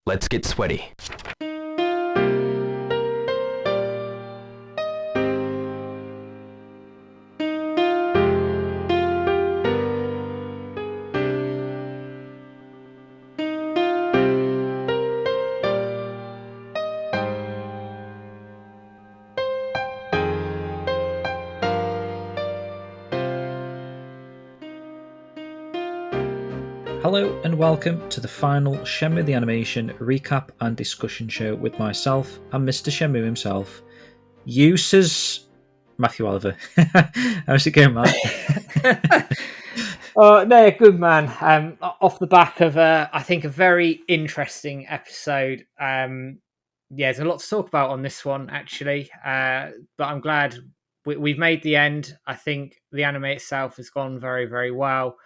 Let's get sweaty. Hello and welcome to the final Shenmue the Animation recap and discussion show with myself and Mr. Shenmue himself, Uses Matthew Oliver. How's it going, Matt? No, good man. Off the back of I think a very interesting episode. There's a lot to talk about on this one actually, but I'm glad we've made the end. I think the anime itself has gone very, very well.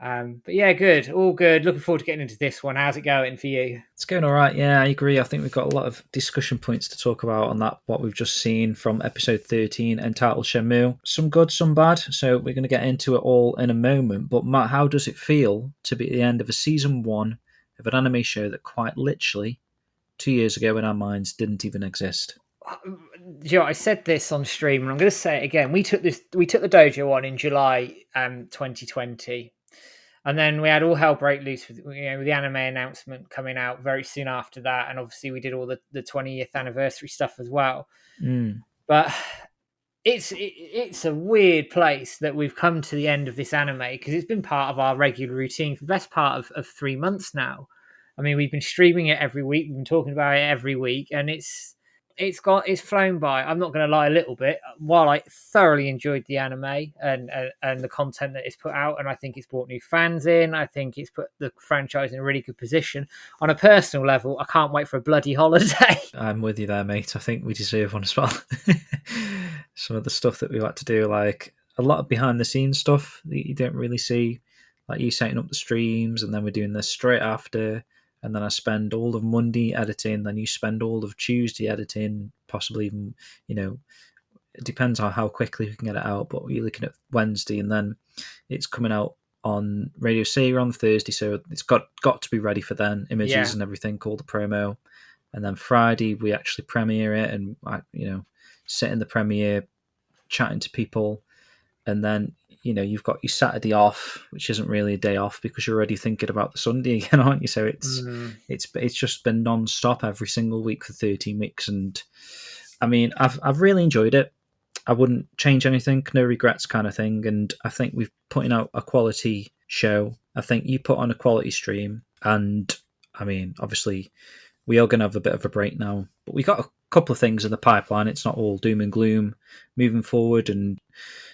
But yeah, good, all good. Looking forward to getting into this one. How's it going for you? It's going all right. Yeah, I agree. I think we've got a lot of discussion points to talk about on that, what we've just seen from episode 13 entitled Shenmue. Some good, some bad. So we're going to get into it all in a moment. But Matt, how does it feel to be at the end of a season 1 of an anime show that quite literally 2 years ago in our minds didn't even exist? Joe, I said this on stream, and I'm going to say it again. We took the dojo on in July 2020. And then we had all hell break loose with the anime announcement coming out very soon after that. And obviously we did all the 20th anniversary stuff as well. But it's a weird place that we've come to the end of this anime, because it's been part of our regular routine for the best part of 3 months now. I mean, we've been streaming it every week. We've been talking about it every week. And it's flown by. I'm not going to lie a little bit. While I thoroughly enjoyed the anime and the content that it's put out, and I think it's brought new fans in, I think it's put the franchise in a really good position. On a personal level, I can't wait for a bloody holiday. I'm with you there, mate. I think we deserve one as well. Some of the stuff that we like to do, like a lot of behind the scenes stuff that you don't really see, like you setting up the streams, and then we're doing this straight after. And then I spend all of Monday editing, then you spend all of Tuesday editing, possibly even, it depends on how quickly we can get it out, but you're looking at Wednesday, and then it's coming out on Radio Sega on Thursday, so it's got to be ready for then, images and everything, called the promo. And then Friday, we actually premiere it, and, sit in the premiere, chatting to people, and then you've got your Saturday off, which isn't really a day off because you're already thinking about the Sunday again, aren't you? So it's just been non-stop every single week for 13 weeks, and I mean, I've really enjoyed it. I wouldn't change anything, no regrets kind of thing. And I think we've putting out a quality show. I think you put on a quality stream, and I mean, obviously, we are going to have a bit of a break now, but we got a couple of things in the pipeline. It's not all doom and gloom moving forward, and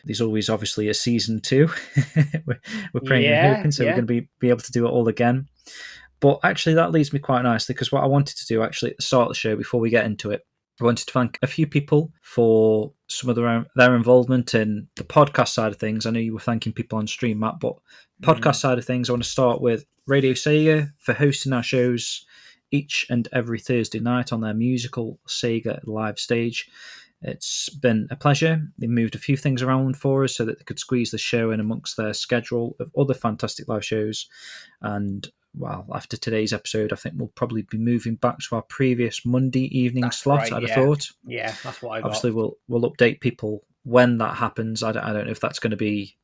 there's always obviously a season 2. we're praying and hoping, so we're going to be able to do it all again. But actually, that leads me quite nicely, because what I wanted to do actually at the start of the show, before we get into it, I wanted to thank a few people for some of their involvement in the podcast side of things. I know you were thanking people on stream, Matt, but podcast side of things, I want to start with Radio Sega for hosting our shows each and every Thursday night on their musical Sega live stage. It's been a pleasure. They moved a few things around for us so that they could squeeze the show in amongst their schedule of other fantastic live shows. And, well, after today's episode, I think we'll probably be moving back to our previous Monday evening slot, right, I'd have thought. Yeah, that's what I got. Obviously, we'll update people when that happens. I don't know if that's going to be,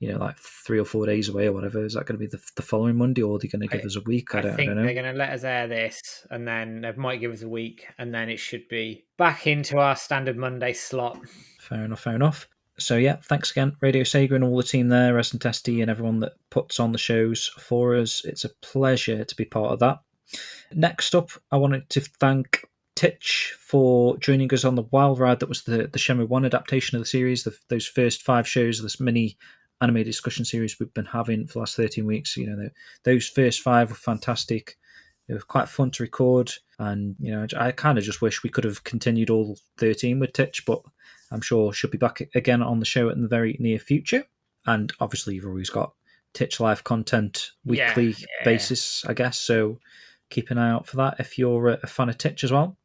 like 3 or 4 days away or whatever. Is that going to be the following Monday, or are they going to give us a week? I don't think know. They're going to let us air this, and then they might give us a week, and then it should be back into our standard Monday slot. Fair enough. So yeah, thanks again, Radio Sega and all the team there, Resident ST and everyone that puts on the shows for us. It's a pleasure to be part of that. Next up, I wanted to thank Titch for joining us on the wild ride that was the Shenmue 1 adaptation of the series, those first 5 shows of this mini anime discussion series we've been having for the last 13 weeks. Those first 5 were fantastic. They were quite fun to record, and I kind of just wish we could have continued all 13 with Titch, but I'm sure she'll be back again on the show in the very near future. And obviously you've always got Titch live content weekly basis, I guess, so keep an eye out for that if you're a fan of Titch as well.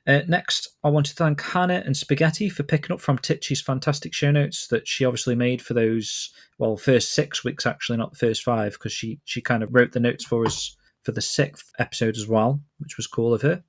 Next, I want to thank Hannah and Spaghetti for picking up from Titch's fantastic show notes that she obviously made for those, first 6 weeks actually, not the first 5, because she kind of wrote the notes for us for the 6th episode as well, which was cool of her.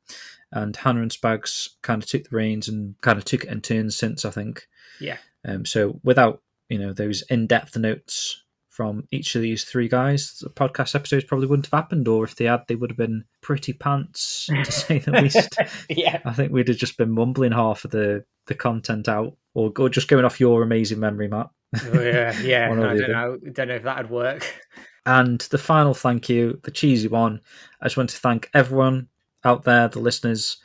And Hannah and Spags kind of took the reins and kind of took it in turns since, I think. Yeah. So without, those in-depth notes from each of these 3 guys, the podcast episodes probably wouldn't have happened, or if they had, they would have been pretty pants, to say the least. Yeah. I think we'd have just been mumbling half of the content out, or just going off your amazing memory, Matt. Yeah. One or I the don't other. know. Don't know if that'd work. And the final thank you, the cheesy one, I just want to thank everyone out there, the listeners,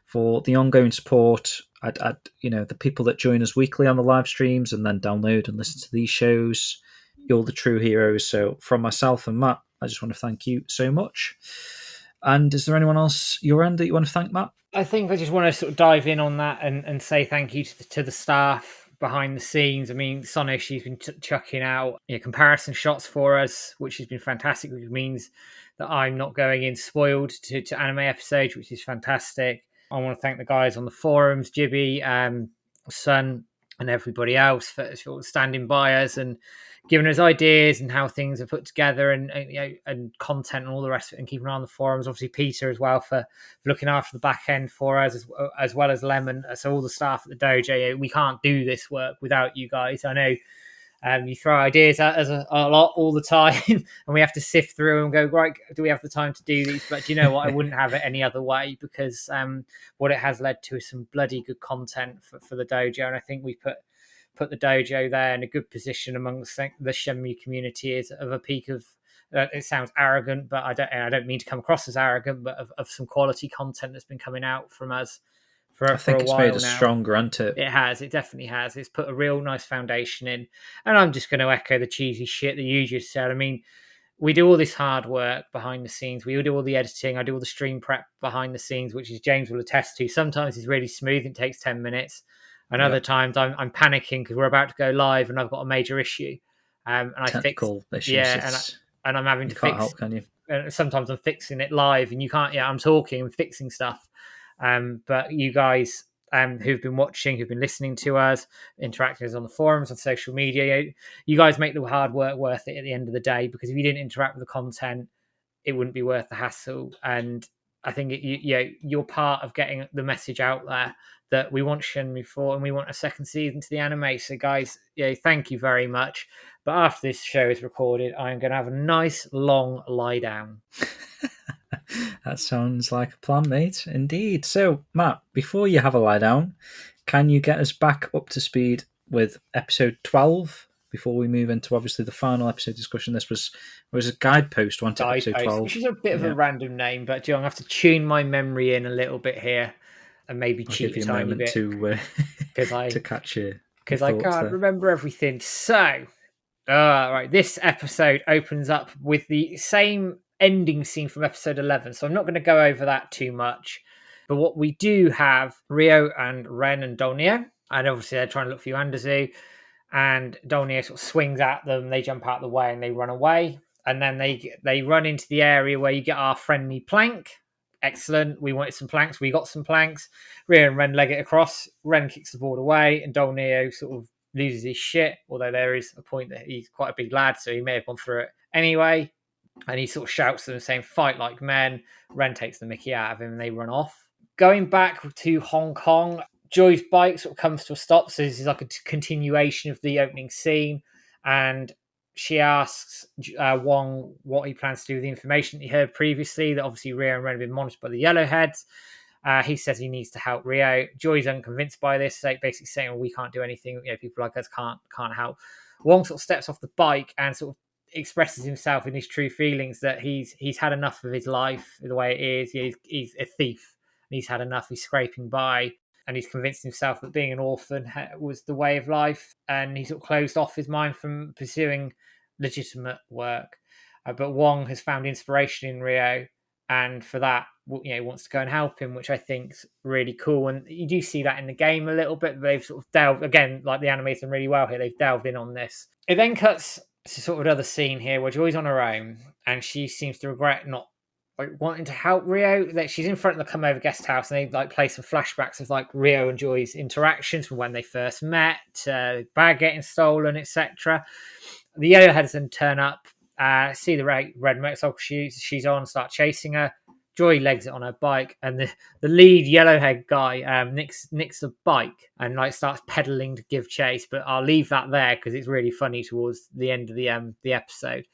for the ongoing support. The people that join us weekly on the live streams and then download and listen to these shows. You're the true heroes. So from myself and Matt, I just want to thank you so much. And is there anyone else your end that you want to thank, Matt? I think I just want to sort of dive in on that and say thank you to the staff behind the scenes. I mean, Sonic, she's been chucking out comparison shots for us, which has been fantastic, which means that I'm not going in spoiled to anime episodes, which is fantastic. I want to thank the guys on the forums, Jibby, Sun, and everybody else for standing by us and giving us ideas and how things are put together and content and all the rest of it, and keeping an eye on the forums. Obviously, Peter as well for looking after the back end for us, as well as Lemon. So all the staff at the dojo, we can't do this work without you guys. I know you throw ideas at us a lot all the time, and we have to sift through and go, right, do we have the time to do these? But do you know what? I wouldn't have it any other way, because what it has led to is some bloody good content for the dojo, and I think we put the dojo there in a good position amongst the Shenmue community is of a peak of, it sounds arrogant, but I don't mean to come across as arrogant, but of some quality content that's been coming out from us for I think a it's while made us now. stronger, hasn't it? It has. It definitely has. It's put a real nice foundation in. And I'm just going to echo the cheesy shit that you just said. I mean, we do all this hard work behind the scenes. We do all the editing. I do all the stream prep behind the scenes, which is James will attest to. Sometimes it's really smooth. It takes 10 minutes. And other times I'm panicking because we're about to go live and I've got a major issue. And I Technical fix, issues. yeah, and I'm having to can't fix. help, can you? Sometimes I'm fixing it live, and you can't. Yeah, I'm talking and fixing stuff. But you guys who've been watching, who've been listening to us, interacting with us on the forums, on social media, you guys make the hard work worth it at the end of the day. Because if you didn't interact with the content, it wouldn't be worth the hassle. And I think you're part of getting the message out there that we want Shenmue 4 and we want a second season to the anime. So guys, thank you very much. But after this show is recorded, I'm going to have a nice long lie down. That sounds like a plan, mate. Indeed. So, Matt, before you have a lie down, can you get us back up to speed with episode 12 before we move into obviously the final episode discussion? This was a guidepost, wasn't it? Episode 12. Which is a bit of a random name, but I'm going to have to tune my memory in a little bit here and maybe cheat a tiny bit to catch you. Because I can't remember everything. So, right, this episode opens up with the same ending scene from episode 11. So I'm not going to go over that too much. But what we do have, Ryo and Ren and Dolnio, and obviously they're trying to look for Yuandazu, and Dolnio sort of swings at them. They jump out of the way and they run away. And then they run into the area where you get our friendly plank. Excellent. We wanted some planks. We got some planks. Ryo and Ren leg it across. Ren kicks the board away, and Dolnio sort of loses his shit, although there is a point that he's quite a big lad, so he may have gone through it anyway. And he sort of shouts to them saying, "Fight like men." Ren takes the mickey out of him and they run off. Going back to Hong Kong, Joy's bike sort of comes to a stop. So this is like a continuation of the opening scene. And she asks Wong what he plans to do with the information he heard previously, that obviously Ryo and Ren have been monitored by the Yellowheads. He says he needs to help Ryo. Joy's unconvinced by this, basically saying, "Well, we can't do anything. People like us can't help." Wong sort of steps off the bike and sort of expresses himself in his true feelings, that he's had enough of his life the way it is. He's a thief, and he's had enough. He's scraping by, and he's convinced himself that being an orphan was the way of life, and he sort of closed off his mind from pursuing legitimate work. But Wong has found inspiration in Ryo, and for that, wants to go and help him, which I think's really cool. And you do see that in the game a little bit. They've sort of delved, again, like the anime's done really well here, they've delved in on this. It then cuts to sort of another scene here where Joy's on her own, and she seems to regret not wanting to help Ryo. That she's in front of the come over guest house, and they play some flashbacks of Ryo and Joy's interactions from when they first met, bag getting stolen, etc. The Yellowheads then turn up, see the red motorcycle she's on, start chasing her. Joy legs it on her bike, and the lead yellowhead guy nicks the bike and like starts pedaling to give chase. But I'll leave that there because it's really funny towards the end of the episode.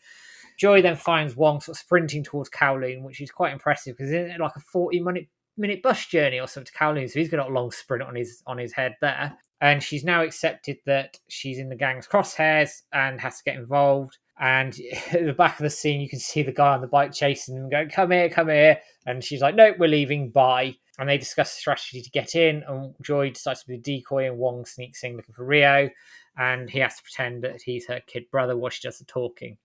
Joy then finds Wong sort of sprinting towards Kowloon, which is quite impressive because it's like a 40-minute bus journey or something to Kowloon, so he's got a long sprint on his head there. And she's now accepted that she's in the gang's crosshairs and has to get involved. And at the back of the scene, you can see the guy on the bike chasing them, going, "Come here, come here!" And she's like, "Nope, we're leaving. Bye." And they discuss the strategy to get in. And Joy decides to be the decoy, and Wong sneaks in looking for Rio, and he has to pretend that he's her kid brother while she does the talking.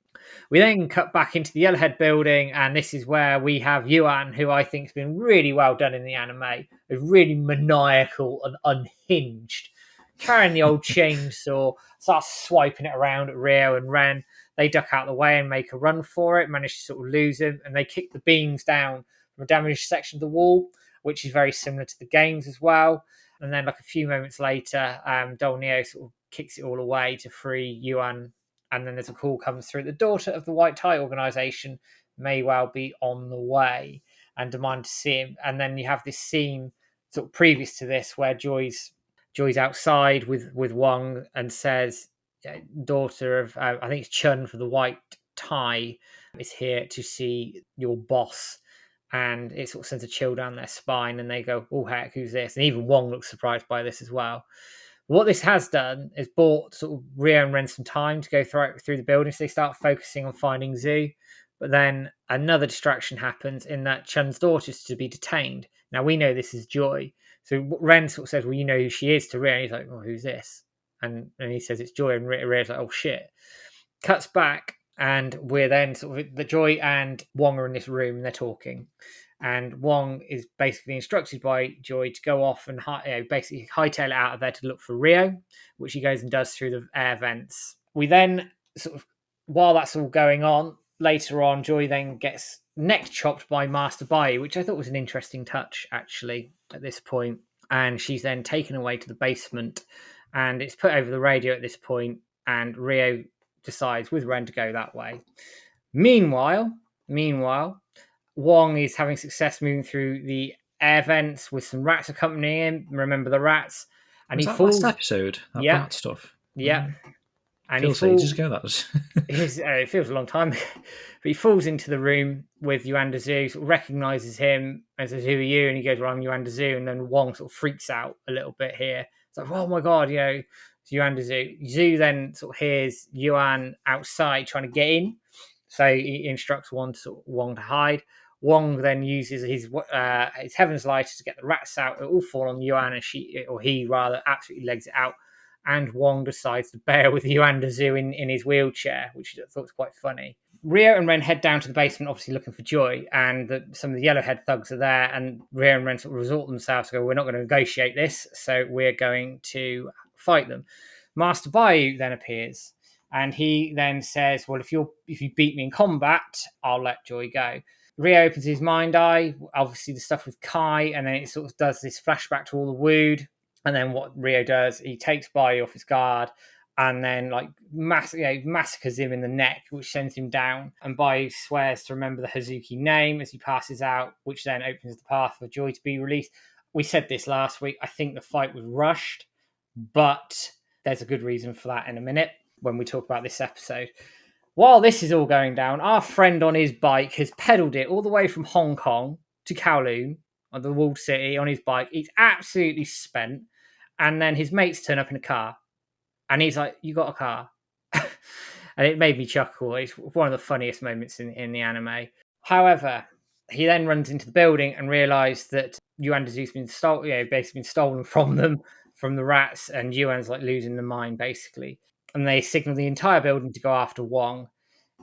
We then cut back into the Yellowhead building, and this is where we have Yuan, who I think has been really well done in the anime. Is really maniacal and unhinged, carrying the old chainsaw, starts swiping it around at Rio and Ren. They duck out of the way and make a run for it, manage to sort of lose him, and they kick the beams down from a damaged section of the wall, which is very similar to the games as well. And then, like a few moments later, Dolnio sort of kicks it all away to free Yuan. And then there's a call comes through. The daughter of the White Tie organization may well be on the way and demand to see him. And then you have this scene sort of previous to this where Joy's outside with Wong and says, daughter of, I think it's Chun for the White Tie, is here to see your boss. And it sort of sends a chill down their spine and they go, "Oh, heck, who's this?" And even Wong looks surprised by this as well. What this has done is bought sort of Rio and Ren some time to go through the building, so they start focusing on finding Zhu. But then another distraction happens in that Chun's daughter is to be detained. Now we know this is Joy, so Ren sort of says, "Well, you know who she is," to Rio. And he's like, "Well, who's this?" And he says it's Joy, and Rio's like, "Oh shit!" Cuts back, and we're then sort of the Joy and Wong are in this room and they're talking. And Wong is basically instructed by Joy to go off and basically hightail it out of there to look for Rio, which he goes and does through the air vents. We then sort of, while that's all going on, later on, Joy then gets neck chopped by Master Bai, which I thought was an interesting touch, actually, at this point. And she's then taken away to the basement, and it's put over the radio at this point, and Rio decides with Ren to go that way. Meanwhile, Wong is having success moving through the air vents with some rats accompanying him. Remember the rats? And was he that falls. Last episode, that rat stuff. Yeah. And feels ages ago, that was. It feels a long time ago. But he falls into the room with Yuan Zhu, sort of recognizes him and says, "Who are you?" And he goes, "Well, I'm Yuan Zhu." And then Wong sort of freaks out a little bit here. It's like, "Oh my God, it's Yuan Zhu." Zhu then sort of hears Yuan outside trying to get in. So he instructs Wong to hide. Wong then uses his Heaven's Light to get the rats out. It all fall on Yuan, and he absolutely legs it out. And Wong decides to bear with Yuan Zhu in his wheelchair, which I thought was quite funny. Rio and Ren head down to the basement, obviously looking for Joy, and some of the Yellowhead thugs are there, and Rio and Ren sort of resort themselves to go, "We're not going to negotiate this, so we're going to fight them." Master Bai then appears, and he then says, "Well, if you beat me in combat, I'll let Joy go." Rio opens his mind eye, obviously the stuff with Kai, and then it sort of does this flashback to all the wood. And then what Rio does, he takes Bai off his guard and then massacres him in the neck, which sends him down. And Bai swears to remember the Hazuki name as he passes out, which then opens the path for Joy to be released. We said this last week. I think the fight was rushed, but there's a good reason for that in a minute when we talk about this episode. While this is all going down, our friend on his bike has pedalled it all the way from Hong Kong to Kowloon, on the walled city, on his bike. He's absolutely spent. And then his mates turn up in a car. And he's like, "You got a car?" And it made me chuckle. It's one of the funniest moments in the anime. However, he then runs into the building and realizes that Yuan Zhu's been basically been stolen from them, from the rats, and Yuan's like losing the mind, basically. And they signal the entire building to go after Wong.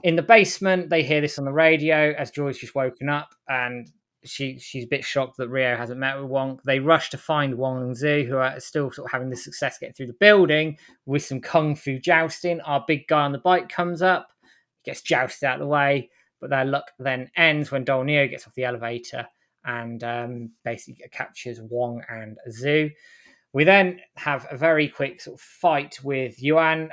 In the basement, they hear this on the radio as Joy's just woken up, and she's a bit shocked that Rio hasn't met with Wong. They rush to find Wong and Zhu, who are still sort of having the success getting through the building with some kung fu jousting. Our big guy on the bike comes up, gets jousted out of the way, but their luck then ends when Dolnio gets off the elevator and basically captures Wong and Zhu. We then have a very quick sort of fight with Yuan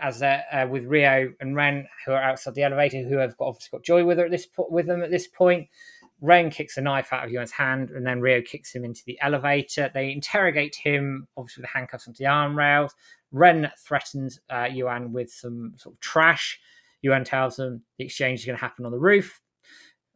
with Rio and Ren, who are outside the elevator, who have obviously got Joy with them at this point. Ren kicks a knife out of Yuan's hand, and then Rio kicks him into the elevator. They interrogate him, obviously with the handcuffs onto the arm rails. Ren threatens Yuan with some sort of trash. Yuan tells them the exchange is going to happen on the roof.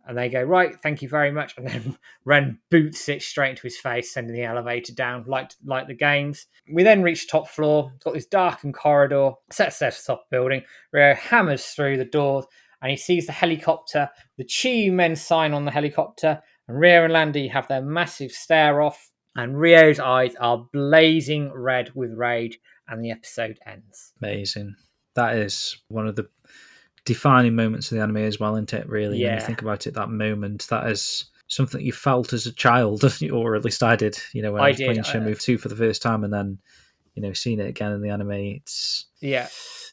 And they go, right, thank you very much. And then Ren boots it straight into his face, sending the elevator down like the games. We then reach top floor. It's got this darkened corridor, set of stairs to the top of the building. Rio hammers through the doors, and he sees the helicopter. The Chi men sign on the helicopter, and Rio and Landy have their massive stare off, and Rio's eyes are blazing red with rage, and the episode ends. Amazing. That is one of the defining moments of the anime as well, isn't it, really? Yeah. When you think about it, that moment, that is something you felt as a child, or at least I did, when I was playing Shenmue 2 for the first time, and then, seeing it again in the anime,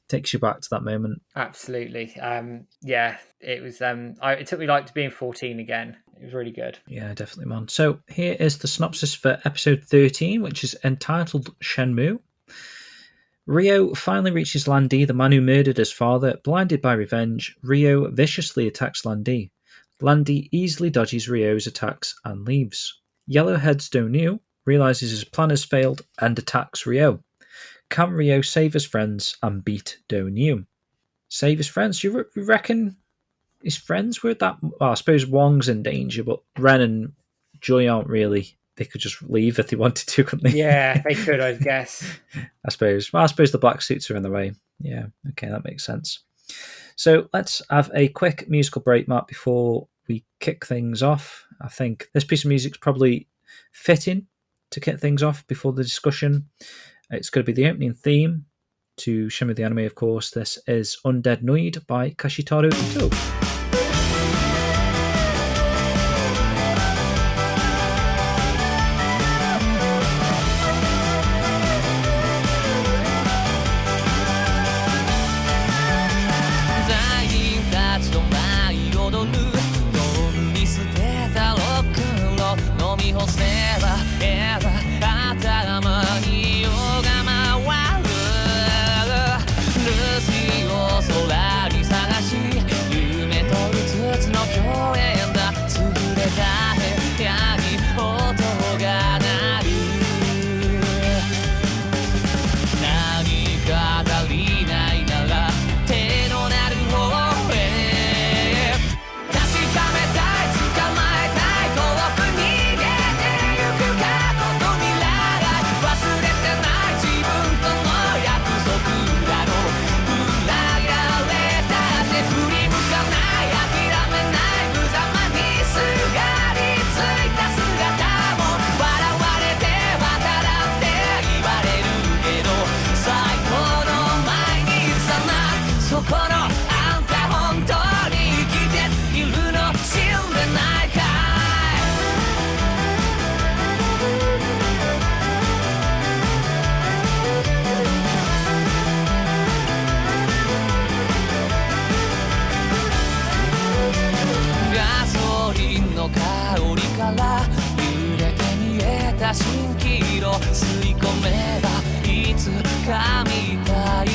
takes you back to that moment. Absolutely. It was it took me to being 14 again. It was really good. Yeah, definitely, man. So here is the synopsis for episode 13, which is entitled Shenmue. Rio finally reaches Landy, the man who murdered his father. Blinded by revenge, Rio viciously attacks Landy. Landy easily dodges Rio's attacks and leaves. Yellowhead's Donu realizes his plan has failed and attacks Rio. Can Rio save his friends and beat Donu? Save his friends? You reckon his friends were that... Well, I suppose Wong's in danger, but Ren and Joy aren't really... They could just leave if they wanted to, couldn't they? Yeah, they could, I guess. I suppose. Well, I suppose the black suits are in the way. Yeah, okay, that makes sense. So let's have a quick musical break, Matt, before we kick things off. I think this piece of music is probably fitting to kick things off before the discussion. It's going to be the opening theme to Shenmue the Anime, of course. This is Undead NOID by Kashitaro Ito. 蜃気色吸い込めばいつか見た夢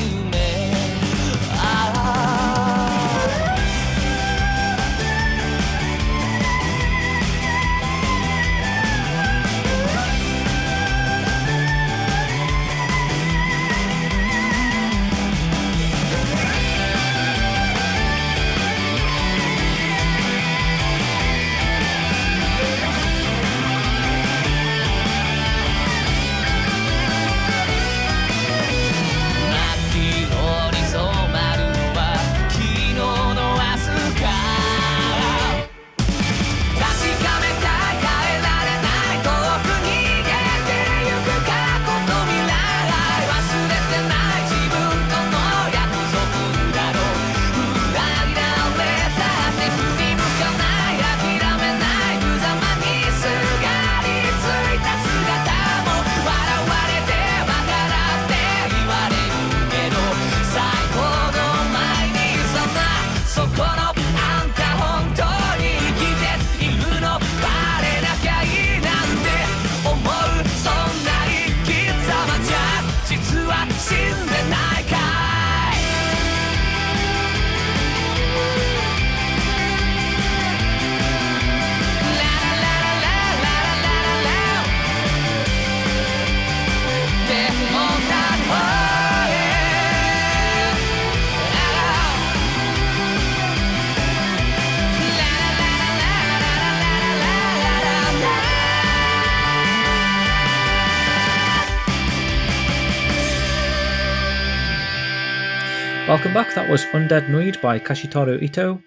Welcome back. That was Undead NOID by Kashitaro Ito.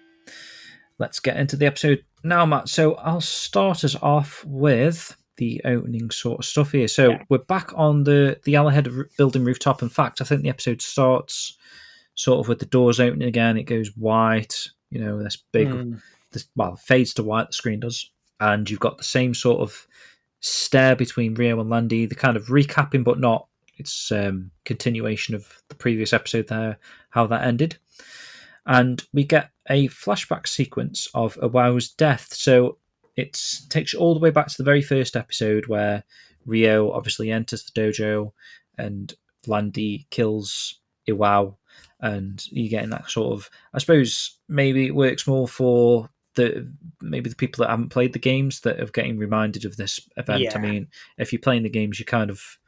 Let's get into the episode now, Matt. So I'll start us off with the opening sort of stuff here. So we're back on the Yellowhead building rooftop. In fact, I think the episode starts sort of with the doors opening again. It goes white, this big, fades to white, the screen does. And you've got the same sort of stare between Rio and Landy. They're kind of recapping, but not. It's continuation of the previous episode there, how that ended. And we get a flashback sequence of Iwao's death. So it takes you all the way back to the very first episode where Rio obviously enters the dojo and Landy kills Iwao. And you get in that sort of, I suppose maybe it works more for the people that haven't played the games that are getting reminded of this event. Yeah. I mean, if you're playing the games, you kind of,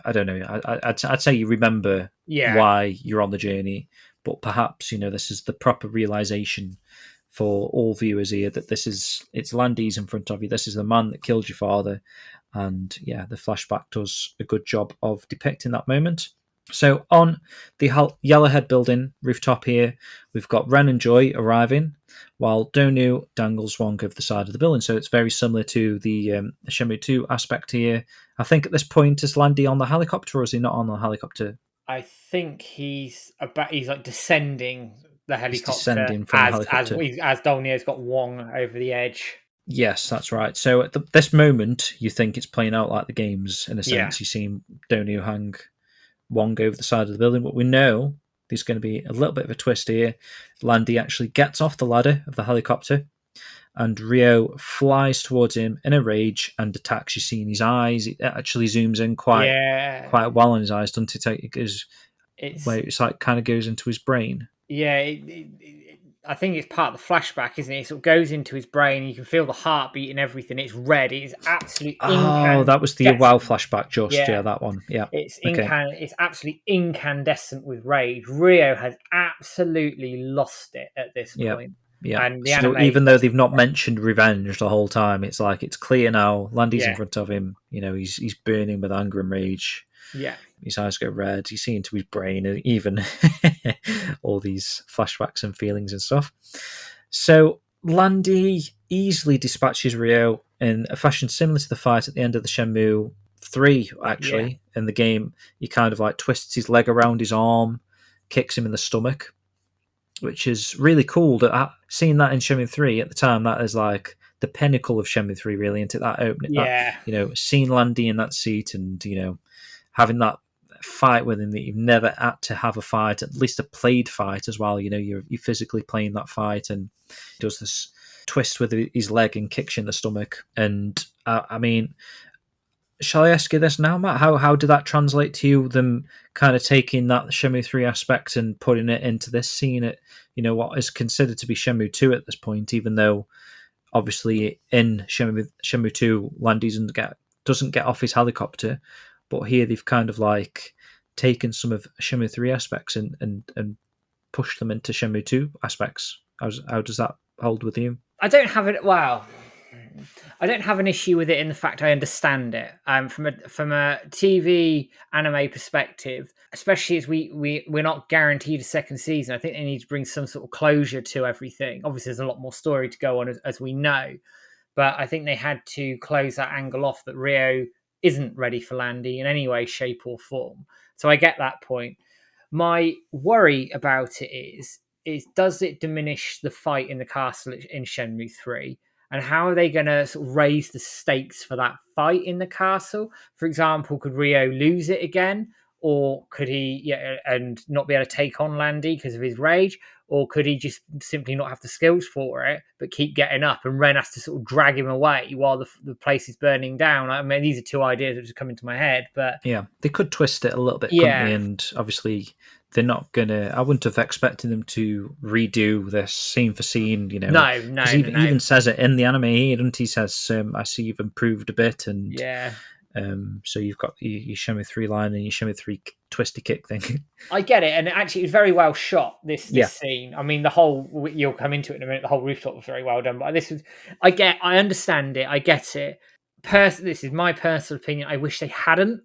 I don't know, I'd say you remember why you're on the journey, but perhaps, this is the proper realization for all viewers here that it's Landy's in front of you. This is the man that killed your father. And yeah, the flashback does a good job of depicting that moment. So on the Yellowhead building rooftop here, we've got Ren and Joy arriving, while Donu dangles Wong over the side of the building. So it's very similar to the Shenmue 2 aspect here. I think at this point, is Landy on the helicopter, or is he not on the helicopter? I think he's like descending the helicopter. He's descending from the helicopter. As Dolnio's got Wong over the edge. Yes, that's right. So at this moment, you think it's playing out like the games, in a sense. You see Donu hang Wong over the side of the building, but we know there's going to be a little bit of a twist here. Landy actually gets off the ladder of the helicopter, and Rio flies towards him in a rage and attacks. You see in his eyes, it actually zooms in quite well on his eyes, doesn't it? It's like kind of goes into his brain. Yeah, I think it's part of the flashback, isn't it? It sort of goes into his brain. You can feel the heartbeat and everything. It's red. It's absolutely incandescent. Oh, that was the WoW flashback, just that one. Yeah, it's it's absolutely incandescent with rage. Rio has absolutely lost it at this point. Yeah, and the so even though they've not mentioned revenge the whole time, it's like it's clear now. Landy's in front of him. He's burning with anger and rage. Yeah, his eyes go red. You see into his brain, and even all these flashbacks and feelings and stuff. So Landy easily dispatches Rio in a fashion similar to the fight at the end of the Shenmue 3. Actually, in the game, he kind of like twists his leg around his arm, kicks him in the stomach, which is really cool. Seeing that in Shenmue 3 at the time, that is like the pinnacle of Shenmue 3, really, into that opening. Seeing Landy in that seat and having that fight with him that you've never had to have a fight, at least a played fight as well. You're physically playing that fight, and he does this twist with his leg and kicks you in the stomach. And I mean, shall I ask you this now, Matt? How did that translate to you? Them kind of taking that Shenmue 3 aspect and putting it into this scene at what is considered to be Shenmue 2 at this point, even though obviously in Shenmue 2, Landy doesn't get off his helicopter. But here they've kind of like taken some of Shenmue 3 aspects and pushed them into Shenmue 2 aspects. How does that hold with you? I don't have it. Wow. I don't have an issue with it in the fact I understand it. From a TV anime perspective, especially as we're not guaranteed a second season, I think they need to bring some sort of closure to everything. Obviously, there's a lot more story to go on as we know, but I think they had to close that angle off that Rio isn't ready for Landy in any way, shape, or form. So I get that point. My worry about it is does it diminish the fight in the castle in Shenmue 3? And how are they going to sort of raise the stakes for that fight in the castle? For example, could Rio lose it again? Or could he and not be able to take on Landy because of his rage? Or could he just simply not have the skills for it, but keep getting up and Ren has to sort of drag him away while the place is burning down? I mean, these are two ideas that just come into my head. But yeah, they could twist it a little bit, couldn't they? And obviously they're not going to... I wouldn't have expected them to redo this scene for scene, No. He even says it in the anime here, doesn't he? He says, I see you've improved a bit. And yeah. So you've got your Shenmue 3 line and your Shenmue 3 twisty kick thing. I get it, and actually it was very well shot, this scene. I mean, you'll come into it in a minute, the whole rooftop was very well done, but I understand it, I get it. This is my personal opinion, I wish they hadn't,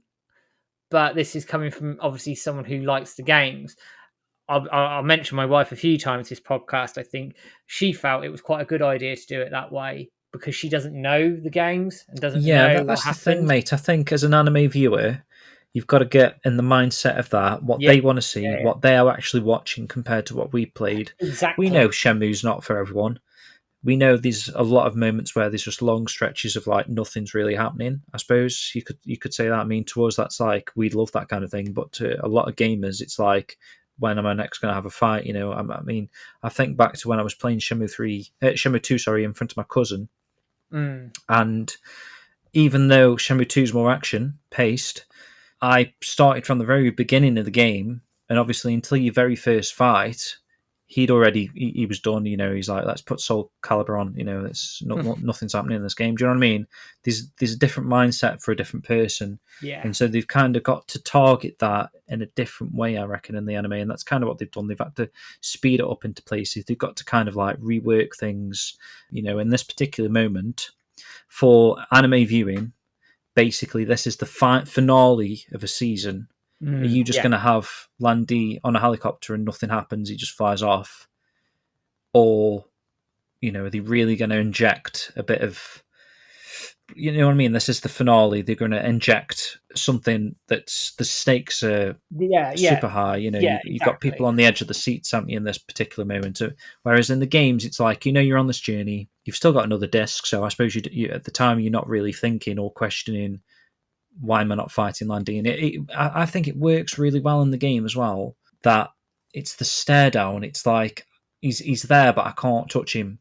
but this is coming from obviously someone who likes the games. I'll mention my wife a few times this podcast. I think she felt it was quite a good idea to do it that way because she doesn't know the games and doesn't Yeah, know what that's the thing, happened. mate. I think as an anime viewer, you've got to get in the mindset of that, what Yeah, they want to see, yeah, what they are actually watching compared to what we played. We exactly. know Shenmue's not for everyone. We know there's a lot of moments where there's just long stretches of like nothing's really happening. I suppose you could say that. I mean, to us, that's like we love that kind of thing, but to a lot of gamers, it's like, when am I next going to have a fight? You know, I mean, I think back to when I was playing Shenmue 2, sorry, in front of my cousin, and even though Shenmue 2 is more action paced, I started from the very beginning of the game, and obviously until your very first fight, he was done. You know, he's like, let's put Soul Calibur on. You know, it's nothing's happening in this game. Do you know what I mean? There's a different mindset for a different person, Yeah, and so they've kind of got to target that in a different way, I reckon, in the anime, and that's kind of what they've done. They've had to speed it up into places. They've got to kind of like rework things. You know, in this particular moment for anime viewing, basically this is the finale of a season. Are you just yeah, going to have Landy on a helicopter and nothing happens, he just flies off? Or, you know, are they really going to inject a bit of, you know what I mean? This is the finale. They're going to inject something that's, the stakes are yeah, super high. You know, yeah, you've got people exactly. on the edge of the seats, haven't you, in this particular moment? So, whereas in the games, it's like, you know, you're on this journey, you've still got another disc. So I suppose you at the time, you're not really thinking or questioning, why am I not fighting Landy? And I think it works really well in the game as well, that it's the stare down. It's like he's there, but I can't touch him.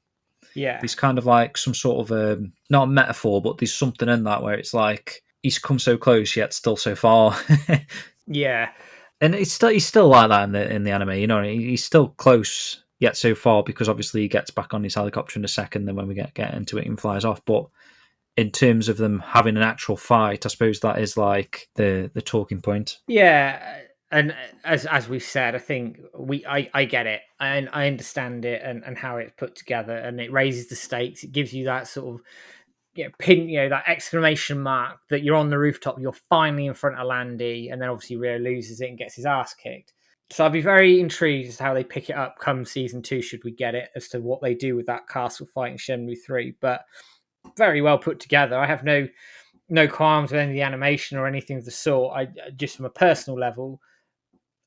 Yeah, There's kind of like some sort of not a metaphor, but there's something in that where it's like he's come so close yet still so far. yeah, And he's still like that in the anime. You know, he's still close yet so far, because obviously he gets back on his helicopter in a second. Then when we get into it, he flies off. But in terms of them having an actual fight, I suppose that is like the talking point. yeah. And as we've said, I think I get it and I understand it and how it's put together, and it raises the stakes. It gives you that sort of that exclamation mark that you're on the rooftop, you're finally in front of Landy, and then obviously Rio loses it and gets his ass kicked. So I'd be very intrigued as to how they pick it up come season 2, should we get it, as to what they do with that castle fight in Shenmue 3. But very well put together. I have no qualms with any of the animation or anything of the sort. I just, from a personal level,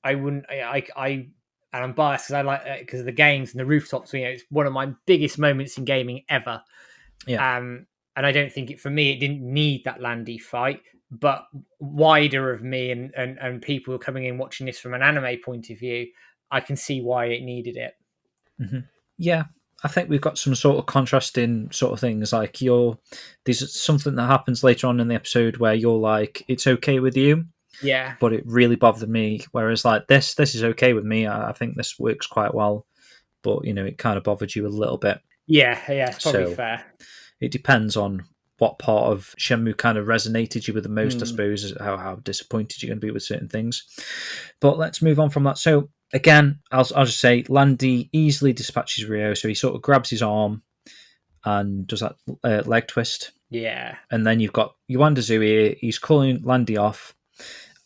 I wouldn't. And I'm biased because I like because of the games and the rooftops. You know, it's one of my biggest moments in gaming ever. Yeah. And I don't think for me, it didn't need that Landy fight, but wider of me and people coming in watching this from an anime point of view, I can see why it needed it. Mm-hmm. Yeah, I think we've got some sort of contrasting sort of things. Like there's something that happens later on in the episode where you're like, it's okay with you, Yeah, but it really bothered me. Whereas like this is okay with me. I think this works quite well, but you know, it kind of bothered you a little bit. yeah, it's probably So fair. it depends on what part of Shenmue kind of resonated you with the most, I suppose, how disappointed you're going to be with certain things. But let's move on from that. So again, I'll just say Landy easily dispatches Rio. So he sort of grabs his arm and does that leg twist. Yeah, And then you've got Yuanda Zui. He's calling Landy off,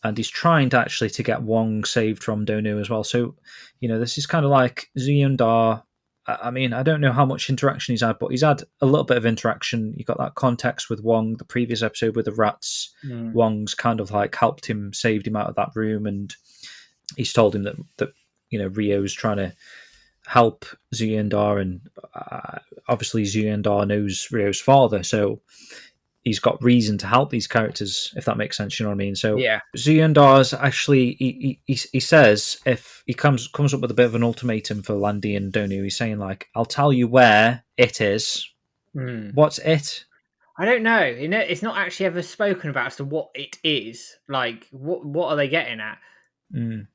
and he's trying to get Wong saved from Donu as well. So, you know, this is kind of like Zuyandar. I mean, I don't know how much interaction he's had, but he's had a little bit of interaction. You got that context with Wong, the previous episode with the rats. Wong's kind of like helped him, saved him out of that room, and he's told him that you know, Rio's trying to help Zuyandar, and obviously Zuyandar knows Rio's father, so he's got reason to help these characters, if that makes sense. You know what I mean? So yeah. Zuyandar's actually he says, if he comes up with a bit of an ultimatum for Landy and Donu, he's saying like, I'll tell you where it is. What's it? I don't know. It's not actually ever spoken about as to what it is. Like, what are they getting at?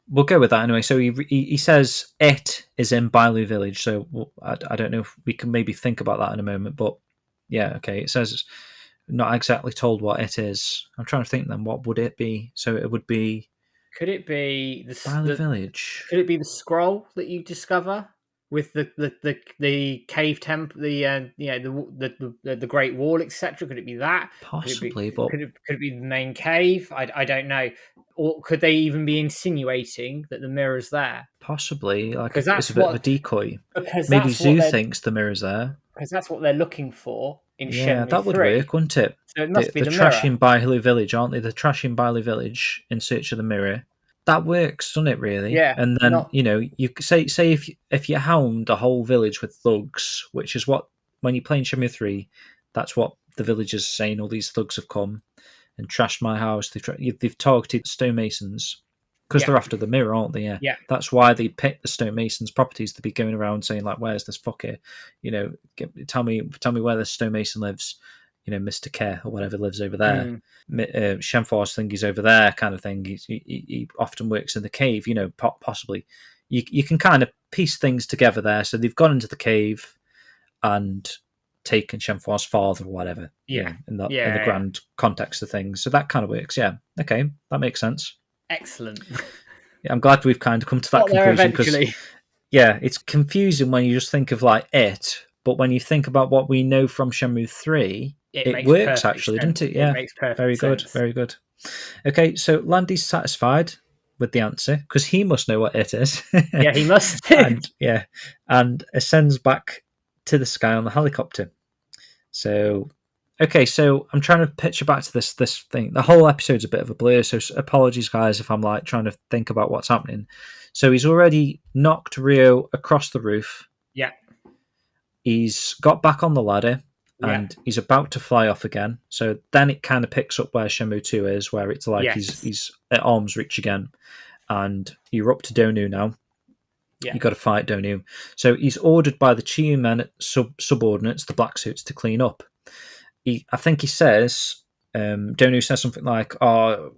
We'll go with that anyway. So he says it is in Bailu Village. So I don't know if we can maybe think about that in a moment, but yeah, okay. It says not exactly told what it is. I'm trying to think then, what would it be? So it would be Could it be Bailu Village. Could it be the scroll that you discover with the cave temple, the Great Wall, etc.? Could it be that? Possibly, but Could it be the main cave? I don't know. Or could they even be insinuating that the mirror's there? Possibly, like Because it's a bit of a decoy. because Maybe that's what Zoo they're thinks the mirror's there. because that's what they're looking for in Yeah, Shenmue that would 3. work, wouldn't it? So it must be The the mirror. trashing Bailu village, aren't they? The trashing Bailu village in search of the mirror. That works, doesn't it? Really? Yeah, And then not you say if you hound a whole village with thugs, which is what when you're playing Shenmue 3, that's what the villagers are saying. All these thugs have come and trashed my house. They've targeted stonemasons because Yeah. they're after the mirror, aren't they? Yeah. Yeah. That's why they pick the stonemasons' properties to be going around saying like, "Where's this fucker? Tell me where this stonemason lives. Mr. Kerr or whatever lives over there. Shenfor's thing is over there, kind of thing. He often works in the cave. Possibly. You can kind of piece things together there. So they've gone into the cave and taken Shenfor's father or whatever. Yeah. In the grand context of things. So that kind of works. Yeah. Okay, that makes sense. excellent. Yeah, I'm glad we've kind of come to that Got there conclusion because eventually. yeah, it's confusing when you just think of like it, but when you think about what we know from Shenmue 3, it makes works perfect actually, sense. doesn't it? Yeah, It makes perfect very good, sense. very good. Okay, so Landy's satisfied with the answer because he must know what it is. Yeah, he must. and ascends back to the sky on the helicopter. So, okay, so I'm trying to picture back to this thing. The whole episode's a bit of a blur, so apologies, guys, if I'm like trying to think about what's happening. So he's already knocked Rio across the roof. Yeah. He's got back on the ladder and he's about to fly off again. So then it kind of picks up where Shenmue 2 is, where it's like he's at arm's reach again. And you're up to Donu now. Yeah. You've got to fight Donu. So he's ordered by the Chiyu men subordinates, the black suits, to clean up. I think he says, Donu says something like, "Oh,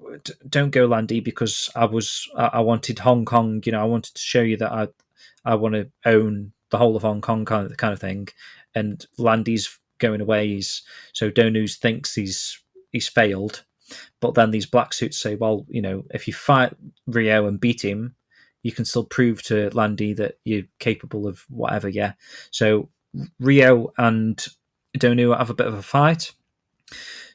don't go, Landy, because I wanted Hong Kong. I wanted to show you that I want to own the whole of Hong Kong, kind of thing." And Landy's going away. So Donu thinks he's failed, but then these black suits say, "Well, if you fight Rio and beat him, you can still prove to Landy that you're capable of whatever." Yeah. So Rio and Donu have a bit of a fight.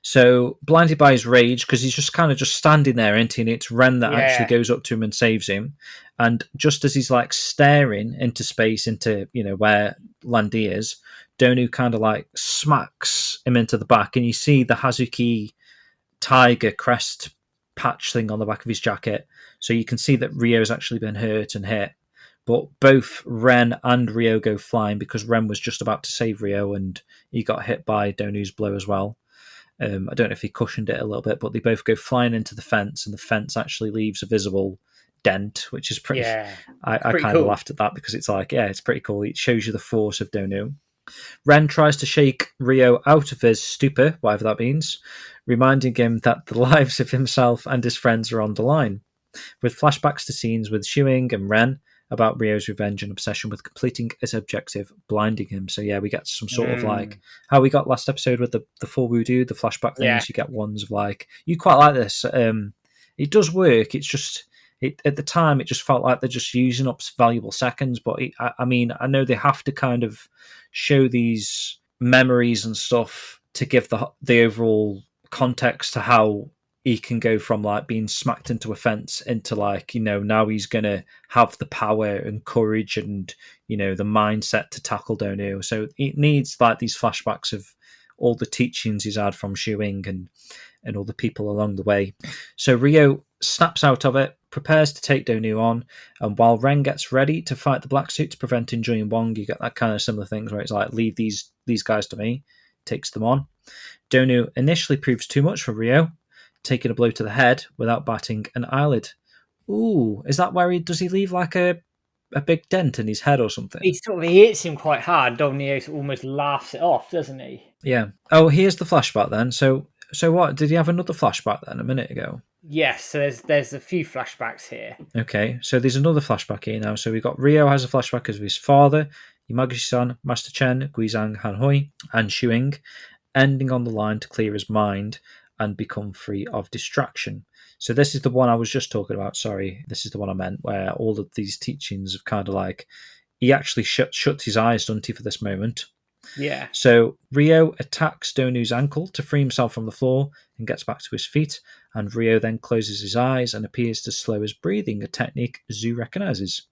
So blinded by his rage, because he's just kind of standing there, and it's Ren that actually goes up to him and saves him. And just as he's like staring into space, into where Landy is, Donu kind of like smacks him into the back, and you see the Hazuki tiger crest patch thing on the back of his jacket. So you can see that Rio's actually been hurt and hit. But both Ren and Rio go flying because Ren was just about to save Rio and he got hit by Donu's blow as well. I don't know if he cushioned it a little bit, but they both go flying into the fence, and the fence actually leaves a visible dent, which is pretty. Yeah, I kind of laughed at that because it's like, it's pretty cool. It shows you the force of Donu. Ren tries to shake Rio out of his stupor, whatever that means, reminding him that the lives of himself and his friends are on the line, with flashbacks to scenes with Shuing and Ren about Rio's revenge and obsession with completing his objective, blinding him. So yeah, we get some sort of like how we got last episode with the full voodoo, the flashback things. Yeah. You get ones of like, you quite like this. It does work. It's just at the time it just felt like they're just using up valuable seconds. But I mean, I know they have to kind of show these memories and stuff to give the overall context to how he can go from like being smacked into a fence into like, now he's going to have the power and courage and, the mindset to tackle Donu. So it needs like these flashbacks of all the teachings he's had from Shuing and all the people along the way. So Rio snaps out of it, prepares to take Donu on, and while Ren gets ready to fight the black suits preventing Julian Wong, you get that kind of similar things where it's like, leave these guys to me, takes them on. Donu initially proves too much for Rio, taking a blow to the head without batting an eyelid. Ooh, is that where he leave like a big dent in his head or something? He hits him quite hard. Domnio almost laughs it off, doesn't he? Yeah. Oh, here's the flashback then. So what? Did he have another flashback then a minute ago? Yes, so there's a few flashbacks here. Okay, so there's another flashback here now. So we've got Rio has a flashback of his father, Yamaguchi-san, Master Chen, Guizhang Hanhui, and Shuing, ending on the line to clear his mind and become free of distraction. So this is the one I was just talking about. Sorry, this is the one I meant, where all of these teachings have kind of like, he actually shuts his eyes, doesn't he, for this moment? Yeah. So Ryo attacks Donu's ankle to free himself from the floor and gets back to his feet, and Ryo then closes his eyes and appears to slow his breathing, a technique Zu recognizes.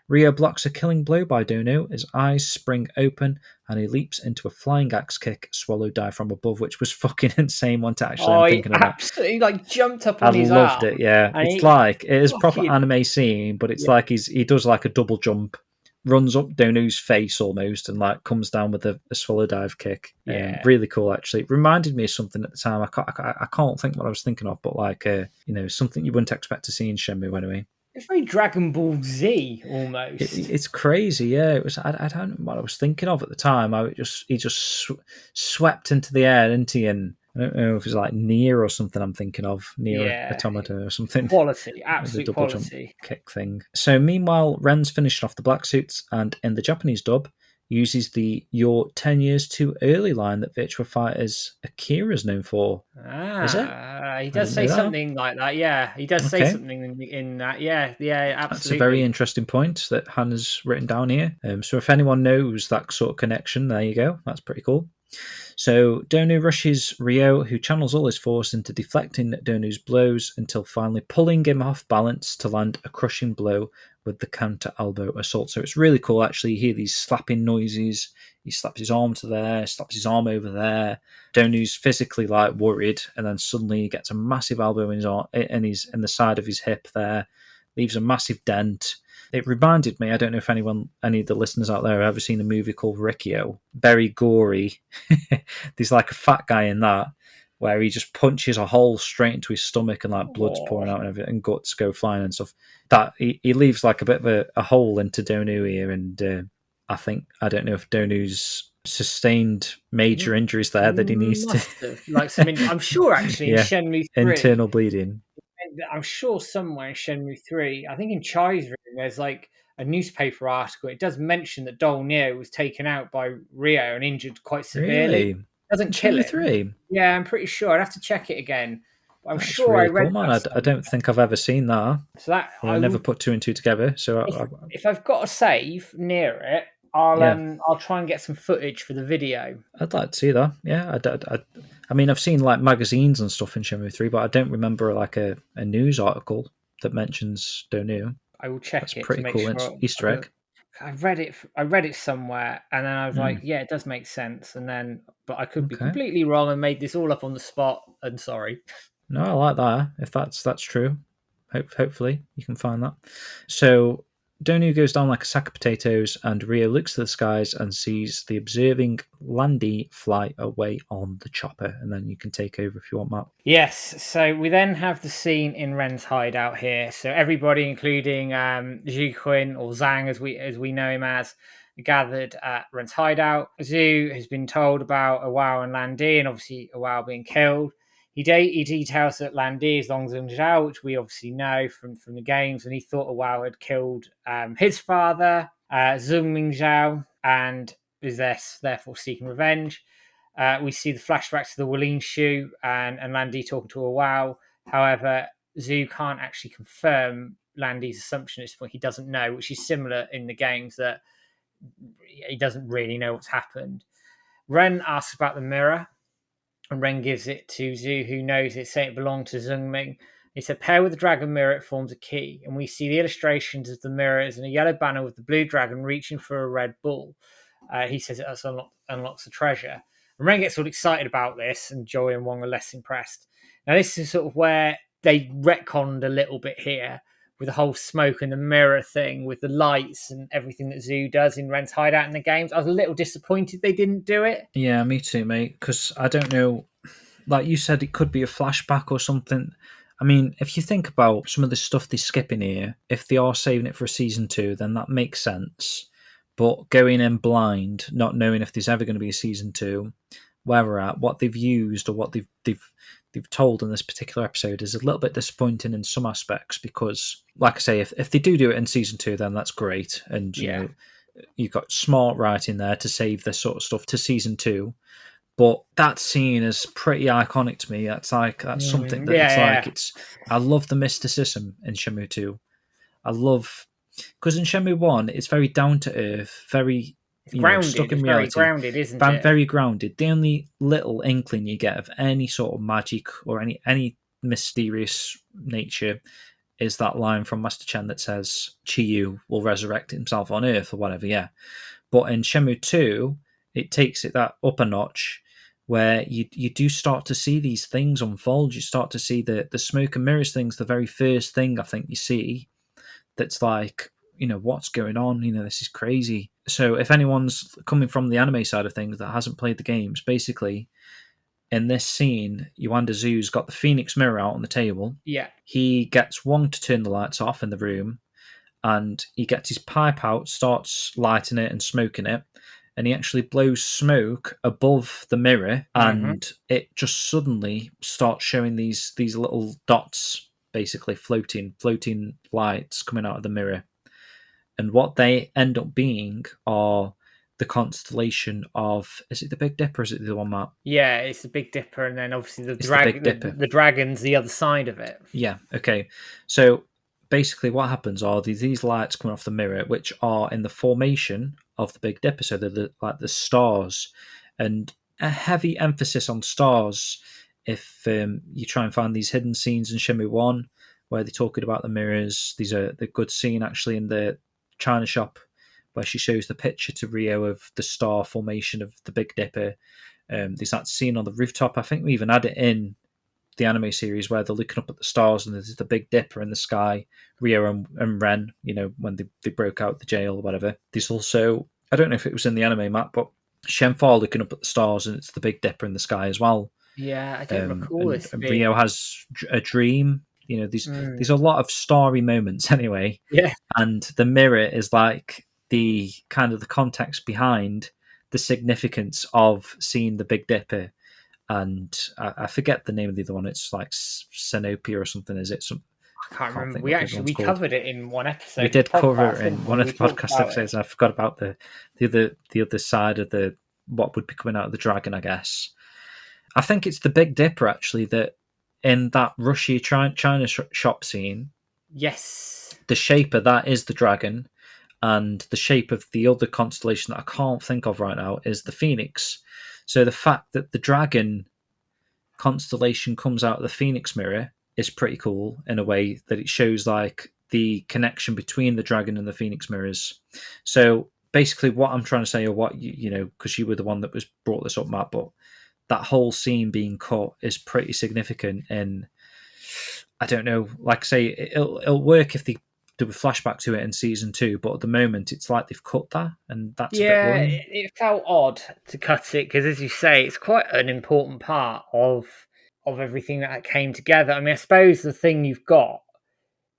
Ryo blocks a killing blow by Donu, his eyes spring open, and he leaps into a flying axe kick, swallow dive from above, which was fucking insane once actually I'm He thinking of that. absolutely like jumped up I on his loved arm. it, yeah. And It's like, it is proper fucking- anime scene, but it's like he does like a double jump, runs up Donu's face almost, and like comes down with a swallow dive kick. Yeah. Really cool, actually. It reminded me of something at the time. I can't think what I was thinking of, but like, something you wouldn't expect to see in Shenmue anyway. It's very Dragon Ball Z almost. It's crazy, yeah. It was. I don't know what I was thinking of at the time. He just swept into the air, didn't he? And I don't know if it was like Nier or something. I'm thinking of Nier Automata or something. Quality, The absolute double quality. jump kick thing. So meanwhile, Ren's finished off the black suits, and in the Japanese dub, uses the "You're 10 years too early" line that Virtua Fighter's Akira's known for. Is it? He I does didn't say know that. something like that. Yeah, he does say Okay. something in that. Yeah, absolutely. That's a very interesting point that Hannah's written down here. So if anyone knows that sort of connection, there you go. That's pretty cool. So Donu rushes Ryo, who channels all his force into deflecting Donu's blows until finally pulling him off balance to land a crushing blow with the counter elbow assault. So it's really cool, actually. You hear these slapping noises. He slaps his arm to there, slaps his arm over there. Donu's physically like worried, and then suddenly he gets a massive elbow in his arm, in the side of his hip there, leaves a massive dent. It reminded me, I don't know if any of the listeners out there have ever seen a movie called Riccio. Very gory. There's like a fat guy in that where he just punches a hole straight into his stomach and like blood's pouring out and everything, and guts go flying and stuff. That he leaves like a bit of a hole into Donu here, and I don't know if Donu's sustained major injuries there that he needs to like some. I'm sure actually in Shenmue 3, internal bleeding. I'm sure somewhere in Shenmue 3, I think in Chai's room, there's like a newspaper article. It does mention that Dol Neo was taken out by Ryo and injured quite severely. Really? Doesn't kill Shenmue him. 3? Yeah, I'm pretty sure. I'd have to check it again. But I'm That's sure really I read cool, man. I don't think I've ever seen that. So that I never put two and two together. So if I've got a save near it, I'll try and get some footage for the video. I'd like to see that. Yeah, I mean, I've seen like magazines and stuff in Shenmue 3, but I don't remember like a news article that mentions Donu. I will check That's it. pretty to make cool sure Easter egg. I read it somewhere, and then I was like, yeah, it does make sense. And then, but I could be completely wrong and made this all up on the spot. And sorry. No, I like that. If that's true, hopefully you can find that. So Donu goes down like a sack of potatoes, and Ryo looks to the skies and sees the observing Landy fly away on the chopper. And then you can take over if you want, Matt. Yes, so we then have the scene in Ren's hideout here. So everybody, including Zhu Quinn or Zhang, as we know him as, gathered at Ren's hideout. Zhu has been told about Awao and Landy, and obviously Awao being killed. He details that Landy is Long Zheng Zhao, which we obviously know from the games, and he thought Awao had killed his father, Zheng Ming Zhao, and is therefore seeking revenge. We see the flashbacks to the Wallin Shu and Landy talking to Awao. However, Zhu can't actually confirm Landy's assumption at this point. He doesn't know, which is similar in the games, that he doesn't really know what's happened. Ren asks about the mirror, and Ren gives it to Zhu, who knows it, saying it belonged to Zhengming. He said, pair with the dragon mirror, it forms a key. And we see the illustrations of the mirrors and a yellow banner with the blue dragon reaching for a red bull. He says it unlocks the treasure. And Ren gets all excited about this, and Joey and Wong are less impressed. Now, this is sort of where they retconned a little bit here with the whole smoke and the mirror thing, with the lights and everything that Zhu does in Ren's hideout in the games. I was a little disappointed they didn't do it. Yeah, me too, mate, because I don't know, like you said, it could be a flashback or something. I mean, if you think about some of the stuff they skip in here, if they are saving it for a season 2, then that makes sense. But going in blind, not knowing if there's ever going to be a season 2, where we're at, what they've used or what they've told in this particular episode is a little bit disappointing in some aspects, because, like I say, if they do it in season 2, then that's great. And, you know, you've got smart writing there to save this sort of stuff to season 2. But that scene is pretty iconic to me. That's something that I love the mysticism in Shenmue 2. I love, because in Shenmue 1, it's very down to earth, very grounded. stuck in It's reality. very grounded, isn't it? Very grounded. The only little inkling you get of any sort of magic or any mysterious nature is that line from Master Chen that says Chiyu will resurrect himself on Earth or whatever, yeah. But in Shenmue 2, it takes it that up a notch where you do start to see these things unfold. You start to see the smoke and mirrors things, the very first thing I think you see that's like, what's going on? This is crazy. So if anyone's coming from the anime side of things that hasn't played the games, basically in this scene, Yuanda Zoo's got the Phoenix mirror out on the table. Yeah. He gets Wong to turn the lights off in the room, and he gets his pipe out, starts lighting it and smoking it, and he actually blows smoke above the mirror, and it just suddenly starts showing these little dots, basically floating lights coming out of the mirror. And what they end up being are the constellation of, is it the Big Dipper or is it the one, Matt? Yeah, it's the Big Dipper, and then obviously the dragon's the other side of it. Yeah, okay. So basically what happens are these lights coming off the mirror, which are in the formation of the Big Dipper, so they're the stars, and a heavy emphasis on stars if you try and find these hidden scenes in Shenmue 1 where they're talking about the mirrors. These are the good scene actually in the China shop where she shows the picture to Rio of the star formation of the Big Dipper. There's that scene on the rooftop. I think we even had it in the anime series where they're looking up at the stars and there's the Big Dipper in the sky, Rio and Ren, when they broke out the jail or whatever. There's also, I don't know if it was in the anime, Matt, but Shenfar looking up at the stars and it's the Big Dipper in the sky as well. Yeah, I don't recall this. And Rio has a dream. There's a lot of starry moments anyway. Yeah. And the mirror is like the kind of the context behind the significance of seeing the Big Dipper. And I forget the name of the other one. It's like Synopia or something. Is it? I can't remember. We covered it in one episode. We did cover it in one of the podcast episodes. And I forgot about the other side of what would be coming out of the dragon, I guess. I think it's the Big Dipper actually that in that Russia China shop scene. Yes. The shape of that is the dragon, and the shape of the other constellation that I can't think of right now is the Phoenix. So the fact that the dragon constellation comes out of the Phoenix mirror is pretty cool in a way that it shows like the connection between the dragon and the Phoenix mirrors. So basically what I'm trying to say, or what, because you were the one that was brought this up, Matt, but that whole scene being cut is pretty significant. And I don't know, like I say, it'll work if they do a flashback to it in season 2, but at the moment it's like they've cut that, and that's a bit worrying. It felt odd to cut it because, as you say, it's quite an important part of everything that came together. I mean, I suppose the thing you've got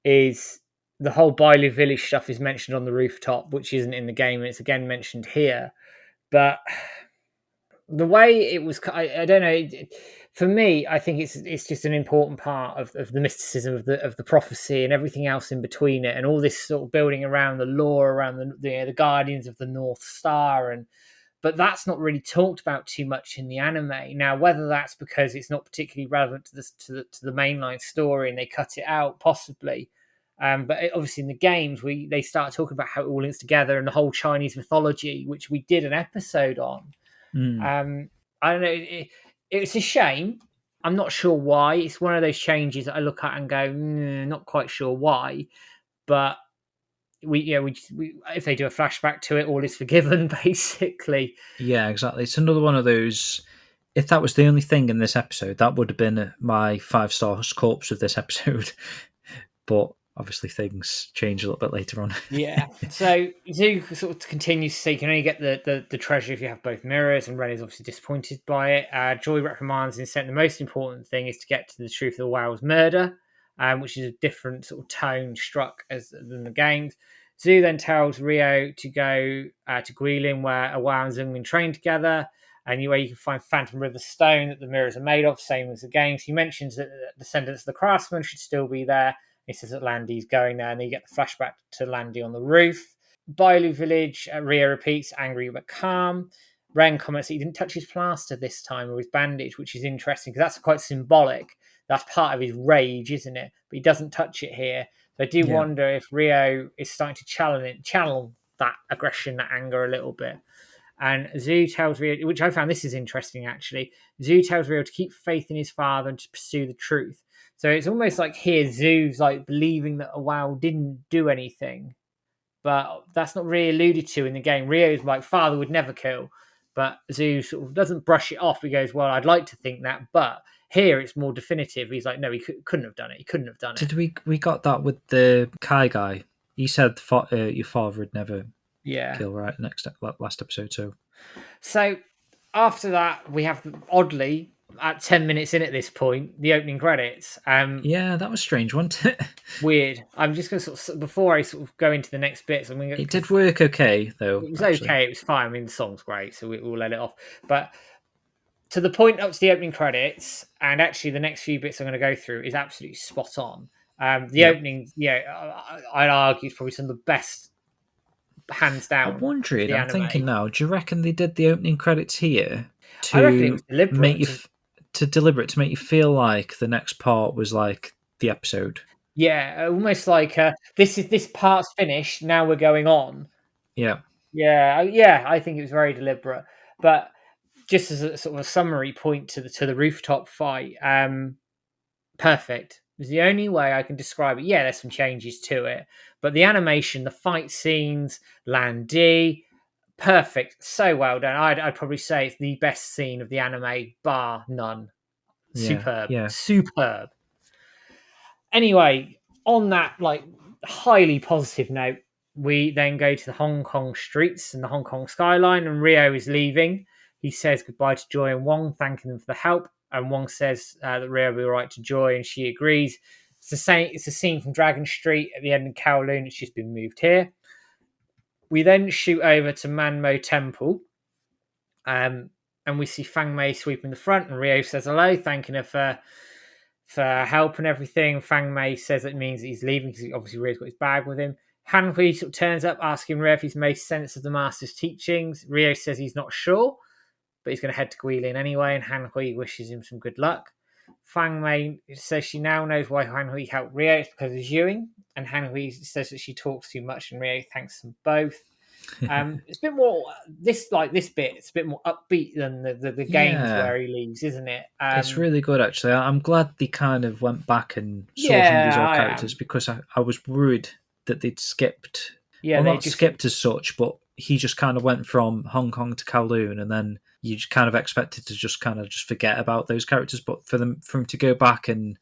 is the whole Bailu village stuff is mentioned on the rooftop, which isn't in the game, and it's again mentioned here. But the way it was, I don't know. For me, I think it's just an important part of the mysticism of the prophecy and everything else in between it, and all this sort of building around the lore around the Guardians of the North Star, but that's not really talked about too much in the anime. Now, whether that's because it's not particularly relevant to the mainline story and they cut it out, possibly. But obviously in the games, they start talking about how it all links together and the whole Chinese mythology, which we did an episode on. I don't know. It's a shame. I'm not sure why. It's one of those changes that I look at and go, not quite sure why. But we if they do a flashback to it, all is forgiven, basically. Yeah, exactly. It's another one of those. If that was the only thing in this episode, that would have been my 5-star corpse of this episode. But obviously things change a little bit later on. Yeah. So Zoo sort of continues to say you can only get the treasure if you have both mirrors, and Ren is obviously disappointed by it. Joy reprimands and said the most important thing is to get to the truth of the Wow's murder, which is a different sort of tone struck than the games. Zoo then tells Rio to go to Guilin, where a Wow and Zungmin train together, and where you can find Phantom River Stone that the mirrors are made of, same as the games. He mentions that the descendants of the craftsman should still be there. He says that Landy's going there, and then you get the flashback to Landy on the roof. Bailu village, Rio repeats, angry but calm. Ren comments that he didn't touch his plaster this time, or his bandage, which is interesting because that's quite symbolic. That's part of his rage, isn't it? But he doesn't touch it here. So I do wonder if Rio is starting to channel that aggression, that anger a little bit. And Zhu tells Ryo, which I found this is interesting actually. Zhu tells Ryo to keep faith in his father and to pursue the truth. So it's almost like here Zhu's like believing that Awao didn't do anything, but that's not really alluded to in the game. Ryo's like, father would never kill, but Zhu sort of doesn't brush it off. He goes, well, I'd like to think that, but here it's more definitive. He's like, no, he couldn't have done it. He couldn't have done it. Did we got that with the Kai guy? He said your father would never kill, right? Last episode, So after that, we have, oddly, at 10 minutes in at this point, the opening credits. Yeah, that was strange, wasn't it? Weird. I'm just going to before I sort of go into the next bits, it did work okay, though. It was actually okay. It was fine. I mean, the song's great, so we'll let it off. But to the point up to the opening credits, and actually the next few bits I'm going to go through is absolutely spot on. The opening, I'd argue, is probably some of the best, hands down. I'm wondering, I'm thinking now, do you reckon they did the opening credits here to I reckon it was deliberate, make you to make you feel like the next part was like the episode? Yeah, almost like this part's finished. Now we're going on. Yeah. I think it was very deliberate. But just as a sort of a summary point to the rooftop fight, perfect. It was the only way I can describe it. Yeah, there's some changes to it, but the animation, the fight scenes, Landy, perfect. So well done. I'd probably say it's the best scene of the anime, bar none. Superb. Yeah. Superb. Anyway, on that like highly positive note, we then go to the Hong Kong streets and the Hong Kong skyline, and Ryo is leaving. He says goodbye to Joy and Wong, thanking them for the help. And Wong says that Ryo will be all right to Joy, and she agrees. It's a scene from Dragon Street at the end of Kowloon. It's just been moved here. We then shoot over to Manmo Temple, and we see Fang Mei sweeping the front, and Ryo says hello, thanking her for help and everything. Fang Mei says it means that he's leaving because obviously Ryo's got his bag with him. Han Hui sort of turns up asking Ryo if he's made sense of the master's teachings. Ryo says he's not sure, but he's going to head to Guilin anyway, and Han Hui wishes him some good luck. Fang Mei says she now knows why Han Hui helped Ryo. It's because of Ewing, and Han Hui says that she talks too much, and Ryo thanks them both. It's a bit more this bit. It's a bit more upbeat than the games where he leaves, isn't it? It's really good, actually. I'm glad they kind of went back and saw some of these old characters because I was worried that they'd skipped. Yeah, well, not skipped as such, but he just kind of went from Hong Kong to Kowloon, and then you just kind of expected to just forget about those characters. But for him to go back and,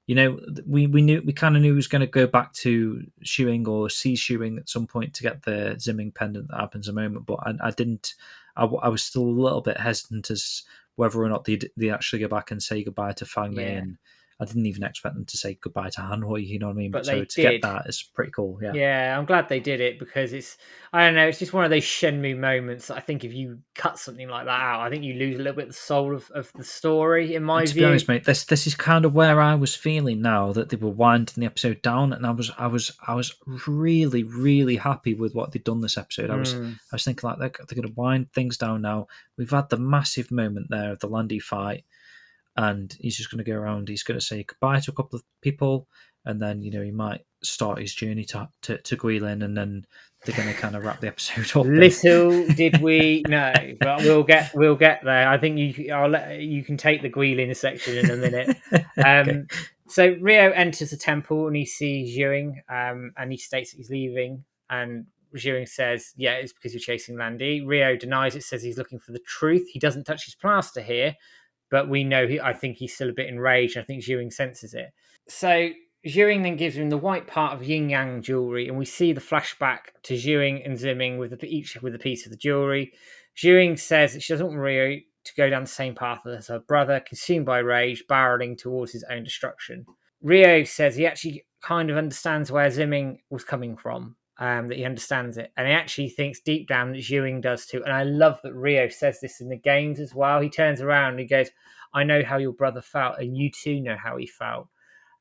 you know, we kind of knew he was going to go back to Shuing or see Shuing at some point to get the Zimming pendant that happens in a moment. But I didn't. I was still a little bit hesitant as whether or not they actually go back and say goodbye to Fang Mei, and I didn't even expect them to say goodbye to Han Hui, you know what I mean? But so to get that is pretty cool, yeah. Yeah, I'm glad they did it because it's, I don't know, it's just one of those Shenmue moments. I think if you cut something like that out, I think you lose a little bit of the soul of the story, in my view. To be honest, mate, this is kind of where I was feeling now that they were winding the episode down, and I was really, really happy with what they'd done this episode. I was thinking like they're going to wind things down now. We've had the massive moment there of the Landy fight, and he's just going to go around. He's going to say goodbye to a couple of people, and then, you know, he might start his journey to Guilin, and then they're going to kind of wrap the episode up. Little did we know, but we'll get there. I think you can take the Guilin section in a minute. Okay. So Ryo enters the temple and he sees Ewing, and he states that he's leaving. And Ewing says, "Yeah, it's because you're chasing Landy." Ryo denies it, says he's looking for the truth. He doesn't touch his plaster here. But we know I think he's still a bit enraged. I think Ewing senses it. So Ewing then gives him the white part of yin yang jewelry, and we see the flashback to Ewing and Zimming each with a piece of the jewelry. Ewing says that she doesn't want Ryo to go down the same path as her brother, consumed by rage, barreling towards his own destruction. Ryo says he actually kind of understands where Zimming was coming from. That he understands it, and he actually thinks deep down that Ewing does too. And I love that Ryo says this in the games as well. He turns around and he goes, "I know how your brother felt, and you too know how he felt."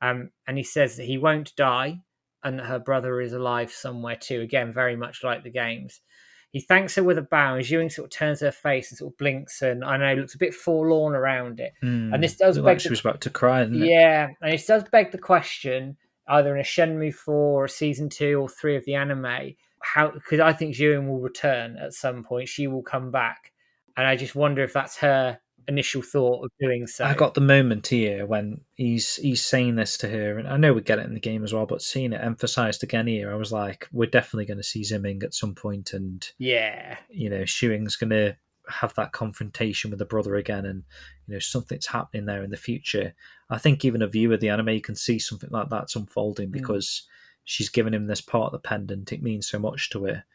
And he says that he won't die, and that her brother is alive somewhere too. Again, very much like the games. He thanks her with a bow, and Ewing sort of turns her face and sort of blinks, and I know looks a bit forlorn around it. And this does beg like she was about to cry, didn't it? Yeah, and it does beg the question, either in a Shenmue 4 or Season 2 or 3 of the anime, how, because I think Ewan will return at some point. She will come back, and I just wonder if that's her initial thought of doing so. I got the moment here when he's saying this to her, and I know we get it in the game as well, but seeing it emphasized again here, I was like, we're definitely going to see Zimming at some point, and Yeah, Shuing's going to have that confrontation with the brother again, and something's happening there in the future. I think even a viewer of the anime can see something like that's unfolding because she's given him this part of the pendant. It means so much to her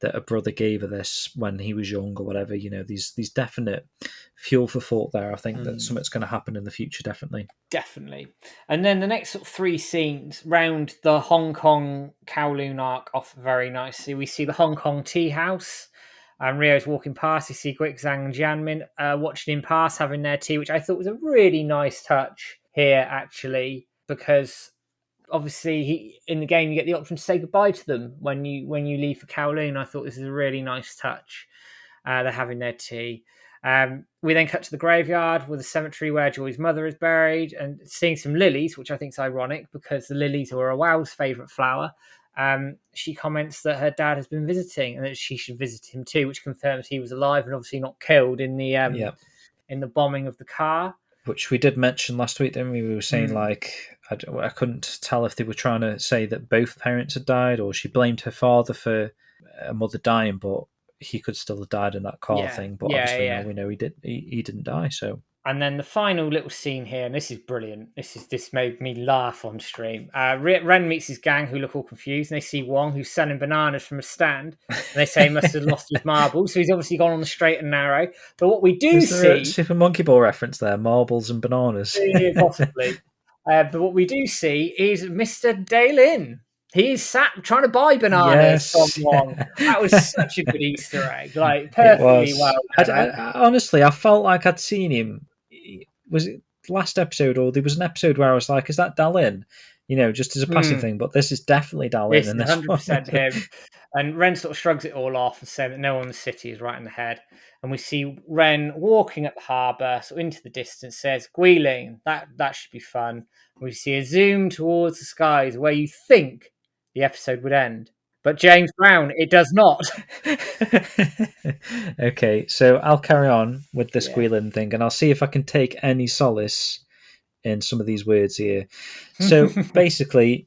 that a brother gave her this when he was young or whatever. These definite fuel for thought there. I think that something's going to happen in the future, definitely. And then the next sort of 3 scenes round the Hong Kong Kowloon arc off very nicely. We see the Hong Kong tea house, and Rio's walking past. You see Guixang and Jianmin watching him pass, having their tea, which I thought was a really nice touch here, actually, because obviously in the game you get the option to say goodbye to them when you leave for Kowloon. I thought this is a really nice touch. They're having their tea. We then cut to the graveyard with a cemetery where Joy's mother is buried, and seeing some lilies, which I think is ironic because the lilies are a Wow's favourite flower. She comments that her dad has been visiting and that she should visit him too, which confirms he was alive and obviously not killed in the in the bombing of the car. Which we did mention last week, didn't we? We were saying like I couldn't tell if they were trying to say that both parents had died, or she blamed her father for her mother dying, but he could still have died in that car thing. But obviously, we know he did. He didn't die. So. And then the final little scene here, and this is brilliant. This made me laugh on stream. Ren meets his gang, who look all confused, and they see Wong, who's selling bananas from a stand, and they say he must have lost his marbles, so he's obviously gone on the straight and narrow. But what we do see, a Super Monkey Ball reference there, marbles and bananas, possibly. But what we do see is Mr. Daylin. He is sat trying to buy bananas from Wong. That was such a good Easter egg, like perfectly well. I honestly, I felt like I'd seen him. Was it last episode, or there was an episode where I was like, "Is that Dalin?" Just as a passive thing. But this is definitely Dalin, and 100% him. And Ren sort of shrugs it all off and says that no one in the city is right in the head. And we see Ren walking up the harbour, so into the distance, says, "Guiling, that should be fun." We see a zoom towards the skies where you think the episode would end. But James Brown, it does not. Okay, so I'll carry on with the squealing thing, and I'll see if I can take any solace in some of these words here. So basically,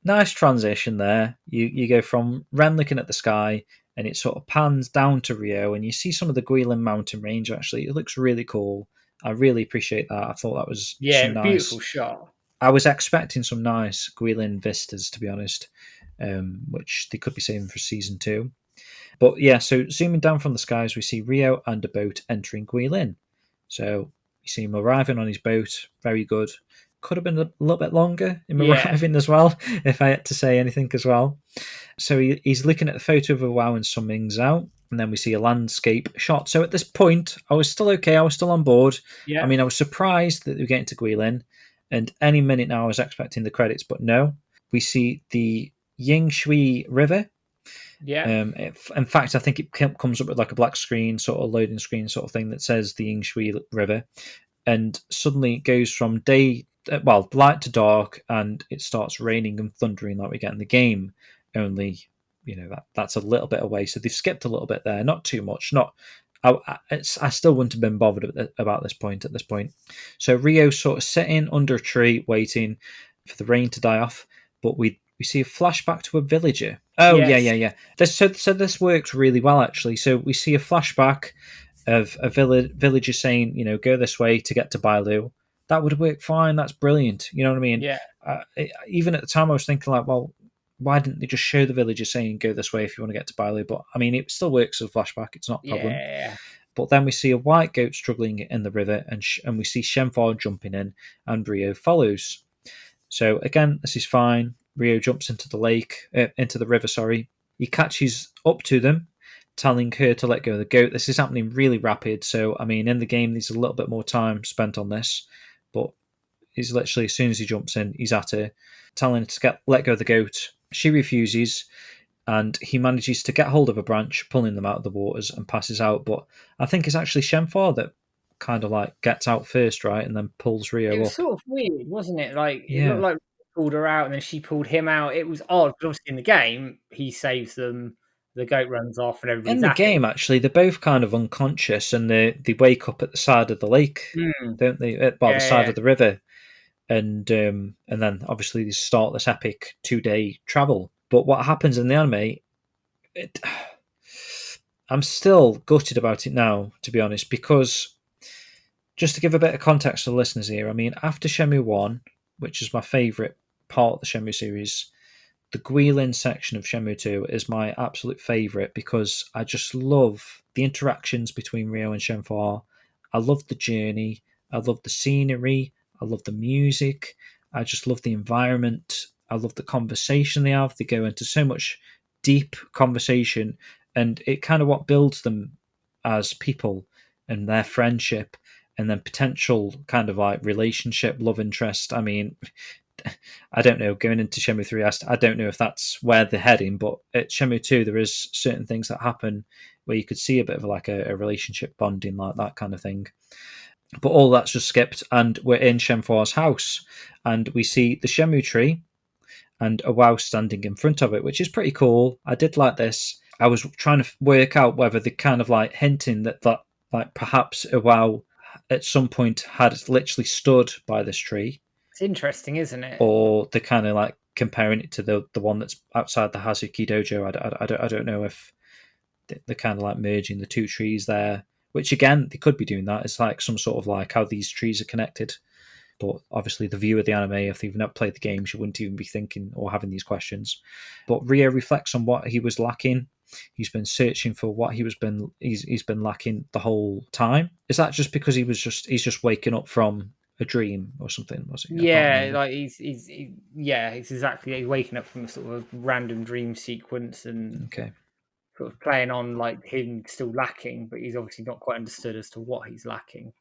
nice transition there. You go from Ren looking at the sky, and it sort of pans down to Rio, and you see some of the Guilin mountain range. Actually, it looks really cool. I really appreciate that. I thought that was some nice, beautiful shot. I was expecting some nice Guilin vistas, to be honest, which they could be saving for season 2. But yeah, so zooming down from the skies, we see Rio and a boat entering Guilin. So you see him arriving on his boat. Very good. Could have been a little bit longer in arriving as well, if I had to say anything as well. So he's looking at the photo of a Wow and Summings out, and then we see a landscape shot. So at this point, I was still okay. I was still on board. Yeah. I mean, I was surprised that they were getting to Guilin, and any minute now I was expecting the credits, but no. We see the Yingshui River. Yeah. In fact, I think it comes up with like a black screen, sort of loading screen sort of thing that says the Yingshui River, and suddenly it goes from light to dark, and it starts raining and thundering like we get in the game. Only, that's a little bit away, so they've skipped a little bit there, not too much. I still wouldn't have been bothered about this point at this point. So Rio's sort of sitting under a tree waiting for the rain to die off, but we see a flashback to a villager. Oh, yes. Yeah. This works really well, actually. So we see a flashback of a villager saying, go this way to get to Bailu. That would work fine. That's brilliant. You know what I mean? Yeah. Even at the time, I was thinking like, well, why didn't they just show the villager saying, go this way if you want to get to Bailu? But I mean, it still works as a flashback. It's not a problem. Yeah. But then we see a white goat struggling in the river, and we see Shenmue jumping in, and Rio follows. So again, this is fine. Rio jumps into the river. Sorry, he catches up to them, telling her to let go of the goat. This is happening really rapid. So I mean, in the game, there's a little bit more time spent on this, but he's literally, as soon as he jumps in, he's at her, telling her to let go of the goat. She refuses, and he manages to get hold of a branch, pulling them out of the waters, and passes out. But I think it's actually Shenmue that kind of like gets out first, right, and then pulls Rio up. It was sort of weird, wasn't it? Like, Yeah. it looked like pulled her out, and then she pulled him out. It was odd, but obviously in the game, he saves them. The goat runs off, and everybody's In the happy. game, actually, they're both kind of unconscious, and they wake up at the side of the lake, don't they? Well, the side of the river, and then obviously they start this epic 2-day travel. But what happens in the anime, I'm still gutted about it now, to be honest, because just to give a bit of context to the listeners here, I mean, after Shenmue 1, which is my favourite part of the Shenmue series, the Guilin section of Shenmue 2 is my absolute favourite because I just love the interactions between Ryo and Shenhua. I love the journey. I love the scenery. I love the music. I just love the environment. I love the conversation they have. They go into so much deep conversation, and it kind of what builds them as people and their friendship and then potential kind of like relationship, love interest. I mean, I don't know, going into Shenmue 3, I don't know if that's where they're heading, but at Shenmue 2, there is certain things that happen where you could see a bit of like a relationship bonding, like that kind of thing. But all that's just skipped, and we're in Shenhua's house, and we see the Shenmue tree and a WoW standing in front of it, which is pretty cool. I did like this. I was trying to work out whether they kind of like hinting that like perhaps a WoW at some point had literally stood by this tree. It's interesting, isn't it? Or they're kind of like comparing it to the one that's outside the Hazuki Dojo. I don't know if they're kind of like merging the two trees there, which again, they could be doing that. It's like some sort of like how these trees are connected. But obviously the viewer of the anime, if they've not played the game, she wouldn't even be thinking or having these questions. But Ryo reflects on what he was lacking. He's been searching for what he's been lacking the whole time. Is that just because he's just waking up from a dream or something? Was it? Yeah, like he's exactly. He's waking up from a sort of random dream sequence and okay, sort of playing on like him still lacking, but he's obviously not quite understood as to what he's lacking.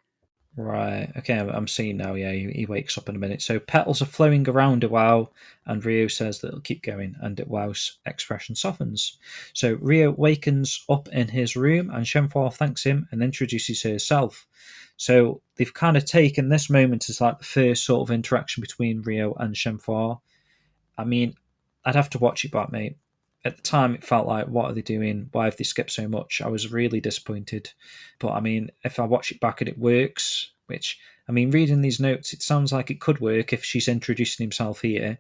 right. Okay, I'm seeing now. Yeah, he wakes up in a minute. So petals are flowing around a WoW, and Ryo says that it'll keep going, and WoW's expression softens. So Ryo wakens up in his room, and Shenhua thanks him and introduces herself. So they've kind of taken this moment as like the first sort of interaction between Ryo and Shenhua. I mean, I'd have to watch it back, mate. At the time, it felt like, what are they doing? Why have they skipped so much? I was really disappointed. But I mean, if I watch it back and it works, which, I mean, reading these notes, it sounds like it could work if she's introducing himself here.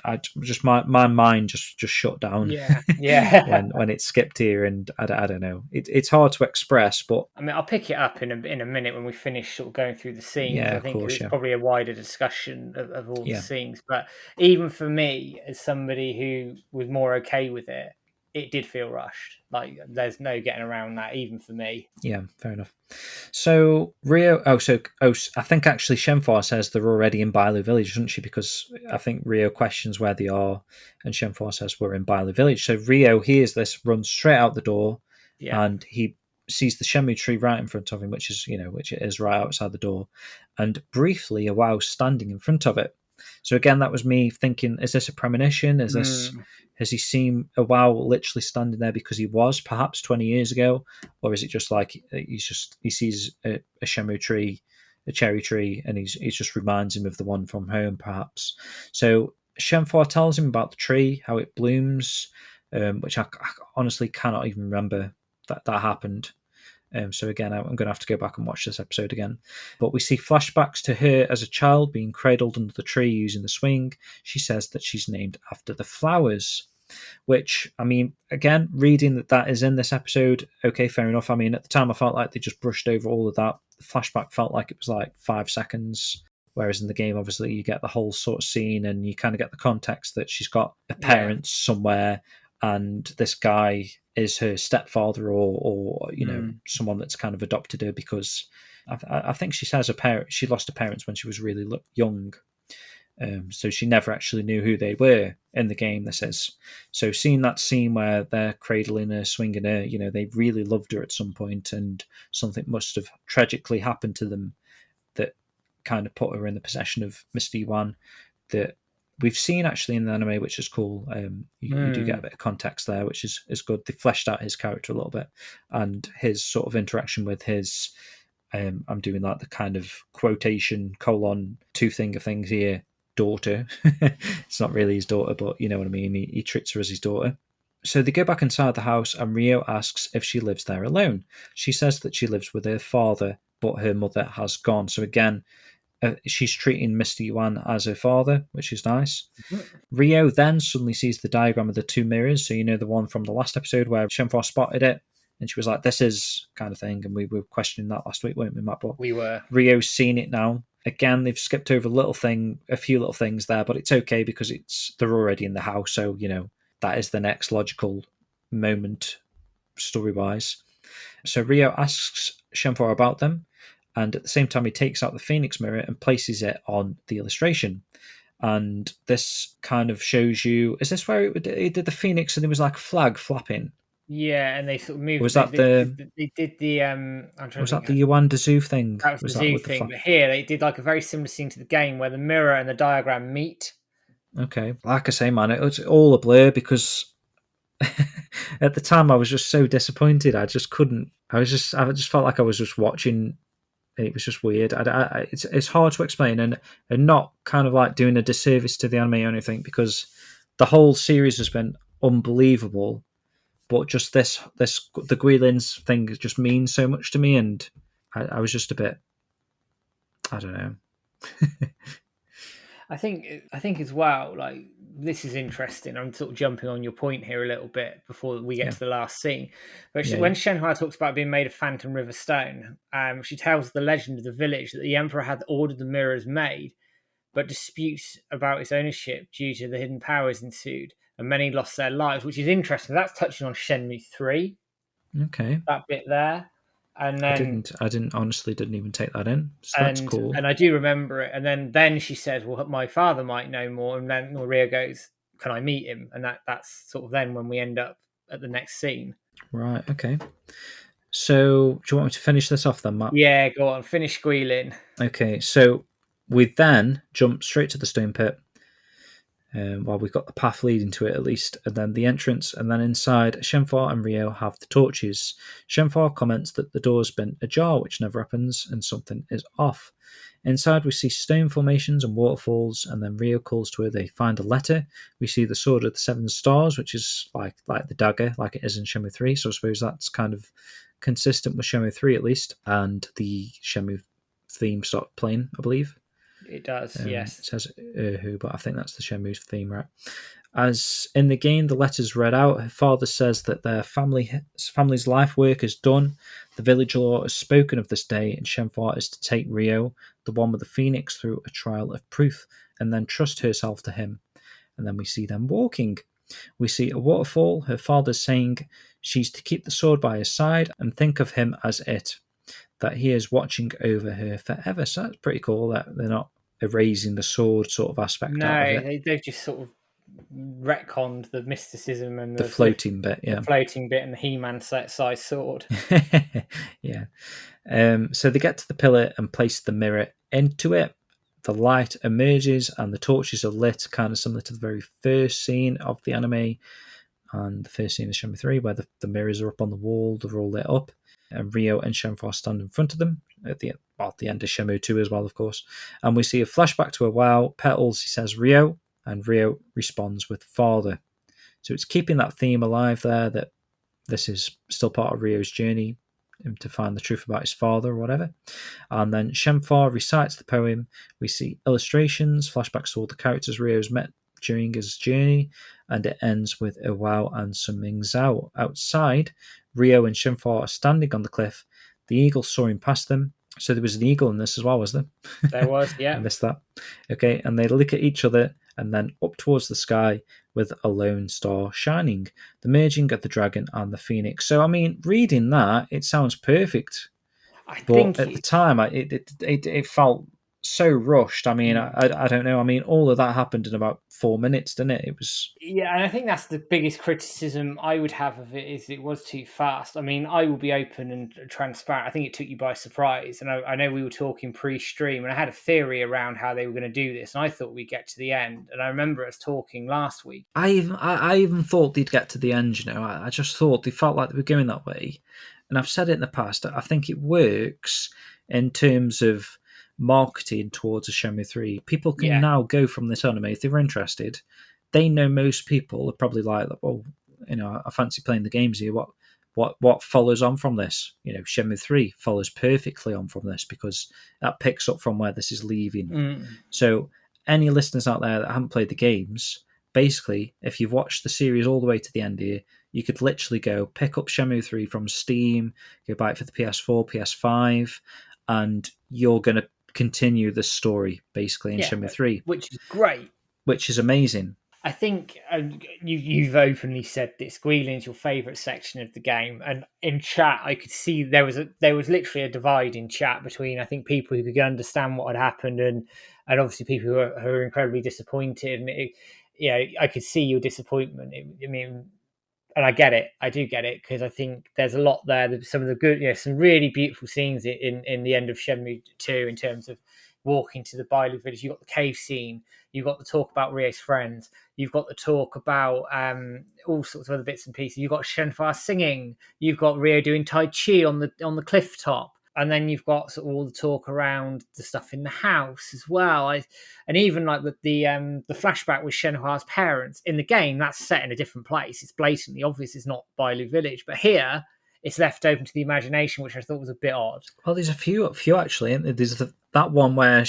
I just my mind just shut down. Yeah. when it skipped here, and I don't know. It's hard to express, but I mean, I'll pick it up in a minute when we finish sort of going through the scenes. Yeah, I think of course, it's yeah. probably a wider discussion of all the Yeah. scenes. But even for me, as somebody who was more okay with it, it did feel rushed. Like there's no getting around that, even for me. Yeah, fair enough. So Ryo, I think actually Shenhua says they're already in Bailu Village, doesn't she? Because I think Ryo questions where they are, and Shenhua says we're in Bailu Village. So Ryo hears this, runs straight out the door, and he sees the Shenmue tree right in front of him, which it is right outside the door, and briefly a WoW standing in front of it. So again, that was me thinking: is this a premonition? Is this? Has he seen a WoW literally standing there because he was perhaps 20 years ago, or is it just like he sees a Shenmue tree, a cherry tree, and he just reminds him of the one from home, perhaps? So Shenhua tells him about the tree, how it blooms, which I honestly cannot even remember that happened. So again, I'm going to have to go back and watch this episode again. But we see flashbacks to her as a child being cradled under the tree using the swing. She says that she's named after the flowers, which, I mean, again, reading that is in this episode, okay, fair enough. I mean, at the time, I felt like they just brushed over all of that. The flashback felt like it was like 5 seconds, whereas in the game, obviously, you get the whole sort of scene and you kind of get the context that she's got a parent somewhere, and this guy is her stepfather or someone that's kind of adopted her, because I think she says she lost her parents when she was really young. So she never actually knew who they were in the game, this is. So seeing that scene where they're cradling her, swinging her, they really loved her at some point, and something must have tragically happened to them that kind of put her in the possession of Misty One, that we've seen actually in the anime, which is cool. You do get a bit of context there, which is good. They fleshed out his character a little bit, and his sort of interaction with his I'm doing like the kind of quotation : two finger things here, daughter. It's not really his daughter, but you know what I mean. He treats her as his daughter. So they go back inside the house, and Rio asks if she lives there alone. She says that she lives with her father, but her mother has gone. So again, she's treating Mr. Yuan as her father, which is nice. Rio then suddenly sees the diagram of the two mirrors. So, you know, the one from the last episode where Shenhua spotted it, and she was like, this is kind of thing. And we were questioning that last week, weren't we, Matt? But We were. Rio's seen it now. Again, they've skipped over a few little things there, but it's okay because they're already in the house. So, you know, that is the next logical moment story-wise. So Rio asks Shenhua about them, and at the same time he takes out the Phoenix mirror and places it on the illustration. And this kind of shows you, is this where it did the Phoenix and there was like a flag flapping? Yeah, and they sort of moved. Was that they did the was that the Yuan Dezu thing? That was the zoo thing, but here they did like a very similar scene to the game where the mirror and the diagram meet. Okay, like I say, man, it was all a blur because at the time I was just so disappointed. I just couldn't. I just felt like I was just watching. It was just weird. It's hard to explain, and not kind of like doing a disservice to the anime or anything, because the whole series has been unbelievable. But just the Guilins thing just means so much to me, and I was just a bit, I don't know. I think as well, like, this is interesting. I'm sort of jumping on your point here a little bit before we get to the last scene. But when Shenhua talks about being made of Phantom River stone, she tells the legend of the village that the Emperor had ordered the mirrors made, but disputes about its ownership due to the hidden powers ensued, and many lost their lives, which is interesting. That's touching on Shenmue 3. Okay. That bit there. And then I didn't honestly didn't even take that in. So that's cool. And I do remember it. And then she says, well, my father might know more. And then Maria goes, can I meet him? And that's sort of then when we end up at the next scene. Right, okay. So do you want me to finish this off then, Matt? Yeah, go on, finish squealing. Okay, so we then jump straight to the stone pit. Well, we've got the path leading to it at least, and then the entrance, and then inside, Shenhua and Rio have the torches. Shenhua comments that the door's been ajar, which never happens, and something is off. Inside, we see stone formations and waterfalls, and then Rio calls to her. They find a letter. We see the Sword of the Seven Stars, which is like the dagger, like it is in Shenmue 3, so I suppose that's kind of consistent with Shenmue 3 at least, and the Shenmue theme starts playing, I believe. It does, yes. It says who, but I think that's the Shenmue theme, right? As in the game, the letter's read out. Her father says that their family's life work is done. The village law has spoken of this day, and Shenhua is to take Rio, the one with the phoenix, through a trial of proof, and then trust herself to him. And then we see them walking. We see a waterfall. Her father's saying she's to keep the sword by her side and think of him as it, that he is watching over her forever. So that's pretty cool that they're not erasing the sword sort of aspect out of it. They've just sort of retconned the mysticism and the floating bit, the floating bit, and the He-Man size sword. Yeah. So they get to the pillar and place the mirror into it. The light emerges and the torches are lit, kind of similar to the very first scene of the anime and the first scene of Shenmue 3, where the mirrors are up on the wall, they're all lit up, and Rio and Shenhua stand in front of them at the end of Shenmue 2 as well, of course. And we see a flashback to a WoW petals. He says Rio, and Rio responds with father. So it's keeping that theme alive there, that this is still part of Rio's journey to find the truth about his father or whatever. And then Shenhua recites the poem. We see illustrations, flashbacks to all the characters Rio's met during his journey, and it ends with a wow and some Mingzao. Outside, Rio and Shenhua are standing on the cliff, the eagle soaring past them. So there was an eagle in this as well, was there? There was, yeah. I missed that. Okay, and they look at each other and then up towards the sky with a lone star shining, the merging of the dragon and the phoenix. So, I mean, reading that, it sounds perfect. But at the time, it felt so rushed. I mean, I don't know. I mean, all of that happened in about 4 minutes, didn't it? It was... Yeah, and I think that's the biggest criticism I would have of it, is it was too fast. I mean, I will be open and transparent. I think it took you by surprise. And I know we were talking pre-stream, and I had a theory around how they were going to do this, and I thought we'd get to the end. And I remember us talking last week. I even thought they'd get to the end, you know. I just thought they felt like they were going that way. And I've said it in the past, I think it works in terms of marketed towards a Shenmue 3. People can Yeah. now go from this anime if they're interested. They know most people are probably like, oh, I fancy playing the games here. What follows on from this? Shenmue 3 follows perfectly on from this because that picks up from where this is leaving. So any listeners out there that haven't played the games, basically, if you've watched the series all the way to the end here, you could literally go pick up Shenmue 3 from Steam, go buy it for the PS4, PS5, and you're going to continue the story, basically, in Shenmue 3. Which is great. Which is amazing. I think you've openly said this. Guilin's your favourite section of the game, and in chat, I could see there was literally a divide in chat between, I think, people who could understand what had happened and obviously people who are incredibly disappointed. And I could see your disappointment. And I get it. I do get it, because I think there's a lot there. There's some of the good, some really beautiful scenes in the end of Shenmue 2 in terms of walking to the Bailu village. You've got the cave scene. You've got the talk about Rio's friends. You've got the talk about all sorts of other bits and pieces. You've got Shenhua singing. You've got Rio doing Tai Chi on the cliff top. And then you've got sort of all the talk around the stuff in the house as well. And even like the flashback with Shenhua's parents in the game, that's set in a different place. It's blatantly obvious it's not Bailu Village, but here it's left open to the imagination, which I thought was a bit odd. Well, there's a few actually. There's that one where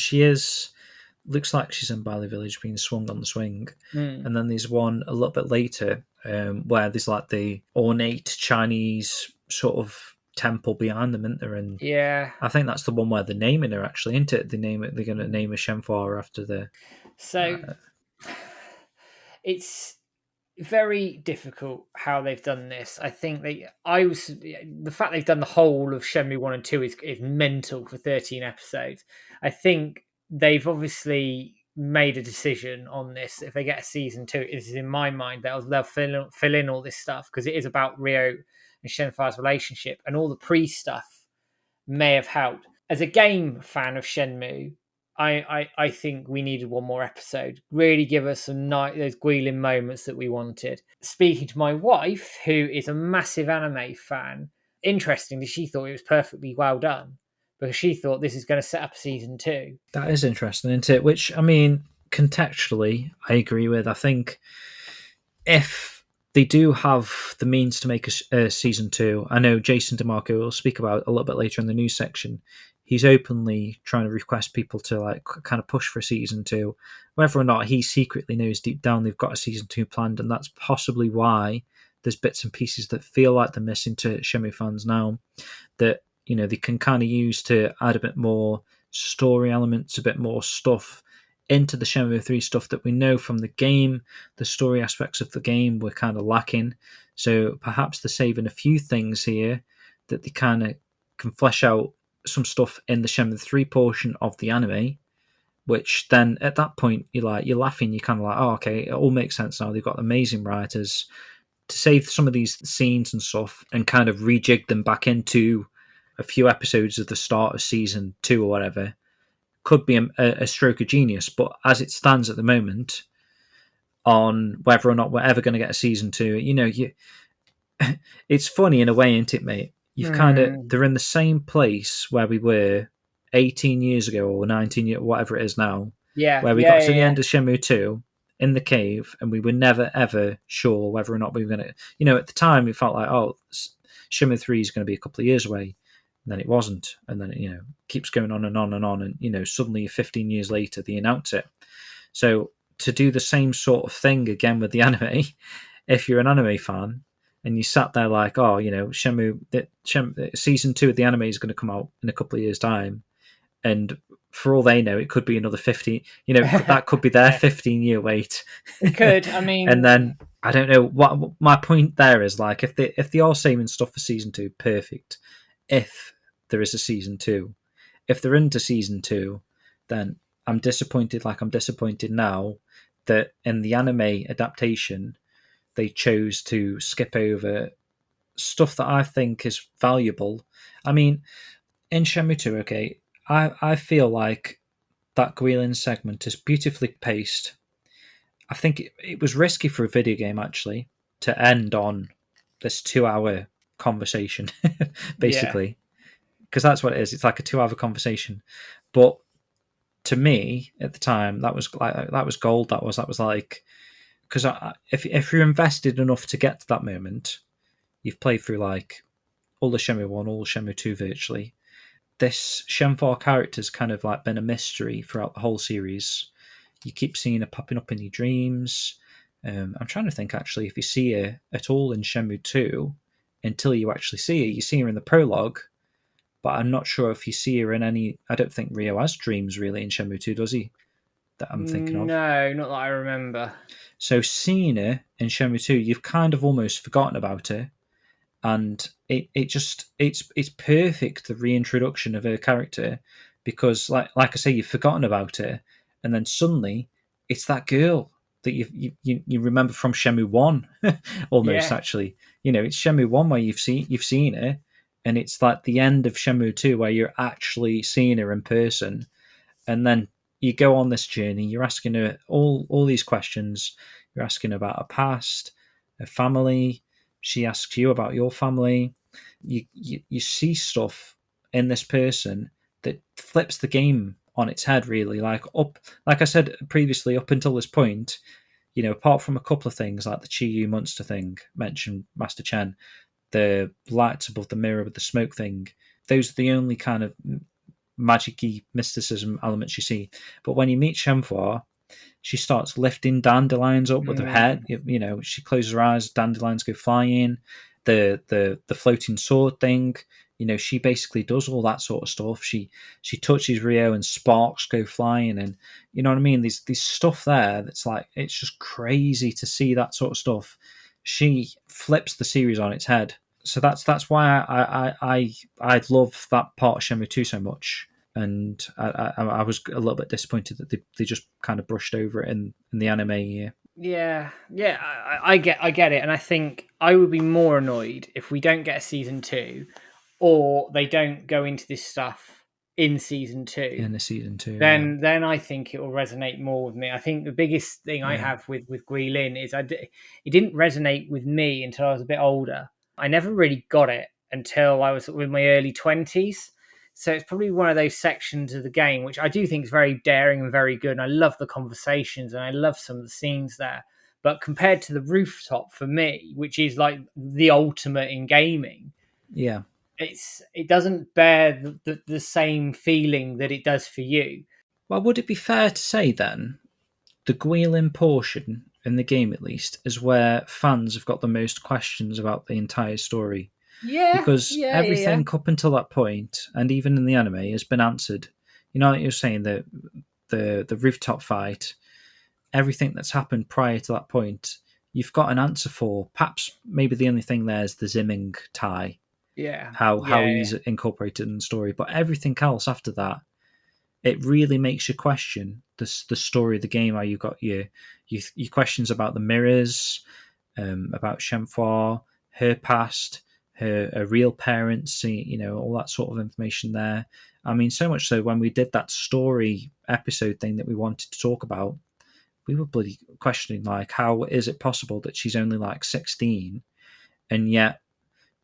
looks like she's in Bailu Village being swung on the swing, and then there's one a little bit later where there's like the ornate Chinese sort of temple behind them, isn't there? And yeah, I think that's the one where they're naming her, actually, isn't it? They're going to name her Shenhua after the. So it's very difficult how they've done this. I think the fact they've done the whole of Shenmue 1 and 2 is mental for 13 episodes. I think they've obviously made a decision on this. If they get a season 2, it is in my mind they'll fill in all this stuff, because it is about Rio and Shenhua's relationship, and all the pre-stuff may have helped. As a game fan of Shenmue, I think we needed one more episode. Really give us those Guilin moments that we wanted. Speaking to my wife, who is a massive anime fan, interestingly, she thought it was perfectly well done, because she thought this is going to set up season 2. That is interesting, isn't it? Which, I mean, contextually, I agree with. I think if they do have the means to make a season 2, I know Jason DeMarco will speak about a little bit later in the news section. He's openly trying to request people to like kind of push for a season 2, whether or not he secretly knows deep down they've got a season 2 planned, and that's possibly why there's bits and pieces that feel like they're missing to Shenmue fans now, that they can kind of use to add a bit more story elements, a bit more stuff into the Shenmue 3 stuff that we know from the game. The story aspects of the game were kind of lacking, so perhaps they're saving a few things here that they kind of can flesh out some stuff in the Shenmue 3 portion of the anime, which then at that point you're laughing, you're kind of like, oh, okay, it all makes sense now. They've got amazing writers to save some of these scenes and stuff and kind of rejig them back into a few episodes of the start of season 2 or whatever. Could be a stroke of genius, but as it stands at the moment, on whether or not we're ever going to get a season 2, it's funny in a way, isn't it, mate? You've they're in the same place where we were 18 years ago or 19 years, whatever it is now. Yeah. Where we got to the end of Shenmue 2 in the cave, and we were never ever sure whether or not we were going to. At the time, it felt like, oh, Shenmue 3 is going to be a couple of years away. And then it wasn't, and then it keeps going on and on and on, and suddenly 15 years later they announce it. So to do the same sort of thing again with the anime, if you're an anime fan and you sat there like, oh, Shenmue season 2 of the anime is going to come out in a couple of years' time, and for all they know, it could be another 15. That could be their 15-year wait. It could. I mean, and then I don't know what my point there is. Like, if they are saving stuff for season 2, perfect. If there is a season 2, if they're into season 2, then I'm disappointed. Like I'm disappointed now that in the anime adaptation they chose to skip over stuff that I think is valuable. I mean, in Shenmue 2, okay, I feel like that Guilin segment is beautifully paced. I think it was risky for a video game actually to end on this 2-hour conversation basically, because that's what it is. It's like a 2-hour conversation, but to me at the time, that was gold. That was like, because if you're invested enough to get to that moment, you've played through like all the Shenmue 1, all the Shenmue 2 virtually. This Shen 4 character's kind of like been a mystery throughout the whole series. You keep seeing her popping up in your dreams. I'm trying to think actually if you see her at all in Shenmue 2 until you actually see her. You see her in the prologue, but I'm not sure if you see her in any. I don't think Ryo has dreams really in Shenmue 2, does he? That I'm thinking of. No, not that I remember. So seeing her in Shenmue 2, you've kind of almost forgotten about her. And it's perfect, the reintroduction of her character, because like I say, you've forgotten about her, and then suddenly it's that girl that you remember from Shenmue 1 almost. Actually, it's Shenmue 1 where you've seen her, and it's like the end of Shenmue 2 where you're actually seeing her in person, and then you go on this journey. You're asking her all these questions. You're asking about her past, her family. She asks you about your family. You see stuff in this person that flips the game on its head, really. Like I said previously, up until this point, apart from a couple of things like the Chi-Yu monster thing mentioned, Master Chen, the lights above the mirror with the smoke thing, those are the only kind of magic-y mysticism elements you see. But when you meet Shenhua, she starts lifting dandelions up with her head. She closes her eyes, dandelions go flying. The floating sword thing. She basically does all that sort of stuff. She touches Ryo and sparks go flying, and you know what I mean. There's stuff there that's like, it's just crazy to see that sort of stuff. She flips the series on its head. So that's why I love that part of Shenmue 2 so much. And I was a little bit disappointed that they just kind of brushed over it in the anime year. Yeah, I get it, and I think I would be more annoyed if we don't get a season 2, or they don't go into this stuff in season 2. In the season 2, then I think it will resonate more with me. I think the biggest thing I have with Guilin is it didn't resonate with me until I was a bit older. I never really got it until I was in my early 20s. So it's probably one of those sections of the game which I do think is very daring and very good. And I love the conversations and I love some of the scenes there. But compared to the rooftop, for me, which is like the ultimate in gaming, it doesn't bear the same feeling that it does for you. Well, would it be fair to say then the Guilin portion in the game, at least, is where fans have got the most questions about the entire story? Because everything up until that point, and even in the anime, has been answered. Like you're saying, the rooftop fight, everything that's happened prior to that point, you've got an answer for. Perhaps maybe the only thing there is the Zimming tie. How he's incorporated in the story. But everything else after that, it really makes you question the story of the game. How you got your questions about the mirrors, about Shenhua, her past, her real parents, all that sort of information there. I mean, so much so when we did that story episode thing that we wanted to talk about, we were bloody questioning, like, how is it possible that she's only like 16 and yet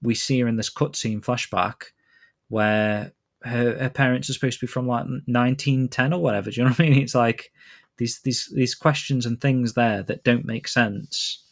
we see her in this cutscene flashback where her parents are supposed to be from like 1910 or whatever. Do you know what I mean? It's like these questions and things there that don't make sense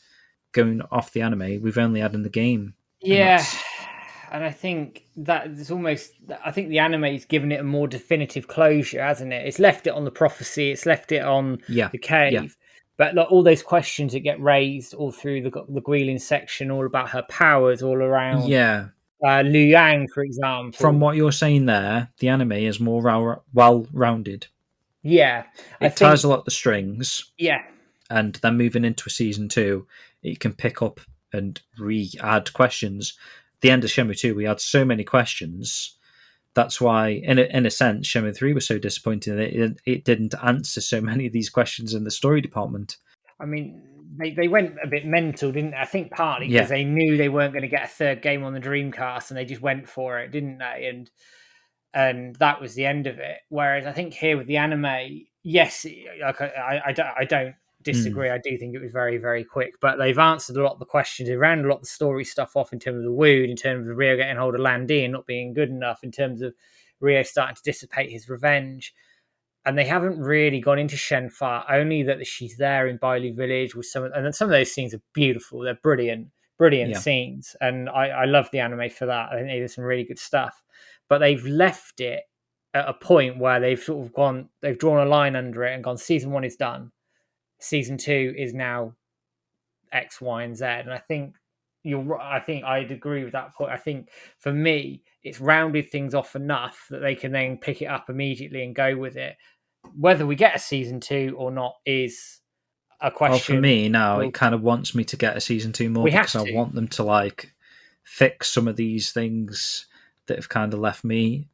going off the anime we've only had in the game. And I think that it's almost, I think the anime's given it a more definitive closure, hasn't it? It's left it on the prophecy, it's left it on the cave. But like all those questions that get raised all through the Guilin section, all about her powers, all around. Liu Yang, for example. From what you're saying there, the anime is more well-rounded. It ties a lot of the strings. And then moving into a season 2, it can pick up and re-add questions. The end of Shenmue 2, we had so many questions. That's why, in a sense, Shenmue 3 was so disappointing. It didn't answer so many of these questions in the story department. I mean, they went a bit mental, didn't they? I think partly because they knew they weren't going to get a third game on the Dreamcast, and they just went for it, didn't they? And that was the end of it. Whereas I think here with the anime, yes, I don't disagree. I do think it was very, very quick, but they've answered a lot of the questions. They rounded a lot of the story stuff off in terms of the wound, in terms of Ryo getting hold of Lan Di and not being good enough, in terms of Ryo starting to dissipate his revenge. and they haven't really gone into Shenfa. Only that she's there in Bailey Village with and some of those scenes are beautiful. They're brilliant Yeah. scenes, and I love the anime for that. I think they did some really good stuff, but they've left it at a point where they've sort of they've drawn a line under it and gone, season 1 is done, season 2 is now X, Y, and Z. And I think I think I'd agree with that point. I think for me, it's rounded things off enough that they can then pick it up immediately and go with it. Whether we get a season 2 or not is a question. Well, for me now, it kind of wants me to get a season 2 more because I want them to like fix some of these things that have kind of left me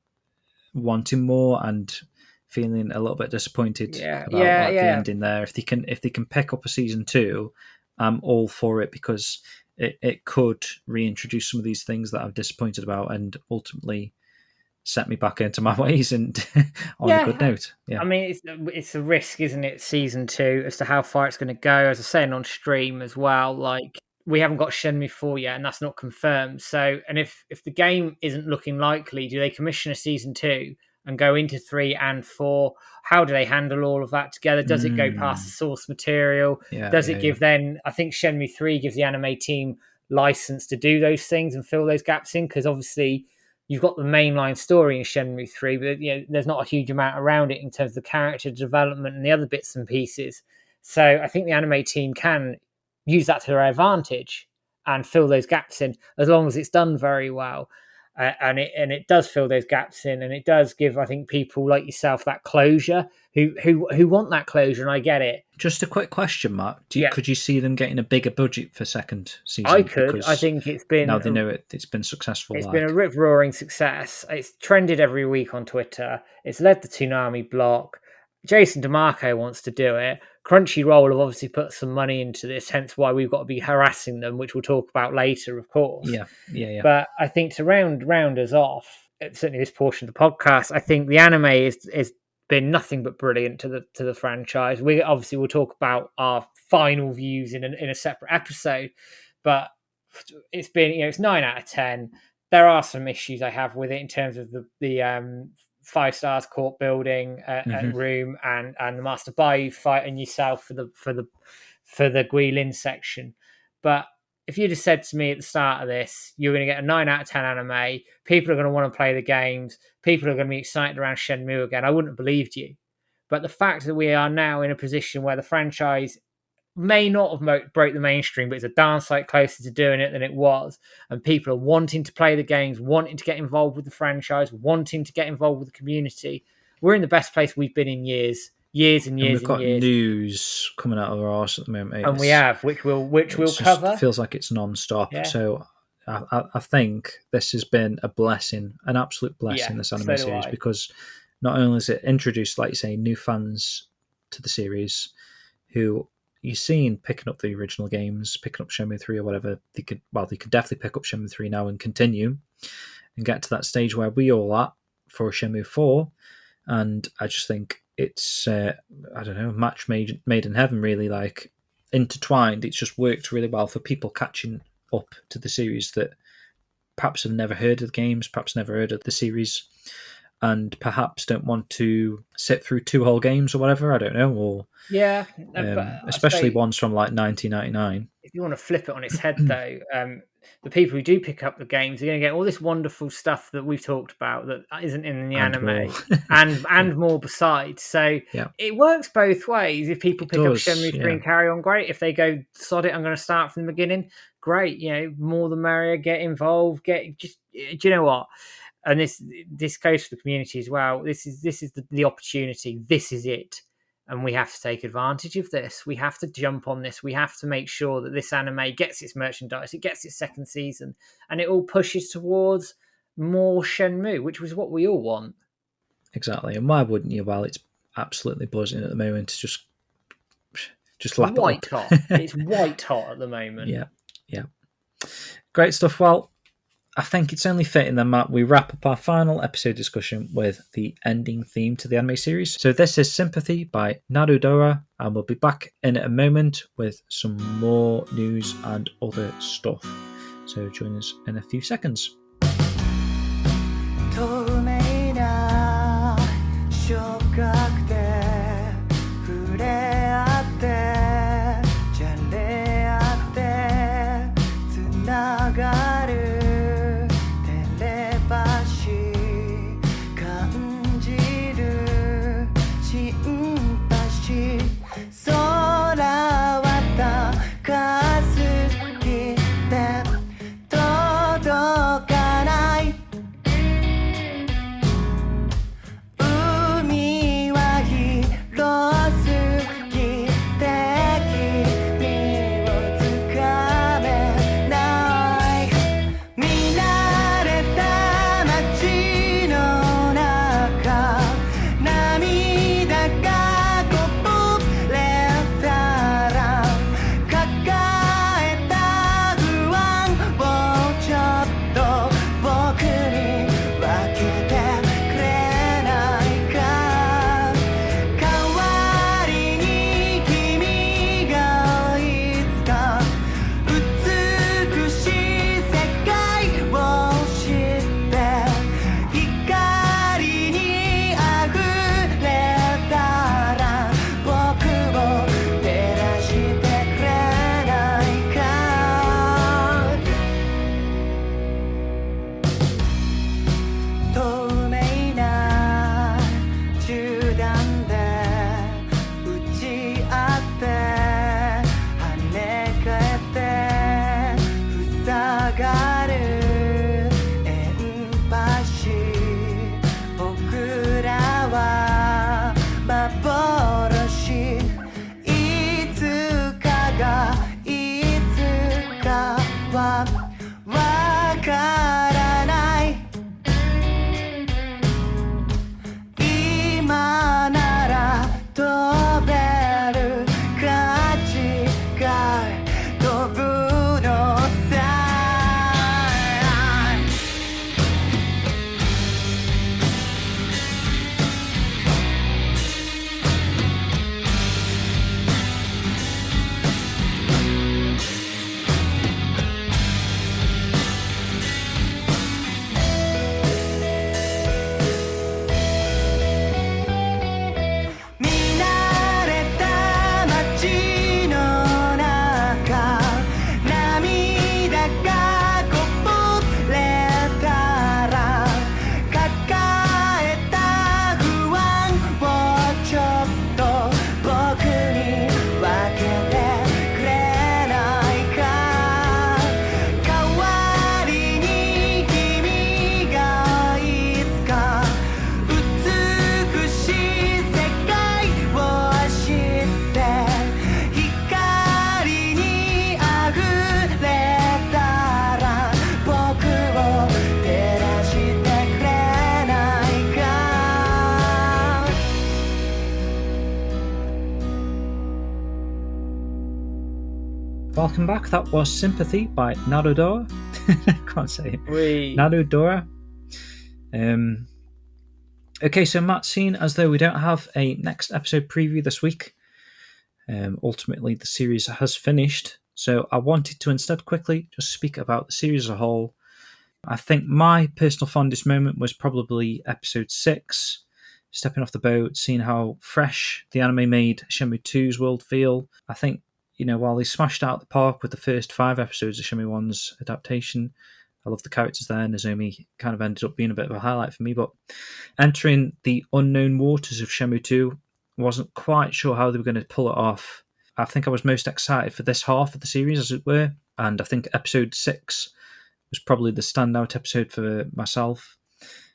wanting more and feeling a little bit disappointed about the ending there. If they can pick up a season 2, I'm all for it, because it could reintroduce some of these things that I'm disappointed about and ultimately set me back into my ways and on a good note. Yeah, I mean, it's a risk, isn't it? Season 2 as to how far it's going to go. As I was saying on stream as well, like we haven't got Shenmue 4 yet, and that's not confirmed. So, and if the game isn't looking likely, do they commission a season 2 and go into 3 and 4? How do they handle all of that together? Does it go past the source material? Does it give then? I think Shenmue 3 gives the anime team license to do those things and fill those gaps in, because obviously you've got the mainline story in Shenmue 3, but there's not a huge amount around it in terms of the character development and the other bits and pieces. So I think the anime team can use that to their advantage and fill those gaps in, as long as it's done very well. And it does fill those gaps in, and it does give, I think, people like yourself that closure who want that closure, and I get it. Just a quick question, Mark. Could you see them getting a bigger budget for second season? I could. Because I think it's been... Now they know it's been successful. It's been a rip-roaring success. It's trended every week on Twitter. It's led the Toonami block. Jason DeMarco wants to do it. Crunchyroll have obviously put some money into this, hence why we've got to be harassing them, which we'll talk about later, of course. Yeah. But I think to round us off, certainly this portion of the podcast, I think the anime is been nothing but brilliant to the franchise. We obviously will talk about our final views in a separate episode, but it's been, it's 9 out of 10. There are some issues I have with it in terms of the 5 stars court building room and the Master Bayou fighting yourself for the Guilin section. But if you'd have said to me at the start of this, you're going to get a 9 out of 10 anime, people are going to want to play the games, people are going to be excited around Shenmue again, I wouldn't have believed you. But the fact that we are now in a position where the franchise may not have broke the mainstream, but it's a darn sight closer to doing it than it was, and people are wanting to play the games, wanting to get involved with the franchise, wanting to get involved with the community, we're in the best place we've been in years. We've got news coming out of our arse at the moment, and we have, which we'll cover. Feels like it's non-stop. Yeah. So I think this has been a blessing, an absolute blessing. This anime series, because not only has it introduced, like you say, new fans to the series who you've seen picking up the original games, picking up Shenmue 3 or whatever. They could definitely pick up Shenmue 3 now and continue and get to that stage where we all at for Shenmue 4. And I just think it's, I don't know, match made in heaven, really, like intertwined. It's just worked really well for people catching up to the series that perhaps have never heard of the games, perhaps never heard of the series, and perhaps don't want to sit through 2 whole games or whatever, I don't know, or especially ones from like 1999. If you want to flip it on its head, though, the people who do pick up the games are going to get all this wonderful stuff that we've talked about that isn't in the anime, and more besides. So it works both ways. If people pick up Shenmue 3 and carry on, great. If they go, sod it, I'm going to start from the beginning, great. More the merrier. Get involved. Do you know what? And this goes for the community as well. This is the opportunity. This is it. And we have to take advantage of this. We have to jump on this. We have to make sure that this anime gets its merchandise, it gets its second season, and it all pushes towards more Shenmue, which was what we all want. Exactly. And why wouldn't you? Well, it's absolutely buzzing at the moment. It's just lap white hot. It's white hot at the moment. Yeah. Great stuff. Well, I think it's only fitting then, Matt, we wrap up our final episode discussion with the ending theme to the anime series. So this is Sympathy by Narudora, and we'll be back in a moment with some more news and other stuff. So join us in a few seconds. Told me now, Welcome back. That was Sympathy by Narudora. Can't say it. Narudora. Okay, so Matt, seeing as though we don't have a next episode preview this week, ultimately the series has finished. So I wanted to instead quickly just speak about the series as a whole. I think my personal fondest moment was probably episode 6, stepping off the boat, seeing how fresh the anime made Shenmue 2's world feel. I think, while they smashed out the park with the first 5 episodes of Shenmue 1's adaptation, I love the characters there. Nozomi kind of ended up being a bit of a highlight for me, but entering the unknown waters of Shenmue 2, wasn't quite sure how they were going to pull it off. I think I was most excited for this half of the series, as it were, and I think episode 6 was probably the standout episode for myself,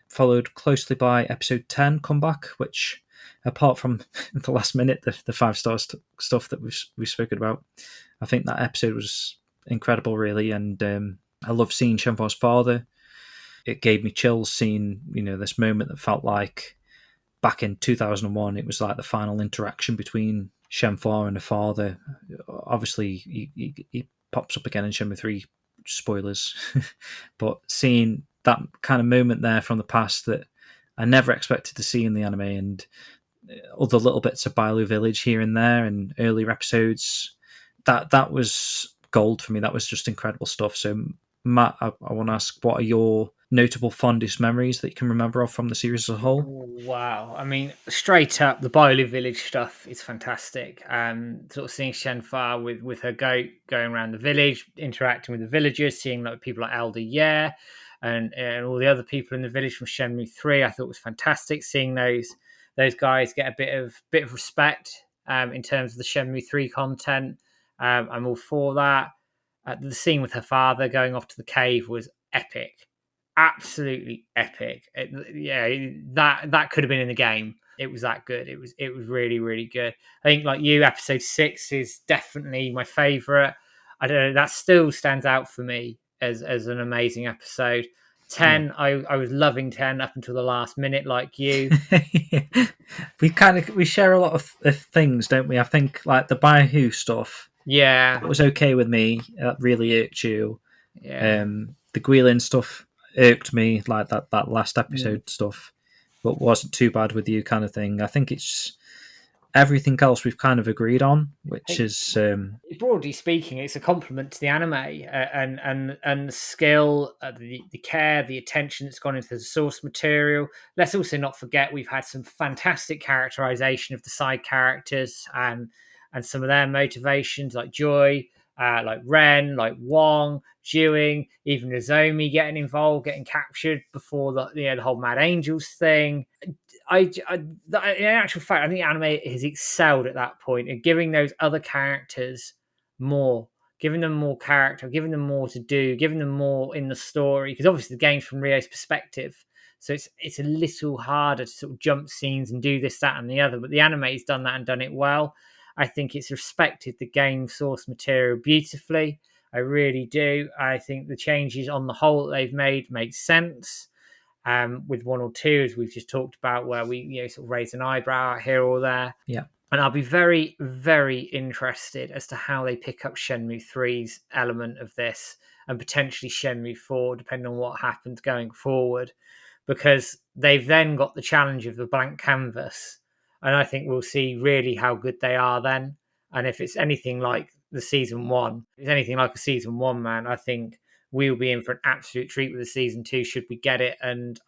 followed closely by episode 10, Comeback, which, apart from the last minute, the 5-star stuff that we've spoken about, I think that episode was incredible, really, and I love seeing Shenhua's father. It gave me chills seeing, this moment that felt like back in 2001, it was like the final interaction between Shenhua and her father. Obviously, he pops up again in Shenmue 3, spoilers, but seeing that kind of moment there from the past that I never expected to see in the anime, and other little bits of Bailu Village here and there and earlier episodes, that was gold for me. That was just incredible stuff. So Matt, I want to ask, what are your notable fondest memories that you can remember of from the series as a whole? Wow. I mean, straight up, the Bailu Village stuff is fantastic. Sort of seeing Shenhua with her goat going around the village, interacting with the villagers, seeing like people like Elder Ye and all the other people in the village from Shenmue 3, I thought was fantastic. Seeing those guys get a bit of respect in terms of the Shenmue 3 content. I'm all for that. The scene with her father going off to the cave was epic. Absolutely epic. That could have been in the game. It was that good. It was really, really good. I think, like you, episode 6 is definitely my favorite. I don't know, that still stands out for me as an amazing episode. 10, yeah. I was loving 10 up until the last minute, like you. We share a lot of things, don't we? I think like the Baihu stuff, yeah, it was okay with me. That really irked you. Yeah. The Guilin stuff irked me, like that last episode stuff, but wasn't too bad with you, kind of thing. I think it's everything else we've kind of agreed on, which is broadly speaking, it's a compliment to the anime and the skill, the care, the attention that's gone into the source material. Let's also not forget we've had some fantastic characterization of the side characters and some of their motivations, like Joy, like Ren, like Wong, Jiwing, even Nozomi getting involved, getting captured before the whole Mad Angels thing. In actual fact, I think anime has excelled at that point in giving those other characters more, giving them more character, giving them more to do, giving them more in the story. Because obviously the game's from Ryo's perspective, so it's a little harder to sort of jump scenes and do this, that, and the other. But the anime's done that and done it well. I think it's respected the game source material beautifully. I really do. I think the changes on the whole that they've made make sense. With 1 or 2, as we've just talked about, where we sort of raise an eyebrow here or there. Yeah. And I'll be very, very interested as to how they pick up Shenmue 3's element of this and potentially Shenmue 4, depending on what happens going forward, because they've then got the challenge of the blank canvas. And I think we'll see really how good they are then. And if it's anything like the season 1, if it's anything like a season 1, man, I think we'll be in for an absolute treat with the season 2 should we get it. And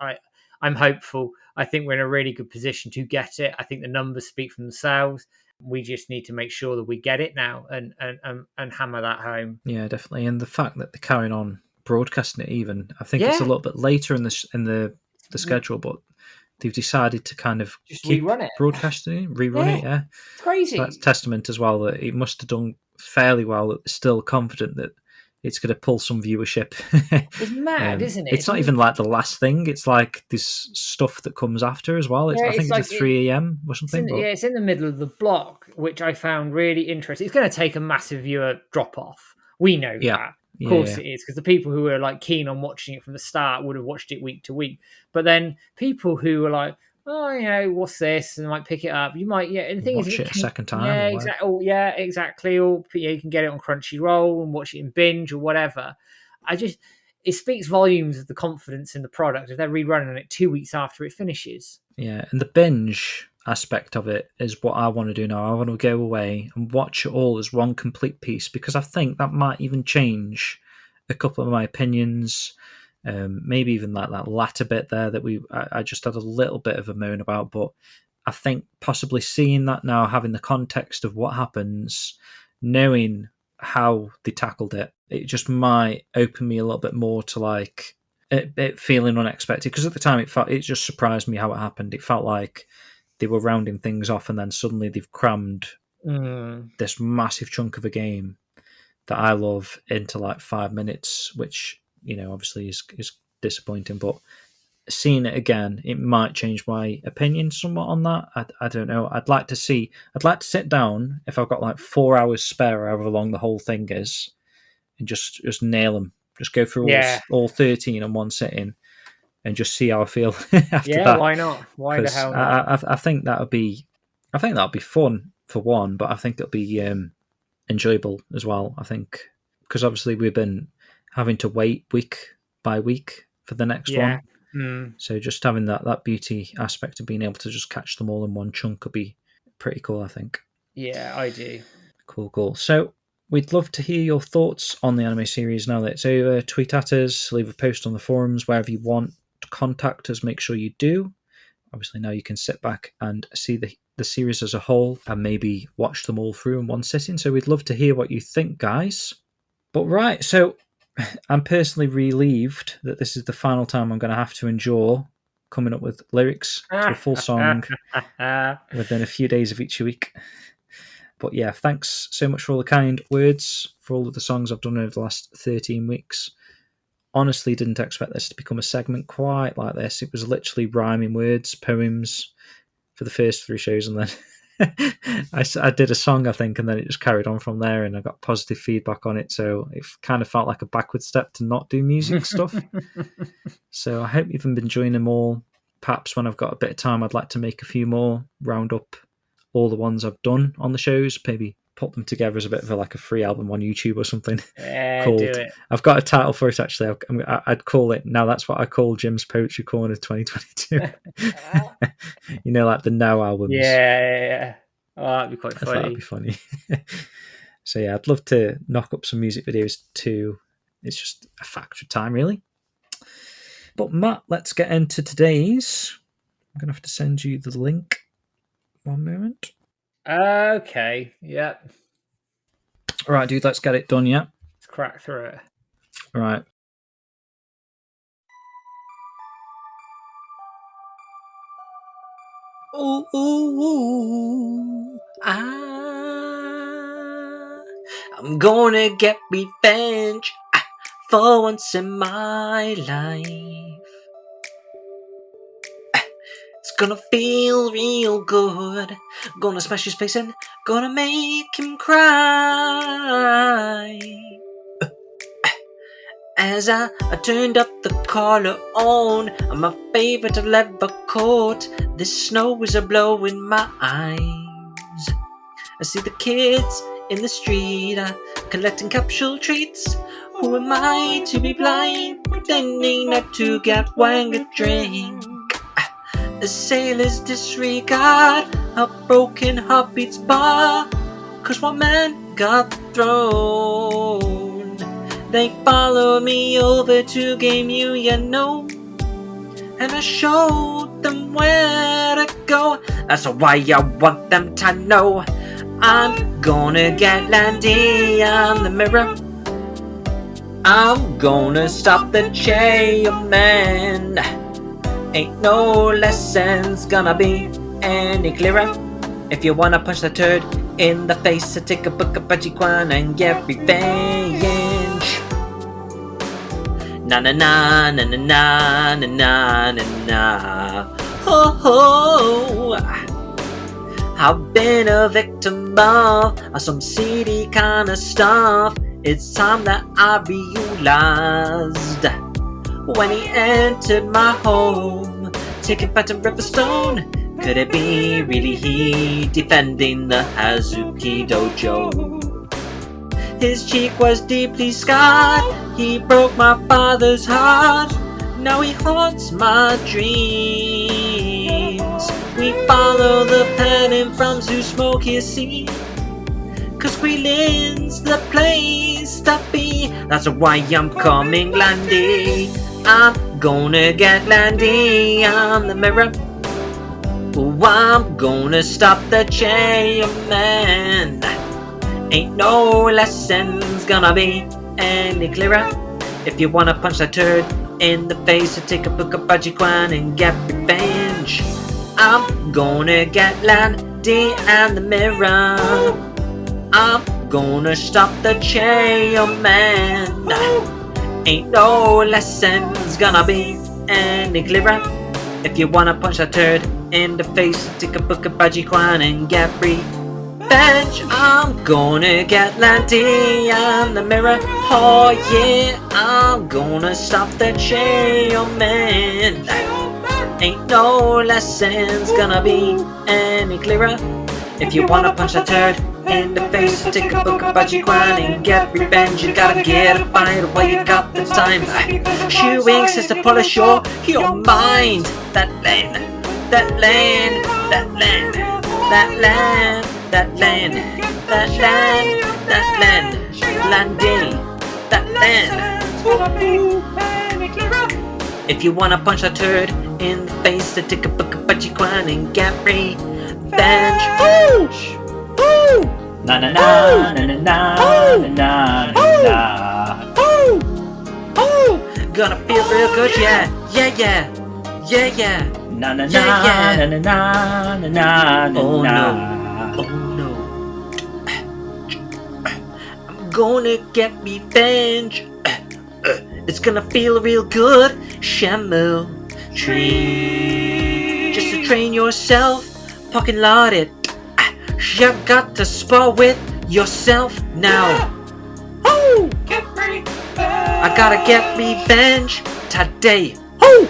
I'm hopeful. I think we're in a really good position to get it. I think the numbers speak for themselves. We just need to make sure that we get it now and hammer that home. Yeah, definitely. And the fact that they're carrying on broadcasting it, even I think it's a little bit later in the schedule, but they've decided to kind of just keep rerun it, rerun it. Yeah, it's crazy. So that's testament as well that it must have done fairly well. That they're still confident that it's going to pull some viewership. It's mad, isn't it? It's not even like the last thing. It's like this stuff that comes after as well. I think it's at 3 a.m. or something. It's in the middle of the block, which I found really interesting. It's going to take a massive viewer drop off. We know that. Of course it is, because the people who were like keen on watching it from the start would have watched it week to week. But then people who were like, oh, you know, what's this? And I might pick it up. You might, yeah. And the thing Watch is, it a second time. Yeah, or whatever. exactly. Oh, yeah, exactly. Or you can get it on Crunchyroll and watch it in binge or whatever. It speaks volumes of the confidence in the product if they're rerunning it 2 weeks after it finishes. Yeah, and the binge aspect of it is what I want to do now. I want to go away and watch it all as one complete piece, because I think that might even change a couple of my opinions. Maybe even like that latter bit there that I just had a little bit of a moan about, but I think possibly seeing that now, having the context of what happens, knowing how they tackled it, it just might open me a little bit more to like it feeling unexpected, because at the time it just surprised me how it happened. It felt like they were rounding things off, and then suddenly they've crammed this massive chunk of a game that I love into like 5 minutes, which, you know, obviously is disappointing. But seeing it again, it might change my opinion somewhat on that. I don't know. I'd like to sit down if I've got like 4 hours spare, however long the whole thing is, and just nail them. Just go through all 13 in one sitting and just see how I feel after that. Why not? Why the hell not? I think that would be fun for one, but I think it'll be enjoyable as well. I think because obviously we've been having to wait week by week for the next one. So just having that beauty aspect of being able to just catch them all in one chunk could be pretty cool, I think. Yeah, I do. Cool. So we'd love to hear your thoughts on the anime series now that it's over. Tweet at us, leave a post on the forums, wherever you want to contact us, make sure you do. Obviously now you can sit back and see the series as a whole and maybe watch them all through in one sitting. So we'd love to hear what you think, guys. But right, so I'm personally relieved that this is the final time I'm going to have to endure coming up with lyrics to a full song within a few days of each week. But yeah, thanks so much for all the kind words for all of the songs I've done over the last 13 weeks. Honestly, didn't expect this to become a segment quite like this. It was literally rhyming words, poems for the first 3 shows, and then I did a song, I think, and then it just carried on from there, and I got positive feedback on it, so it kind of felt like a backward step to not do music stuff. So I hope you've been enjoying them all. Perhaps when I've got a bit of time, I'd like to make a few more, round up all the ones I've done on the shows, maybe put them together as a bit of a free album on YouTube or something. Yeah, called, do it. I've got a title for it, actually. I'd call it, now that's what I call Jim's Poetry Corner 2022. You know, like the Now albums. Yeah. Oh, that'd be quite funny. That'd be funny. So yeah, I'd love to knock up some music videos too. It's just a factor of time, really. But Matt, let's get into today's. I'm going to have to send you the link. One moment. Okay, yep. All right, dude, let's get it done, yeah? Let's crack through it. All right. Ooh, I'm gonna get revenge for once in my life. It's gonna feel real good. Gonna smash his face and gonna make him cry. As I turned up the collar on my favorite leather coat, the snow is blowing my eyes. I see the kids in the street collecting capsule treats. Who am I to be blind, pretending not to get wang a drink? The sailors disregard a broken heartbeat's bar, 'cause one man got thrown. They followed me over to Game U, you know, and I showed them where to go. That's why I want them to know I'm gonna get Landy on the mirror. I'm gonna stop the chairman. Ain't no lessons gonna be any clearer. If you wanna punch the turd in the face, take a book of Bajiquan and get revenge. Na na na na na na na na na na. Ho ho. I've been a victim of some seedy kind of stuff. It's time that I realized when he entered my home taking Phantom Riverstone. Could it be really he defending the Hazuki Dojo? His cheek was deeply scarred. He broke my father's heart. Now he haunts my dreams. We follow the pattern from Smoky Sea. Cause Greenland's the place to be. That's why I'm coming, Landy. I'm gonna get Landy on the mirror. Oh, I'm gonna stop the chairman. Ain't no lessons gonna be any clearer. If you wanna punch that turd in the face or take a book of Bajikwan and get revenge, I'm gonna get Landy and the mirror. I'm gonna stop the chairman. Ain't no lessons gonna be any clearer. If you wanna punch that turd in the face, take a book of Bajikwan and get revenge. I'm gonna get Landy and the mirror. Oh yeah, I'm gonna stop the chairman. Ain't no lessons gonna be any clearer. If you wanna punch that turd in the face, take a book of Bajikwan and get revenge. You gotta get a fight while you got the time. Shoeing says to polish your mind. That land, that land, that land, that land, that land, that land, that land, Landy, that land. If you wanna punch that turd in the face, to take a book of Bajikwan and get revenge. Woo! Woo! Na na na na na na na na na. Gonna feel real good, yeah, yeah, yeah, yeah, yeah. Na na na Yeah, yeah. na na na na na Oh na. no, oh no. I'm gonna get revenge. It's gonna feel real good. Shenmue tree. Just to train yourself, fucking lot it. You got to spar with yourself now. Oh, get revenge. I gotta get revenge today. Oh,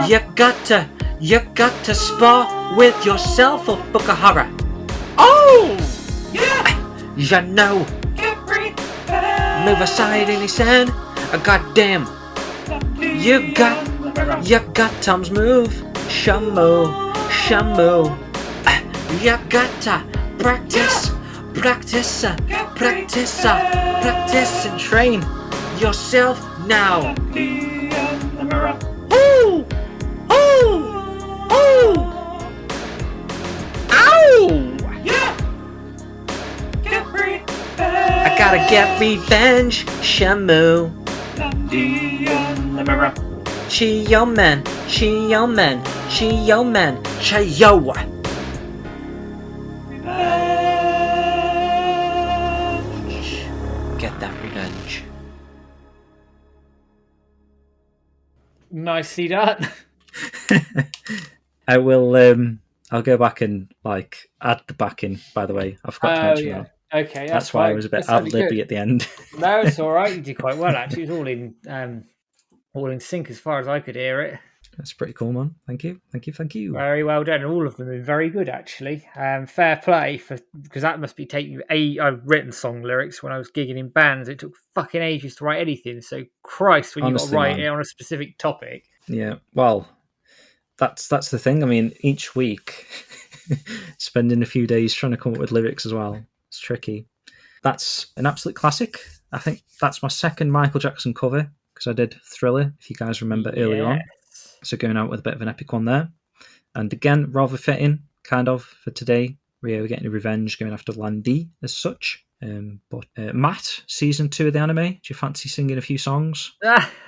you got to spar with yourself, oh Fukuhara. Oh, yeah. You know. Move aside any sand. Goddamn. You got Tom's move. Shenmue. You got to practice and train yourself now. Ooh, ooh, ooh. Ow! Yeah. Get free. I gotta get revenge, Shenmue. Chiyo man, Chiyo man, Chiyo man, Chiyo. Get that revenge. Nicely done. I will. I'll go back and add the backing. By the way, I forgot to mention that. Okay, That's why I was a bit ad libby at the end. No, it's all right. You did quite well actually. It was all in sync as far as I could hear it. That's pretty cool, man. Thank you. Very well done. All of them are very good, actually. Fair play, because that must be taking I've written song lyrics when I was gigging in bands. It took fucking ages to write anything. So Christ, when Honestly, you got to write man. it on a specific topic. Yeah. Well, that's the thing. I mean, each week, spending a few days trying to come up with lyrics as well. It's tricky. That's an absolute classic. I think that's my second Michael Jackson cover because I did Thriller, if you guys remember earlier on. So going out with a bit of an epic one there. And again, rather fitting, kind of, for today. Rio getting a revenge, going after Landy as such. But Matt, season 2 of the anime, do you fancy singing a few songs?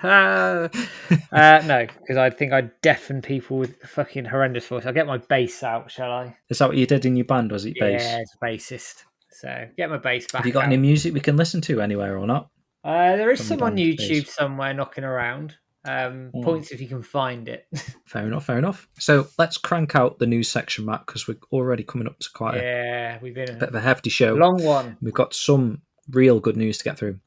No, because I think I'd deafen people with fucking horrendous voice. I'll get my bass out, shall I? Is that what you did in your band? Was it bass? Yeah, it's bassist. So get my bass back. Have you got any music we can listen to anywhere or not? There is From some the on band YouTube bass? somewhere knocking around. Points if you can find it. Fair enough. So let's crank out the news section, Matt, because we're already coming up to quite we've been a bit of a hefty show. Long one. We've got some real good news to get through.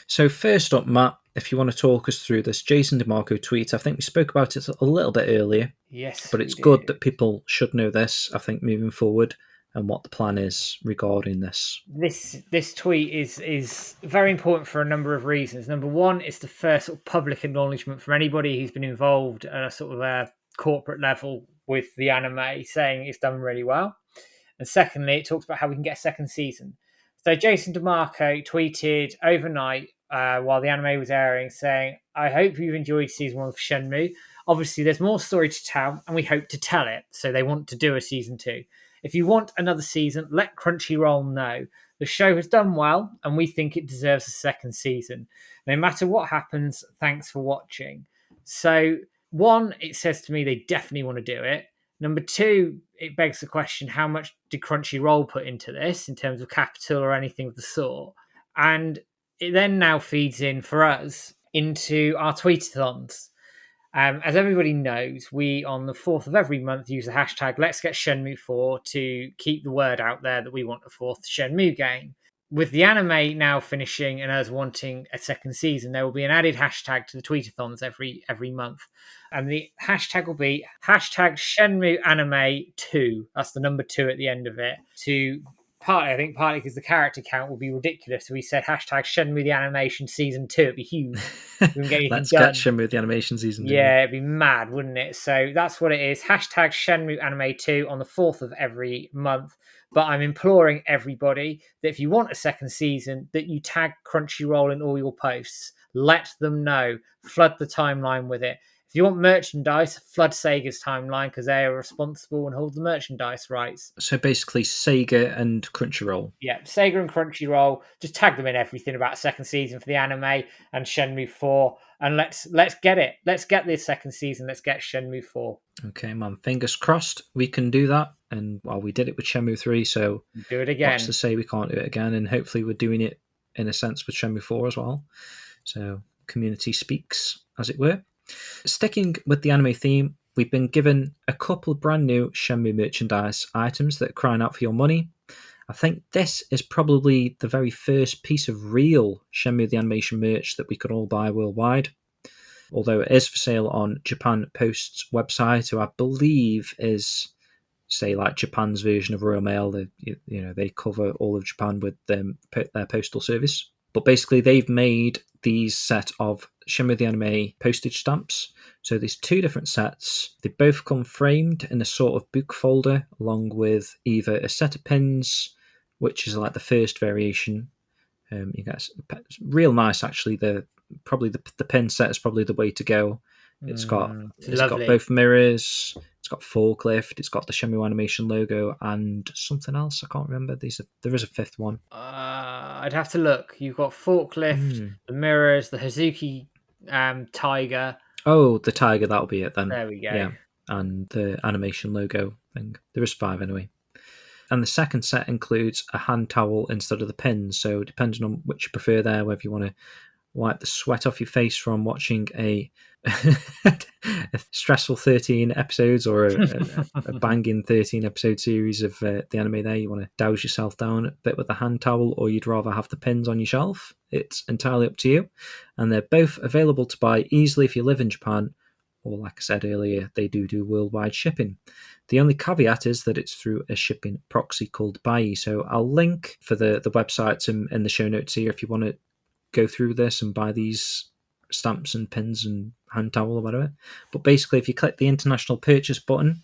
So first up, Matt, if you want to talk us through this Jason DeMarco tweet, I think we spoke about it a little bit earlier, Yes, but it's good that people should know this, I think, moving forward, and what the plan is regarding this. This tweet is very important for a number of reasons. Number one, it's the first sort of public acknowledgement from anybody who's been involved at a sort of a corporate level with the anime, saying it's done really well. And secondly, it talks about how we can get a second season. So Jason DeMarco tweeted overnight while the anime was airing, saying, "I hope you've enjoyed season 1 of Shenmue. Obviously, there's more story to tell, and we hope to tell it. So they want to do a season 2. If you want another season, let Crunchyroll know. The show has done well, and we think it deserves a second season. No matter what happens, thanks for watching." So, one, it says to me they definitely want to do it. Number two, it begs the question, how much did Crunchyroll put into this in terms of capital or anything of the sort? And it then now feeds in for us into our tweetathons. As everybody knows, we on the 4th of every month use the hashtag Let's Get Shenmue 4 to keep the word out there that we want a 4th Shenmue game. With the anime now finishing and us wanting a second season, there will be an added hashtag to the tweetathons every month. And the hashtag will be hashtag Shenmue Anime 2. That's the number 2 at the end of it. Partly because the character count will be ridiculous. So we said hashtag Shenmue the Animation Season 2. It'd be huge. We can get anything Let's done. get Shenmue the Animation Season 2. Yeah, it'd be mad, wouldn't it? So that's what it is. Hashtag Shenmue Anime 2 on the 4th of every month. But I'm imploring everybody that if you want a second season, that you tag Crunchyroll in all your posts. Let them know. Flood the timeline with it. If you want merchandise, flood Sega's timeline because they are responsible and hold the merchandise rights. So basically, Sega and Crunchyroll. Yeah, Sega and Crunchyroll, just tag them in everything about second season for the anime and Shenmue 4, and let's get it. Let's get this second season. Let's get Shenmue 4. Okay, man. Fingers crossed we can do that. And we did it with Shenmue 3, so do it again. What's to say we can't do it again? And hopefully we're doing it in a sense with Shenmue 4 as well. So community speaks, as it were. Sticking with the anime theme, we've been given a couple of brand new Shenmue merchandise items that are crying out for your money. I think this is probably the very first piece of real Shenmue the Animation merch that we could all buy worldwide. Although it is for sale on Japan Post's website, who I believe is, say, like Japan's version of Royal Mail. They cover all of Japan with their postal service. But basically, they've made these set of Shenmue the Anime postage stamps. So there's two different sets. They both come framed in a sort of book folder, along with either a set of pins, which is like the first variation. You guys, real nice actually. The pin set is probably the way to go. It's got both mirrors. It's got forklift. It's got the Shenmue Animation logo and something else. I can't remember. There is a fifth one. I'd have to look. You've got forklift, the mirrors, the Hazuki tiger. Oh, the tiger. That'll be it then. There we go. Yeah, and the animation logo thing. There is 5 anyway. And the second set includes a hand towel instead of the pins. So depending on which you prefer there, whether you want to wipe the sweat off your face from watching a stressful 13 episodes or a banging 13 episode series of the anime there, you want to douse yourself down a bit with a hand towel, or you'd rather have the pins on your shelf, it's entirely up to you. And they're both available to buy easily if you live in Japan, or like I said earlier, they do worldwide shipping. The only caveat is that it's through a shipping proxy called Bai. So I'll link for the websites in the show notes here if you want to go through this and buy these stamps and pins and hand towel or whatever. But basically, if you click the international purchase button,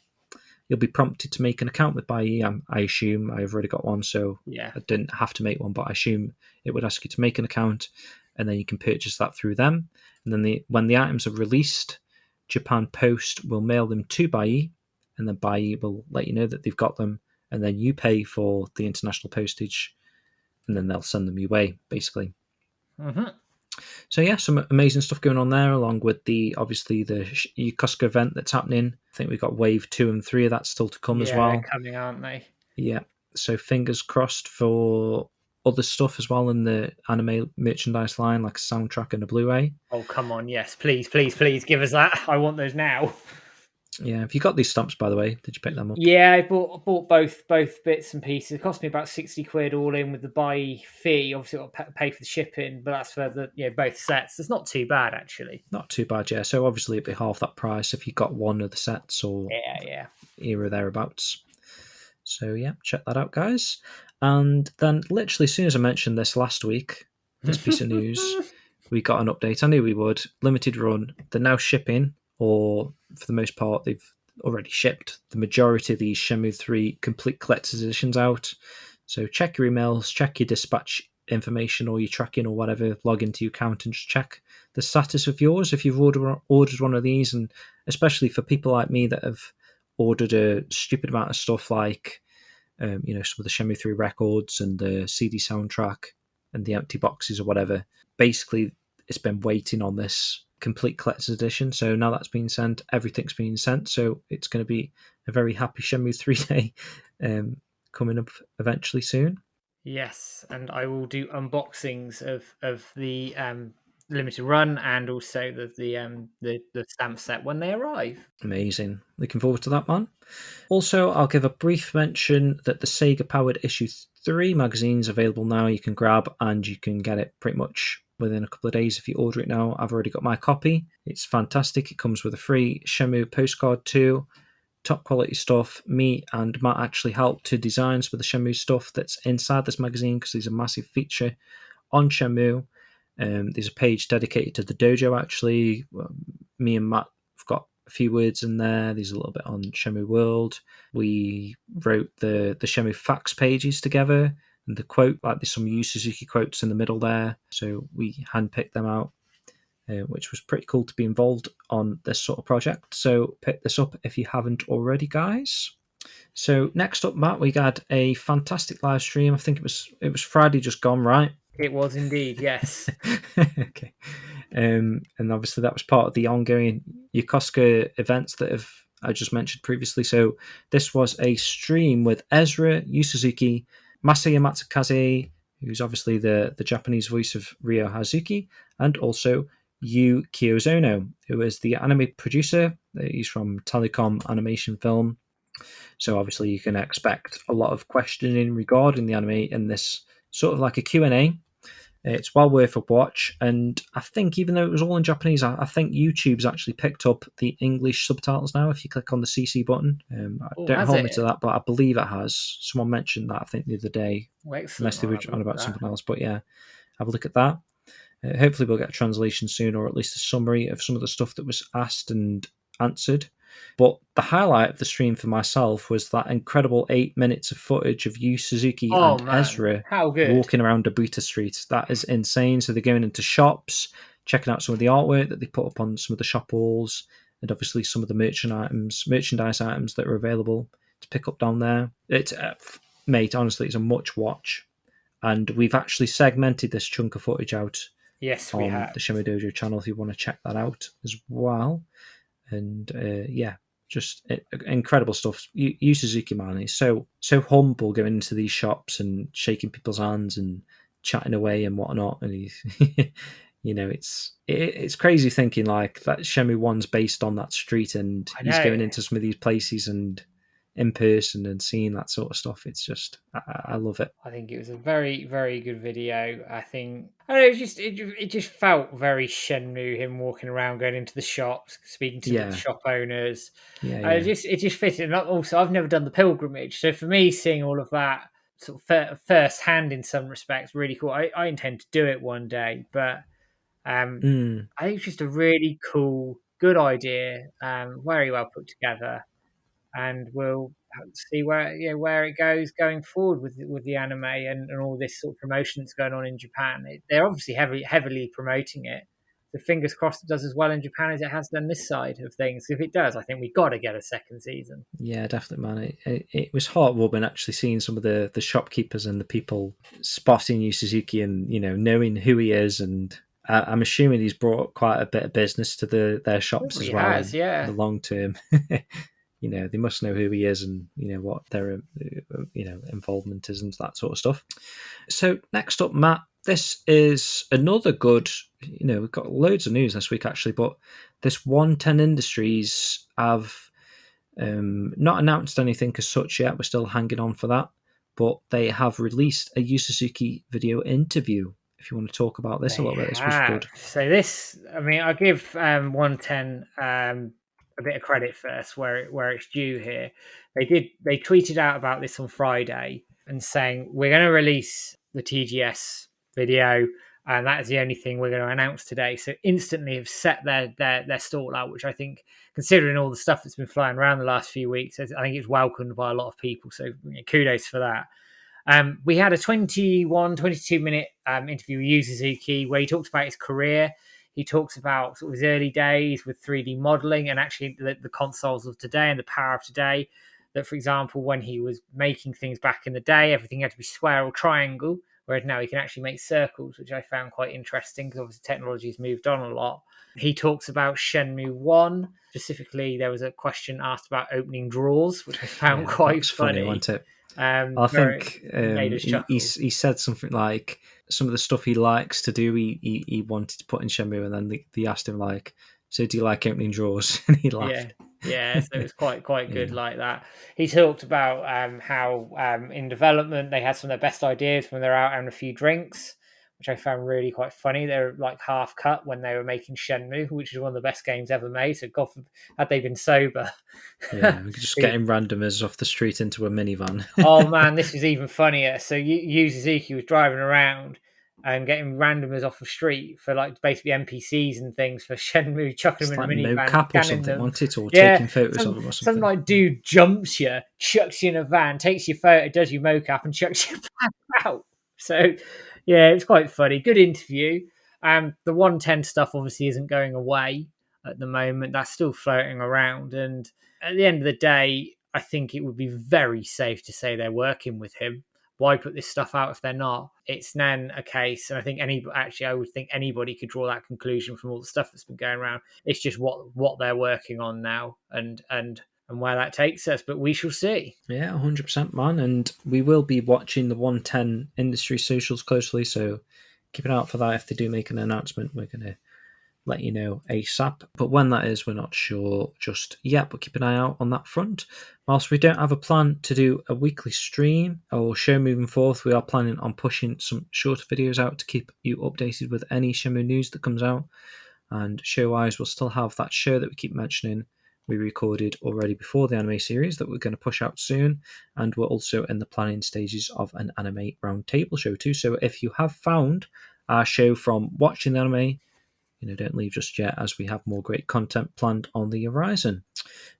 you'll be prompted to make an account with Bai. I assume I've already got one, so yeah, I didn't have to make one, but I assume it would ask you to make an account, and then you can purchase that through them. And then when the items are released, Japan Post will mail them to Bai, and then Bai will let you know that they've got them, and then you pay for the international postage, and then they'll send them your way, basically. Mm-hmm. So yeah, some amazing stuff going on there, along with the Yokosuka event that's happening. I think we've got wave 2 and 3 of that still to come as well. They're coming, aren't they? Yeah, so fingers crossed for other stuff as well in the anime merchandise line, like a soundtrack and a Blu-ray. Oh, come on, yes, please, give us that. I want those now. Yeah, have you got these stamps, by the way? Did you pick them up? Yeah, I bought both bits and pieces. It cost me about 60 quid all in with the buy fee. Obviously, I'll pay for the shipping, but that's for the both sets. It's not too bad actually. Not too bad, yeah. So obviously it'd be half that price if you got one of the sets or Yeah. era thereabouts. So yeah, check that out, guys. And then literally as soon as I mentioned this last week, this piece of news, we got an update. I knew we would. Limited run. They're now shipping, or for the most part, they've already shipped the majority of these Shenmue 3 complete collector's editions out. So check your emails, check your dispatch information or your tracking or whatever, log into your account and just check the status of yours if you've ordered one of these. And especially for people like me that have ordered a stupid amount of stuff like some of the Shenmue 3 records and the CD soundtrack and the empty boxes or whatever. Basically, it's been waiting on this complete collector's edition. So now that's been sent, everything's been sent. So it's going to be a very happy Shenmue 3 day coming up eventually soon. Yes, and I will do unboxings of the limited run and also the stamp set when they arrive. Amazing. Looking forward to that, man. Also, I'll give a brief mention that the Sega powered issue 3 magazine's available now. You can grab and you can get it pretty much within a couple of days if you order it now. I've already got my copy. It's fantastic. It comes with a free Shenmue postcard too. Top quality stuff. Me and Matt actually helped to design some of the Shenmue stuff that's inside this magazine because there's a massive feature on Shenmue. There's a page dedicated to the dojo actually. Me and Matt have got a few words in there. There's a little bit on Shenmue World. We wrote the Shenmue facts pages together, and the quote, like there's some Yu Suzuki quotes in the middle there. So we handpicked them out, which was pretty cool to be involved on this sort of project. So pick this up if you haven't already, guys. So next up, Matt, we had a fantastic live stream. I think it was Friday just gone, right? It was indeed, yes. Okay. And obviously that was part of the ongoing Yokosuka events that I just mentioned previously. So this was a stream with Ezra, Yu Suzuki, Masaya Matsukaze, who's obviously the Japanese voice of Ryo Hazuki, and also Yu Kiyozono, who is the anime producer. He's from Telecom Animation Film. So obviously you can expect a lot of questioning regarding the anime in this sort of like a Q&A. It's well worth a watch, and I think even though it was all in Japanese, I think YouTube's actually picked up the English subtitles now if you click on the CC button. Don't hold me to that, but I believe it has. Someone mentioned that, I think, the other day, unless they were on about something else. But yeah, have a look at that. Hopefully we'll get a translation soon, or at least a summary of some of the stuff that was asked and answered. But the highlight of the stream for myself was that incredible 8 minutes of footage of Yu Suzuki and Ezra walking around Depature Street. That is insane. So they're going into shops, checking out some of the artwork that they put up on some of the shop walls, and obviously some of the merchandise items that are available to pick up down there. It's mate, honestly, it's a much watch. And we've actually segmented this chunk of footage out on the Shenmue Dojo channel if you want to check that out as well. And just incredible stuff. Yu Suzuki, man, he's so humble going into these shops and shaking people's hands and chatting away and whatnot. And he's, it's crazy thinking like that Shenmue 1's based on that street, and he's going into some of these places and in person and seeing that sort of stuff. It's just, I love it. I think it was a very, very good video. I think, I don't know, it just felt very Shenmue, him walking around, going into the shops, speaking to the shop owners. It just fitted. And also, I've never done the pilgrimage, so for me, seeing all of that sort of first hand in some respects, really cool. I intend to do it one day, but I think it's just a really cool, good idea, very well put together. And we'll see where it goes going forward with the anime and all this sort of promotion that's going on in Japan. They're obviously heavily promoting it. So fingers crossed it does as well in Japan as it has done this side of things. If it does, I think we've got to get a second season. Yeah, definitely, man. It was heartwarming actually seeing some of the shopkeepers and the people spotting Yu Suzuki and knowing who he is, and I'm assuming he's brought quite a bit of business to their shops as well. In the long term. They must know who he is and what their involvement is and that sort of stuff. So next up, Matt, this is another good. We've got loads of news this week actually, but this 110 Industries have Not announced anything as such yet. We're still hanging on for that. But they have released a Yu Suzuki video interview. If you want to talk about this a They little bit, this was have. good. So this, I mean, I'll give 110 a bit of credit first, where it's due here. They tweeted out about this on Friday and saying we're going to release the TGS video, and that is the only thing we're going to announce today. So instantly have set their stall out, which I think, considering all the stuff that's been flying around the last few weeks, I think it's welcomed by a lot of people. So kudos for that. We had a 22-minute interview with Yu Suzuki where he talks about his career. He talks about sort of his early days with 3D modeling and actually the consoles of today and the power of today. That, for example, when he was making things back in the day, everything had to be square or triangle, whereas now he can actually make circles, which I found quite interesting because obviously technology has moved on a lot. He talks about Shenmue 1. Specifically, there was a question asked about opening drawers, which I found quite funny. Wasn't it? I think he said something like some of the stuff he likes to do, he wanted to put in Shenmue, and then they asked him like, "So do you like opening drawers?" And he laughed. Yeah. So it was quite good like that. He talked about how in development they had some of their best ideas when they're out having a few drinks, which I found really quite funny. They're like half cut when they were making Shenmue, which is one of the best games ever made. So God, had they been sober. Yeah, we could just getting randomers off the street into a minivan. Oh man, this is even funnier. So Yu Suzuki was driving around and getting randomers off the street for like basically NPCs and things for Shenmue, chucking them in a minivan, mocap or something, them. wasn't it? Or taking photos of them or something. Some like dude jumps you, chucks you in a van, takes your photo, does your mocap, and chucks you back out. So yeah, it's quite funny. Good interview. The 110 stuff obviously isn't going away at the moment. That's still floating around, and at the end of the day, I think it would be very safe to say they're working with him. Why put this stuff out if they're not? It's then a case, and I think I would think anybody could draw that conclusion from all the stuff that's been going around. It's just what they're working on now, and where that takes us. But we shall see. Yeah, 100%, man. And we will be watching the 110 industry socials closely, so keep an eye out for that. If they do make an announcement, we're going to let you know ASAP. But when that is, we're not sure just yet, but keep an eye out on that front. Whilst we don't have a plan to do a weekly stream or show moving forth, we are planning on pushing some shorter videos out to keep you updated with any Shenmue news that comes out. And show-wise, we'll still have that show that we keep mentioning we recorded already before the anime series that we're going to push out soon, and we're also in the planning stages of an anime roundtable show too. So if you have found our show from watching the anime, don't leave just yet, as we have more great content planned on the horizon.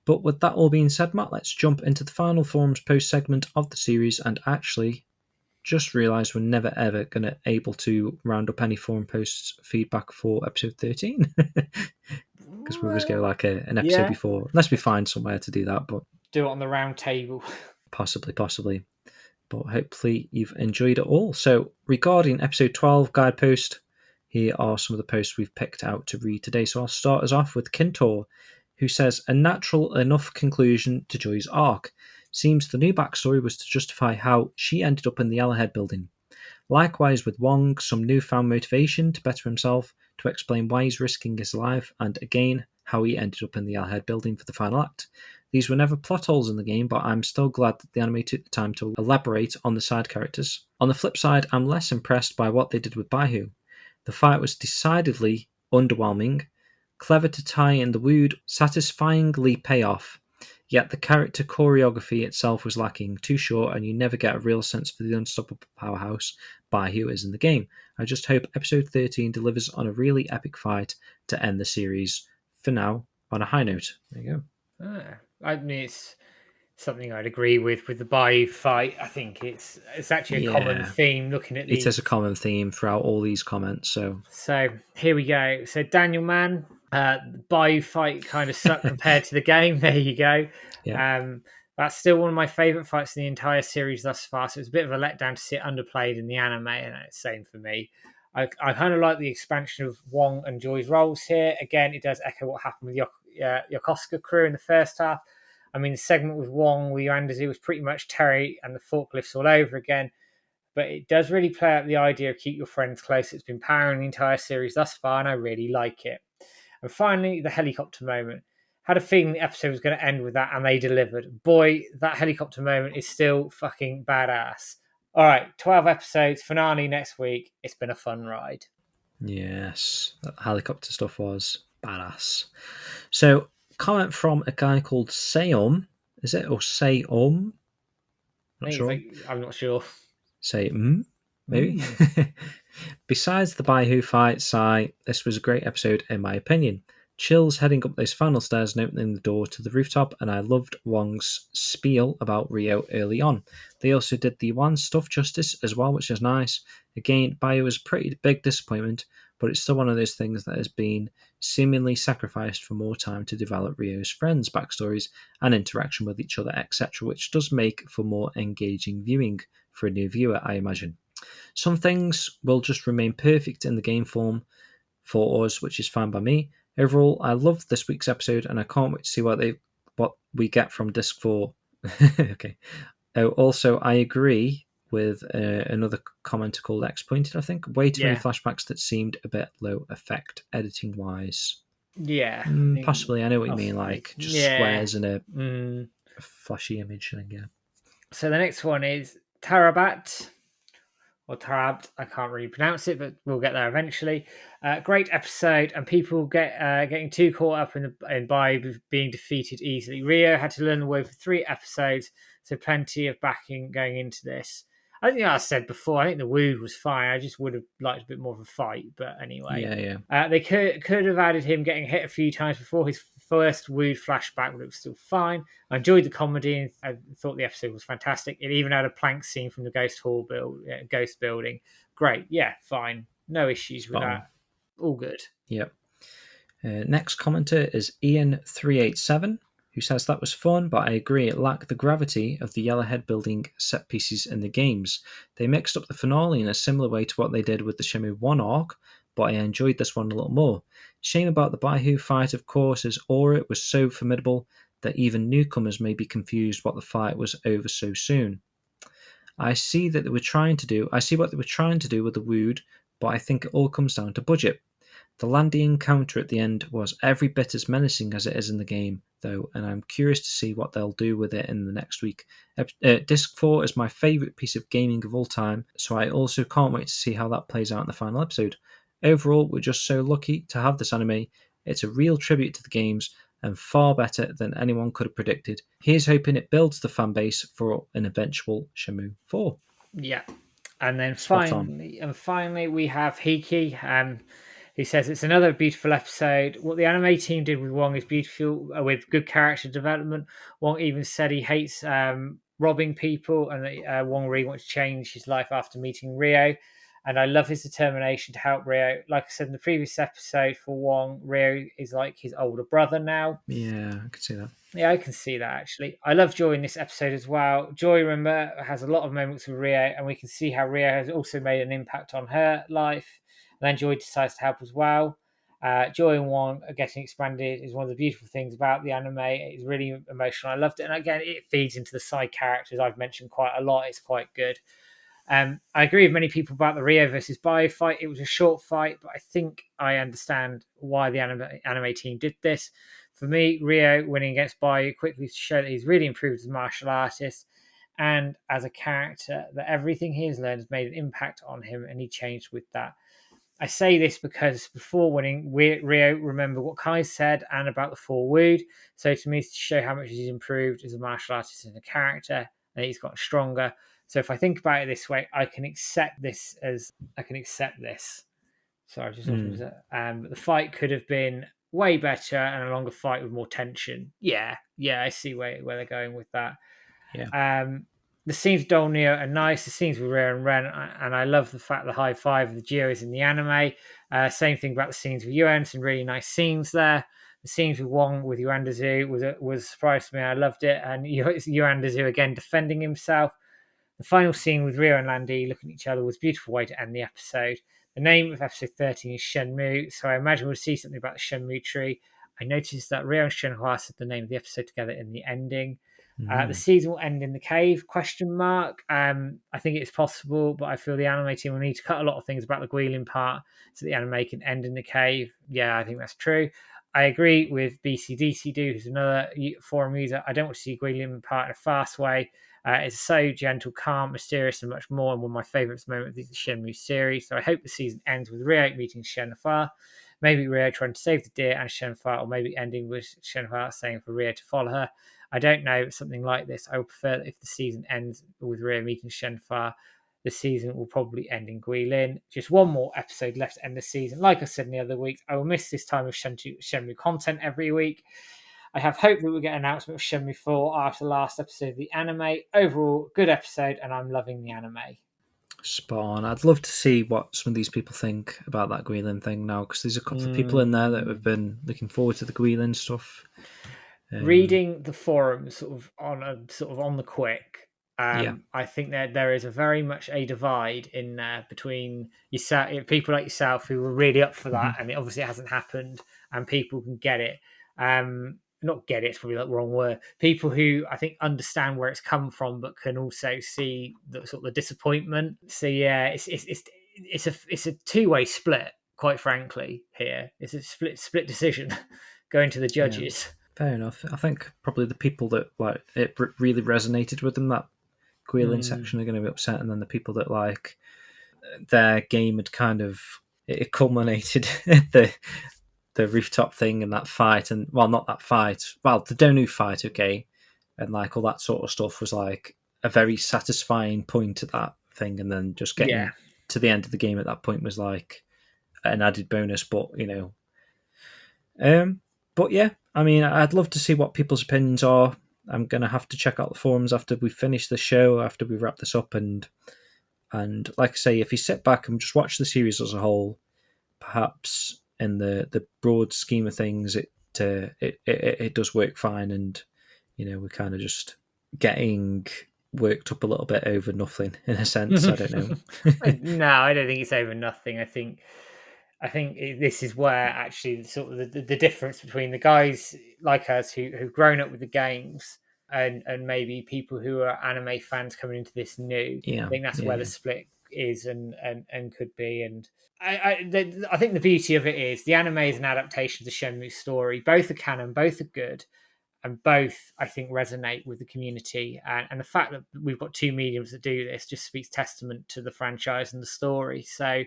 But with that all being said, Matt, let's jump into the final forums post segment of the series. And actually, just realised we're never ever going to able to round up any forum posts feedback for episode 13 because we always go like an episode before, unless we find somewhere to do that. But do it on the round table. Possibly. But hopefully you've enjoyed it all. So regarding episode 12 guide post, here are some of the posts we've picked out to read today. So I'll start us off with Kintor, who says, a natural enough conclusion to Joy's arc. Seems the new backstory was to justify how she ended up in the Yellowhead building. Likewise with Wong, some newfound motivation to better himself, to explain why he's risking his life, and again, how he ended up in the Yellowhead building for the final act. These were never plot holes in the game, but I'm still glad that the anime took the time to elaborate on the side characters. On the flip side, I'm less impressed by what they did with Baihu. The fight was decidedly underwhelming, clever to tie in the wood, satisfyingly pay off, yet the character choreography itself was lacking, too short, and you never get a real sense for the unstoppable powerhouse Baihu is in the game. I just hope episode 13 delivers on a really epic fight to end the series, for now, on a high note. There you go. I mean, it's something I'd agree with the Baihu fight. I think it's actually a common theme looking at these. It is a common theme throughout all these comments. So here we go. So Daniel Mann, the Baihu fight kind of sucked compared to the game. There you go. Yeah. That's still one of my favourite fights in the entire series thus far. So it's a bit of a letdown to see it underplayed in the anime, and it's the same for me. I kind of like the expansion of Wong and Joy's roles here. Again, it does echo what happened with Yokosuka crew in the first half. I mean, the segment with Wong, with Yandazu, was pretty much Terry and the forklifts all over again. But it does really play out the idea of keep your friends close. It's been powering the entire series thus far, and I really like it. And finally, the helicopter moment. Had a feeling the episode was going to end with that, and they delivered. Boy, that helicopter moment is still fucking badass. All right, 12 episodes, finale next week. It's been a fun ride. Yes, that helicopter stuff was badass. So, comment from a guy called Sayum. Is it? Or Sayum? Not sure. I'm not sure. Say, maybe. Besides the Baihu fight, this was a great episode in my opinion. Chills heading up those final stairs and opening the door to the rooftop, and I loved Wong's spiel about Rio early on. They also did the Yuan stuff justice as well, which is nice. Again, Baihu was a pretty big disappointment, but it's still one of those things that has been seemingly sacrificed for more time to develop Rio's friends' backstories and interaction with each other, etc., which does make for more engaging viewing for a new viewer, I imagine. Some things will just remain perfect in the game form for us, which is fine by me. Overall, I loved this week's episode, and I can't wait to see what we get from Disc 4. Okay. Also, I agree with another commenter called X Pointed, I think. Way too many flashbacks that seemed a bit low effect editing-wise. Yeah. Possibly, I know what you mean, like just squares and a flashy image. Yeah. So the next one is Tarabat. Or Tarabt, I can't really pronounce it, but we'll get there eventually. Great episode, and people getting too caught up in by being defeated easily. Rio had to learn the way for 3 episodes, so plenty of backing going into this. I think I said before, I think the wound was fine. I just would have liked a bit more of a fight, but anyway. Yeah. They could have added him getting hit a few times before his first wound flashback, but it was still fine. I enjoyed the comedy and I thought the episode was fantastic. It even had a plank scene from the Ghost building. Great, yeah, fine. No issues with that. All good. Yep. Next commenter is Ian387, who says that was fun, but I agree it lacked the gravity of the Yellowhead building set pieces in the games. They mixed up the finale in a similar way to what they did with the Shenmue 1 arc, but I enjoyed this one a little more. Shame about the Baihu fight, of course, as aura was so formidable that even newcomers may be confused what the fight was over so soon. I see what they were trying to do with the Wood, but I think it all comes down to budget. The landing encounter at the end was every bit as menacing as it is in the game, though, and I'm curious to see what they'll do with it in the next week. Disc 4 is my favourite piece of gaming of all time, so I also can't wait to see how that plays out in the final episode. Overall, we're just so lucky to have this anime. It's a real tribute to the games, and far better than anyone could have predicted. Here's hoping it builds the fan base for an eventual Shenmue 4. Yeah. And then finally we have Hiki, who says it's another beautiful episode. What the anime team did with Wong is beautiful, with good character development. Wong even said he hates robbing people, and that Wong really wants to change his life after meeting Rio. And I love his determination to help Rio. Like I said in the previous episode, for Wong, Rio is like his older brother now. Yeah, I can see that. Yeah, I can see that, actually. I love Joy in this episode as well. Joy, remember, has a lot of moments with Rio, and we can see how Rio has also made an impact on her life. And then Joy decides to help as well. Joy and Wong are getting expanded is one of the beautiful things about the anime. It's really emotional. I loved it. And again, it feeds into the side characters I've mentioned quite a lot. It's quite good. I agree with many people about the Rio versus Bio fight. It was a short fight, but I think I understand why the anime team did this. For me, Rio winning against Bio quickly to show that he's really improved as a martial artist and as a character, that everything he has learned has made an impact on him, and he changed with that. I say this because before winning, Rio remembered what Kai said and about the 4 wood. So to me, it's to show how much he's improved as a martial artist and a character, and he's gotten stronger. So if I think about it this way, I can accept this. Sorry, just but the fight could have been way better and a longer fight with more tension. Yeah, I see where they're going with that. Yeah. The scenes with Dolnio are nice. The scenes with Rare and Ren, and I love the fact the high five of the Geo is in the anime. Same thing about the scenes with Yuan. Some really nice scenes there. The scenes with Wong with Yuandazu was a surprise to me. I loved it, and Yuandazu again defending himself. The final scene with Rio and Landy looking at each other was a beautiful way to end the episode. The name of episode 13 is Shenmue, so I imagine we'll see something about the Shenmue tree. I noticed that Rio and Shenhua said the name of the episode together in the ending. The season will end in the cave, ? I think it's possible, but I feel the anime team will need to cut a lot of things about the Guilin part so the anime can end in the cave. Yeah, I think that's true. I agree with BCDCD, who's another forum user. I don't want to see Guilin part in a fast way. It's so gentle, calm, mysterious, and much more. And one of my favourites moments is the Shenmue series. So I hope the season ends with Rio meeting Shenmue. Maybe Rio trying to save the deer and Shenmue, or maybe ending with Shenmue saying for Rio to follow her. I don't know, something like this. I would prefer that if the season ends with Rio meeting Shenmue, the season will probably end in Guilin. Just one more episode left to end the season. Like I said in the other weeks, I will miss this time of Shenmue content every week. I have hope that we'll get an announcement of Shenmue 4 after the last episode of the anime. Overall, good episode, and I'm loving the anime. Spot on. I'd love to see what some of these people think about that Guilin thing now, because there's a couple of people in there that have been looking forward to the Guilin stuff. Reading the forums sort of on the quick, Yeah. I think that there is a very much a divide in there between yourself, people like yourself who were really up for that, and obviously it hasn't happened, and people can get it. Not get it, it's probably the wrong word. People who I think understand where it's come from, but can also see the sort of the disappointment. So yeah, it's a two-way split. Quite frankly, here it's a split decision going to the judges. Yeah. Fair enough. I think probably the people that like it really resonated with them, that Guilin section, are going to be upset, and then the people that like their game had kind of it culminated the rooftop thing and that fight, and well, not that fight, well, the Donu fight, okay, and like all that sort of stuff was like a very satisfying point at that thing, and then just getting to the end of the game at that point was like an added bonus. But but yeah, I mean, I'd love to see what people's opinions are. I'm gonna have to check out the forums after we finish the show, after we wrap this up, and like I say, if you sit back and just watch the series as a whole, perhaps in the broad scheme of things, it does work fine, and we're kind of just getting worked up a little bit over nothing in a sense. I don't know. No, I don't think it's over nothing. I think this is where actually sort of the difference between the guys like us who've grown up with the games and maybe people who are anime fans coming into this new. Yeah, I think that's where the split is and could be. And I think the beauty of it is the anime is an adaptation of the Shenmue story. Both are canon, both are good, and both I think resonate with the community. And the fact that we've got two mediums that do this just speaks testament to the franchise and the story. So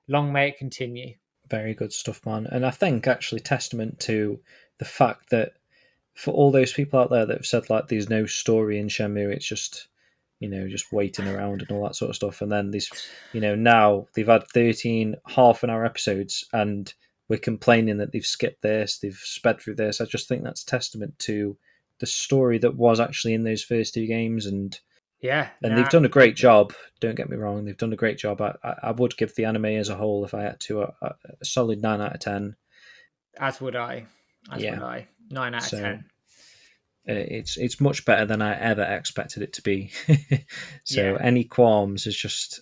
long may it continue. Very good stuff, man. And I think actually testament to the fact that for all those people out there that have said like there's no story in Shenmue, it's just just waiting around and all that sort of stuff. And then these, now they've had 13 half-an-hour episodes and we're complaining that they've skipped this, they've sped through this. I just think that's testament to the story that was actually in those first two games. And they've done a great job. Don't get me wrong, they've done a great job. I would give the anime as a whole, if I had to, a solid 9 out of 10. As would I. 9 out of 10. It's much better than I ever expected it to be. So any qualms is just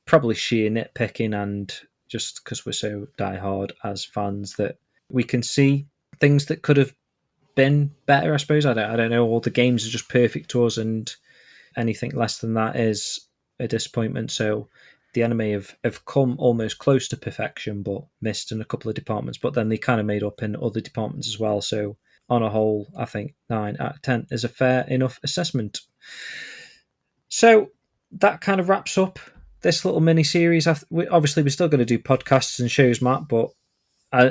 probably sheer nitpicking, and just because we're so diehard as fans that we can see things that could have been better. I suppose I don't know. All the games are just perfect to us, and anything less than that is a disappointment. So the anime have come almost close to perfection, but missed in a couple of departments. But then they kind of made up in other departments as well. So on a whole, I think 9 out of 10 is a fair enough assessment. So that kind of wraps up this little mini-series. Obviously, we're still going to do podcasts and shows, Matt, but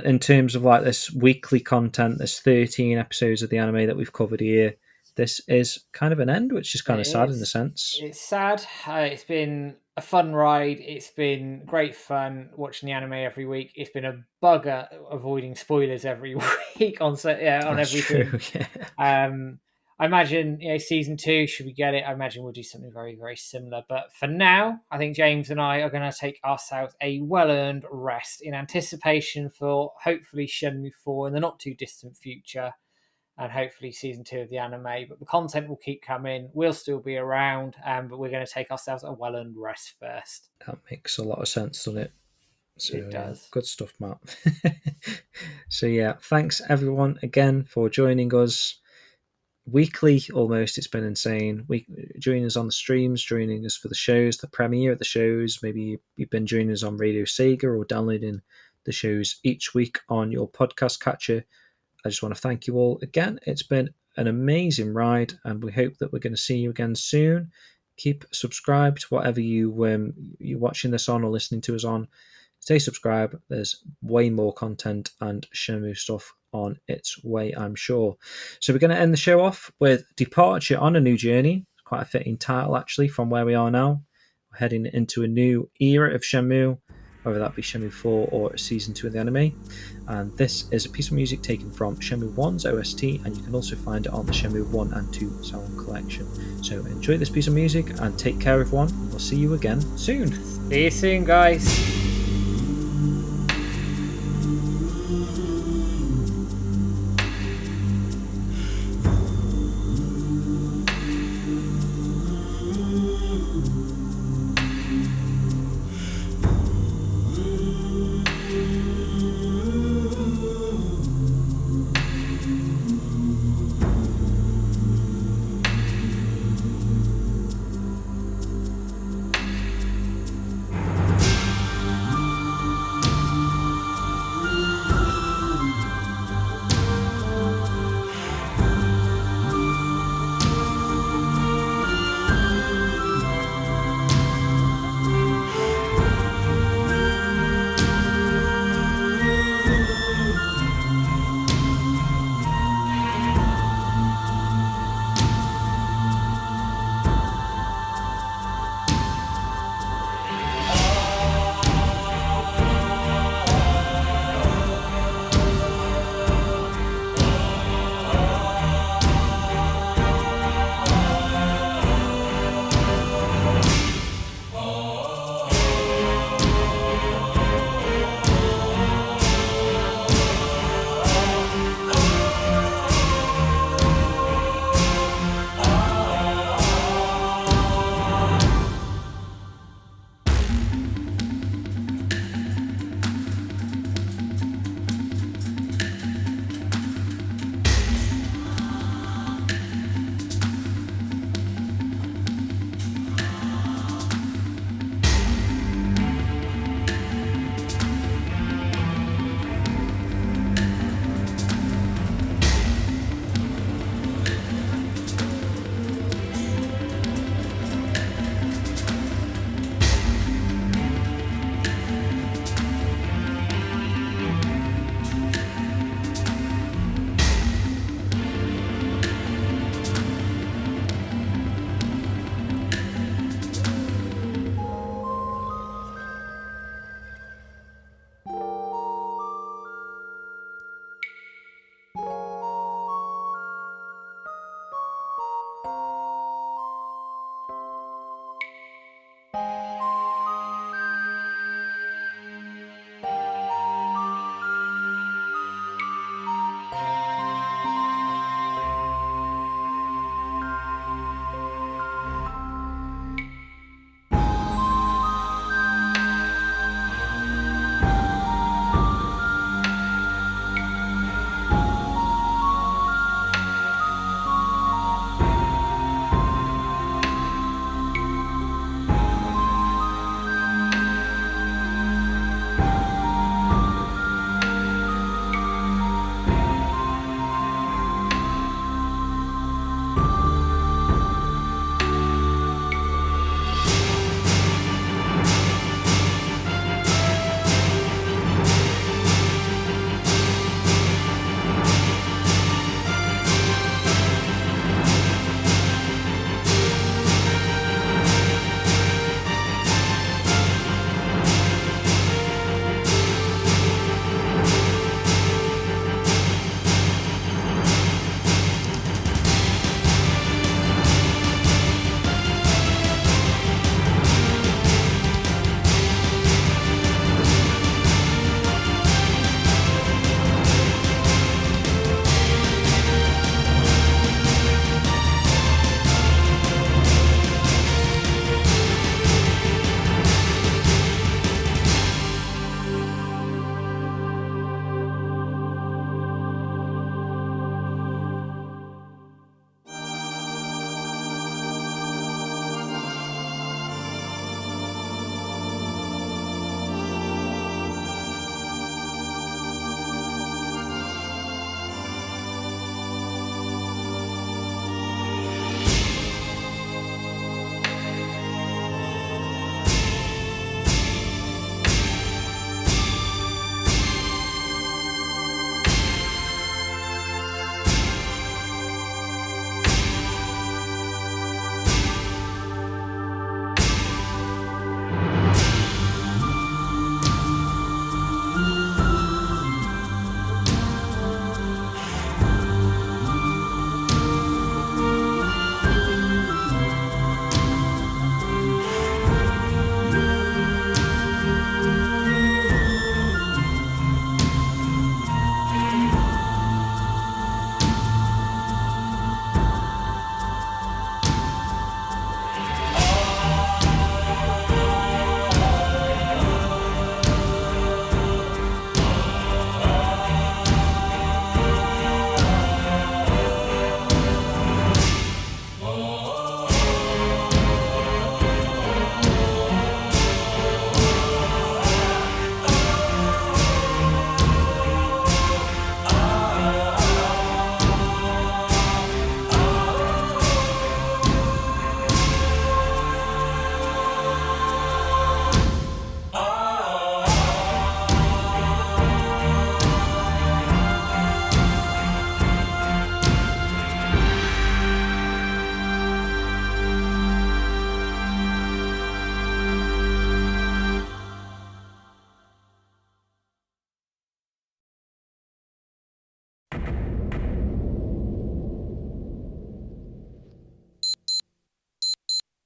in terms of like this weekly content, there's 13 episodes of the anime that we've covered here. This is kind of an end, which is kind of sad in a sense. It's sad. It's been a fun ride. It's been great fun watching the anime every week. It's been a bugger avoiding spoilers every week on everything. True, yeah. I imagine season 2, should we get it? I imagine we'll do something very, very similar. But for now, I think James and I are going to take ourselves a well-earned rest in anticipation for hopefully Shenmue 4 in the not too distant future. And hopefully season 2 of the anime. But the content will keep coming. We'll still be around, but we're going to take ourselves a well-earned rest first. That makes a lot of sense, doesn't it? So, it does. Good stuff, Matt. So yeah, thanks everyone again for joining us weekly. Almost, it's been insane. Joining us on the streams, joining us for the shows, the premiere at the shows. Maybe you've been joining us on Radio Sega or downloading the shows each week on your podcast catcher. I just want to thank you all again. It's been an amazing ride, and we hope that we're going to see you again soon. Keep subscribed to whatever you're watching this on or listening to us on. Stay subscribed. There's way more content and Shenmue stuff on its way, I'm sure. So we're going to end the show off with Departure on a New Journey. Quite a fitting title, actually, from where we are now. We're heading into a new era of Shenmue, whether that be Shenmue 4 or Season 2 of the anime. And this is a piece of music taken from Shenmue 1's OST, and you can also find it on the Shenmue 1 and 2 sound collection. So enjoy this piece of music and take care, everyone. We'll see you again soon. See you soon, guys.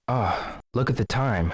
Ah, look at the time.